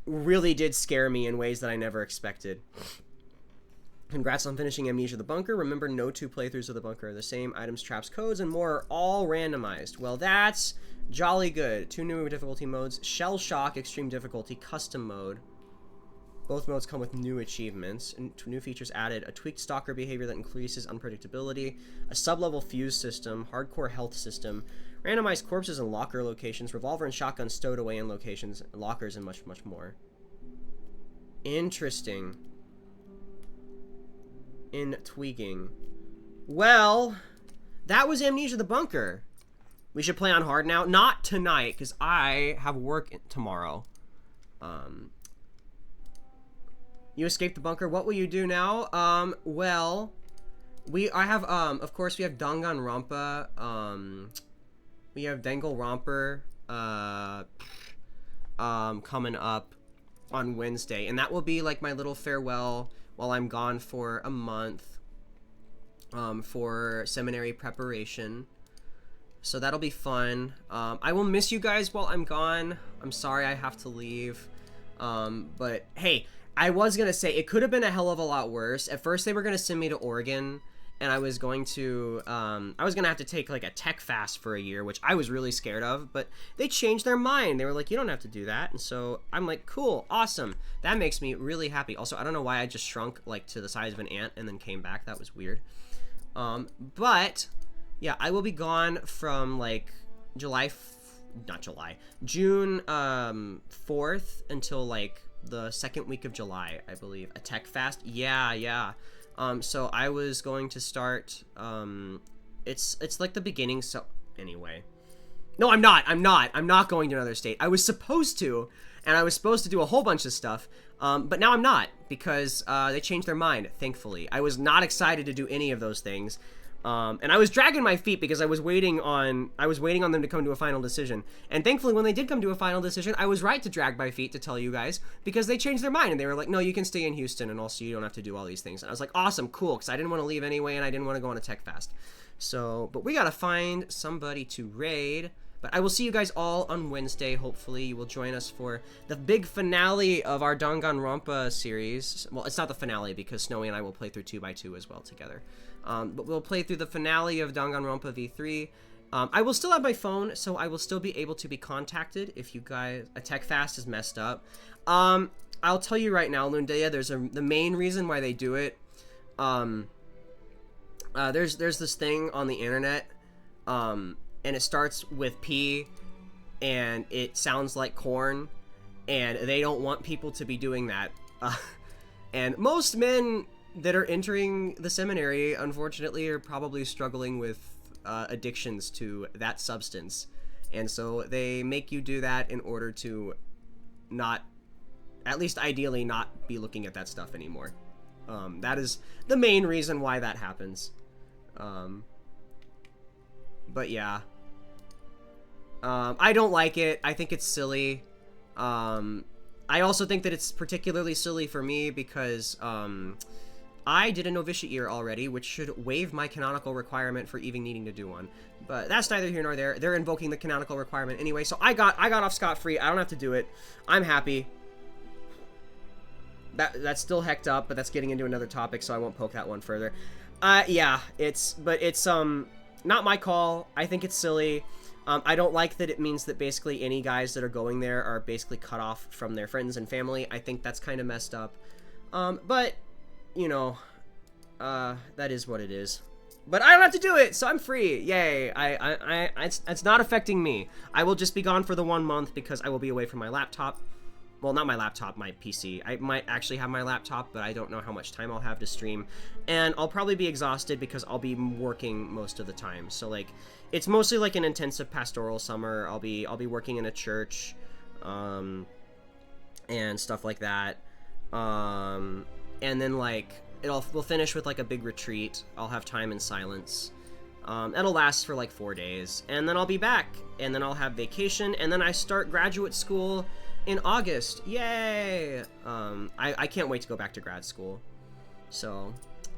really did scare me in ways that I never expected. Congrats on finishing Amnesia the Bunker. Remember, no 2 playthroughs of the bunker are the same. Items, traps, codes, and more are all randomized. Well, that's jolly good. 2 new difficulty modes. Shell Shock, Extreme Difficulty, Custom Mode. Both modes come with new achievements. And new features added. A tweaked stalker behavior that increases unpredictability. A sub-level fuse system. Hardcore health system. Randomized corpses in locker locations. Revolver and shotgun stowed away in locations, lockers, and much, much more. Interesting. Intriguing. Well, that was Amnesia the Bunker. We should play on hard now. Not tonight, because I have work tomorrow. You escaped the bunker. What will you do now? Well, I have, of course, we have Danganronpa. We have Danganronpa, coming up on Wednesday. And that will be, like, my little farewell while I'm gone for a month, for seminary preparation. So that'll be fun. I will miss you guys while I'm gone. I'm sorry I have to leave. But hey, I was gonna say it could have been a hell of a lot worse. At first they were gonna send me to Oregon, and I was going to, have to take like a tech fast for a year, which I was really scared of, but they changed their mind. They were like, you don't have to do that. And so I'm like, cool, awesome. That makes me really happy. Also, I don't know why I just shrunk like to the size of an ant and then came back. That was weird. But yeah, I will be gone from like June 4th until like the second week of July, I believe. A tech fast. Yeah. So I was going to start, it's like the beginning, so anyway. No, I'm not going to another state. I was supposed to, and I was supposed to do a whole bunch of stuff, but now I'm not, because, they changed their mind, thankfully. I was not excited to do any of those things, and I was dragging my feet because I was waiting on them to come to a final decision. And thankfully, when they did come to a final decision, I was right to drag my feet to tell you guys, because they changed their mind and they were like, no, you can stay in Houston and also you don't have to do all these things. And I was like, awesome, cool, because I didn't want to leave anyway and I didn't want to go on a tech fast. So, but we gotta find somebody to raid. But I will see you guys all on Wednesday. Hopefully you will join us for the big finale of our Danganronpa series. Well, it's not the finale because Snowy and I will play through 2x2 as well together. But we'll play through the finale of Danganronpa V3. I will still have my phone, so I will still be able to be contacted if you guys... A tech fast is messed up. I'll tell you right now, Lundea, the main reason why they do it. There's this thing on the internet, and it starts with P, and it sounds like corn, and they don't want people to be doing that. And most men that are entering the seminary, unfortunately, are probably struggling with addictions to that substance. And so they make you do that in order to not, at least ideally, not be looking at that stuff anymore. That is the main reason why that happens. But yeah. I don't like it. I think it's silly. I also think that it's particularly silly for me because, I did a novitiate year already, which should waive my canonical requirement for even needing to do one. But that's neither here nor there. They're invoking the canonical requirement anyway, so I got off scot-free. I don't have to do it. I'm happy. That's still hecked up, but that's getting into another topic, so I won't poke that one further. Yeah, it's not my call. I think it's silly. I don't like that it means that basically any guys that are going there are basically cut off from their friends and family. I think that's kind of messed up. But... you know, that is what it is. But I don't have to do it, so I'm free. Yay. It's not affecting me. I will just be gone for the 1 month because I will be away from my laptop. Well, not my laptop, my PC. I might actually have my laptop, but I don't know how much time I'll have to stream. And I'll probably be exhausted because I'll be working most of the time. So, like, it's mostly like an intensive pastoral summer. I'll be working in a church, and stuff like that. And then, like, we'll finish with, like, a big retreat. I'll have time in silence. It'll last for, like, 4 days. And then I'll be back. And then I'll have vacation. And then I start graduate school in August. Yay! I can't wait to go back to grad school. So,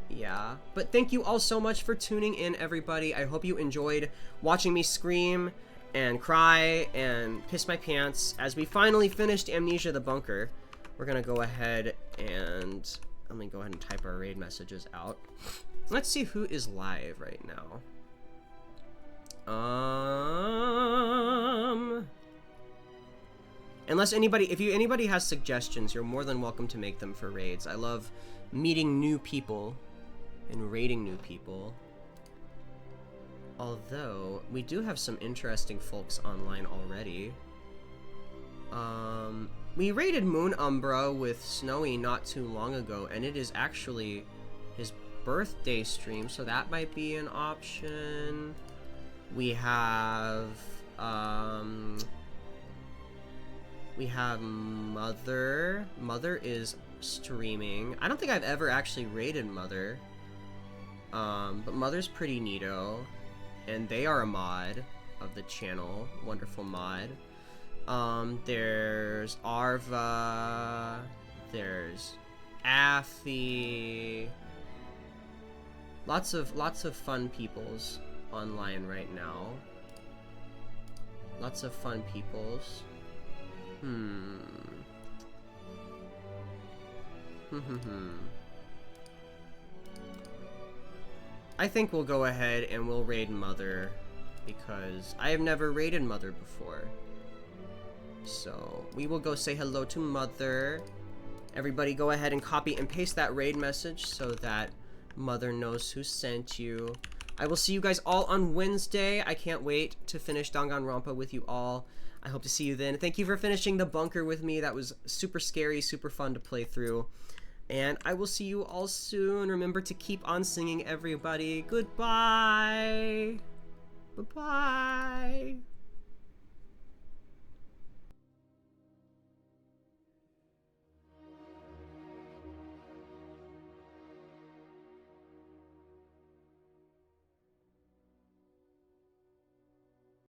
yeah. But thank you all so much for tuning in, everybody. I hope you enjoyed watching me scream and cry and piss my pants as we finally finished Amnesia the Bunker. We're gonna go ahead and... Let me go ahead and type our raid messages out. Let's see who is live right now. Unless if anybody has suggestions, you're more than welcome to make them for raids. I love meeting new people and raiding new people. Although, we do have some interesting folks online already. We raided Moon Umbra with Snowy not too long ago, and it is actually his birthday stream, so that might be an option. We have Mother. Mother is streaming. I don't think I've ever actually raided Mother. But Mother's pretty neato. And they are a mod of the channel. Wonderful mod. There's Arva. There's Affy. Lots of fun peoples online right now. Lots of fun peoples. I think we'll go ahead and we'll raid Mother because I have never raided Mother before. So we will go say hello to Mother. Everybody go ahead and copy and paste that raid message so that Mother knows who sent you. I will see you guys all on Wednesday. I can't wait to finish Danganronpa with you all. I hope to see you then. Thank you for finishing the bunker with me. That was super scary, super fun to play through. And I will see you all soon. Remember to keep on singing, everybody. Goodbye. Bye-bye.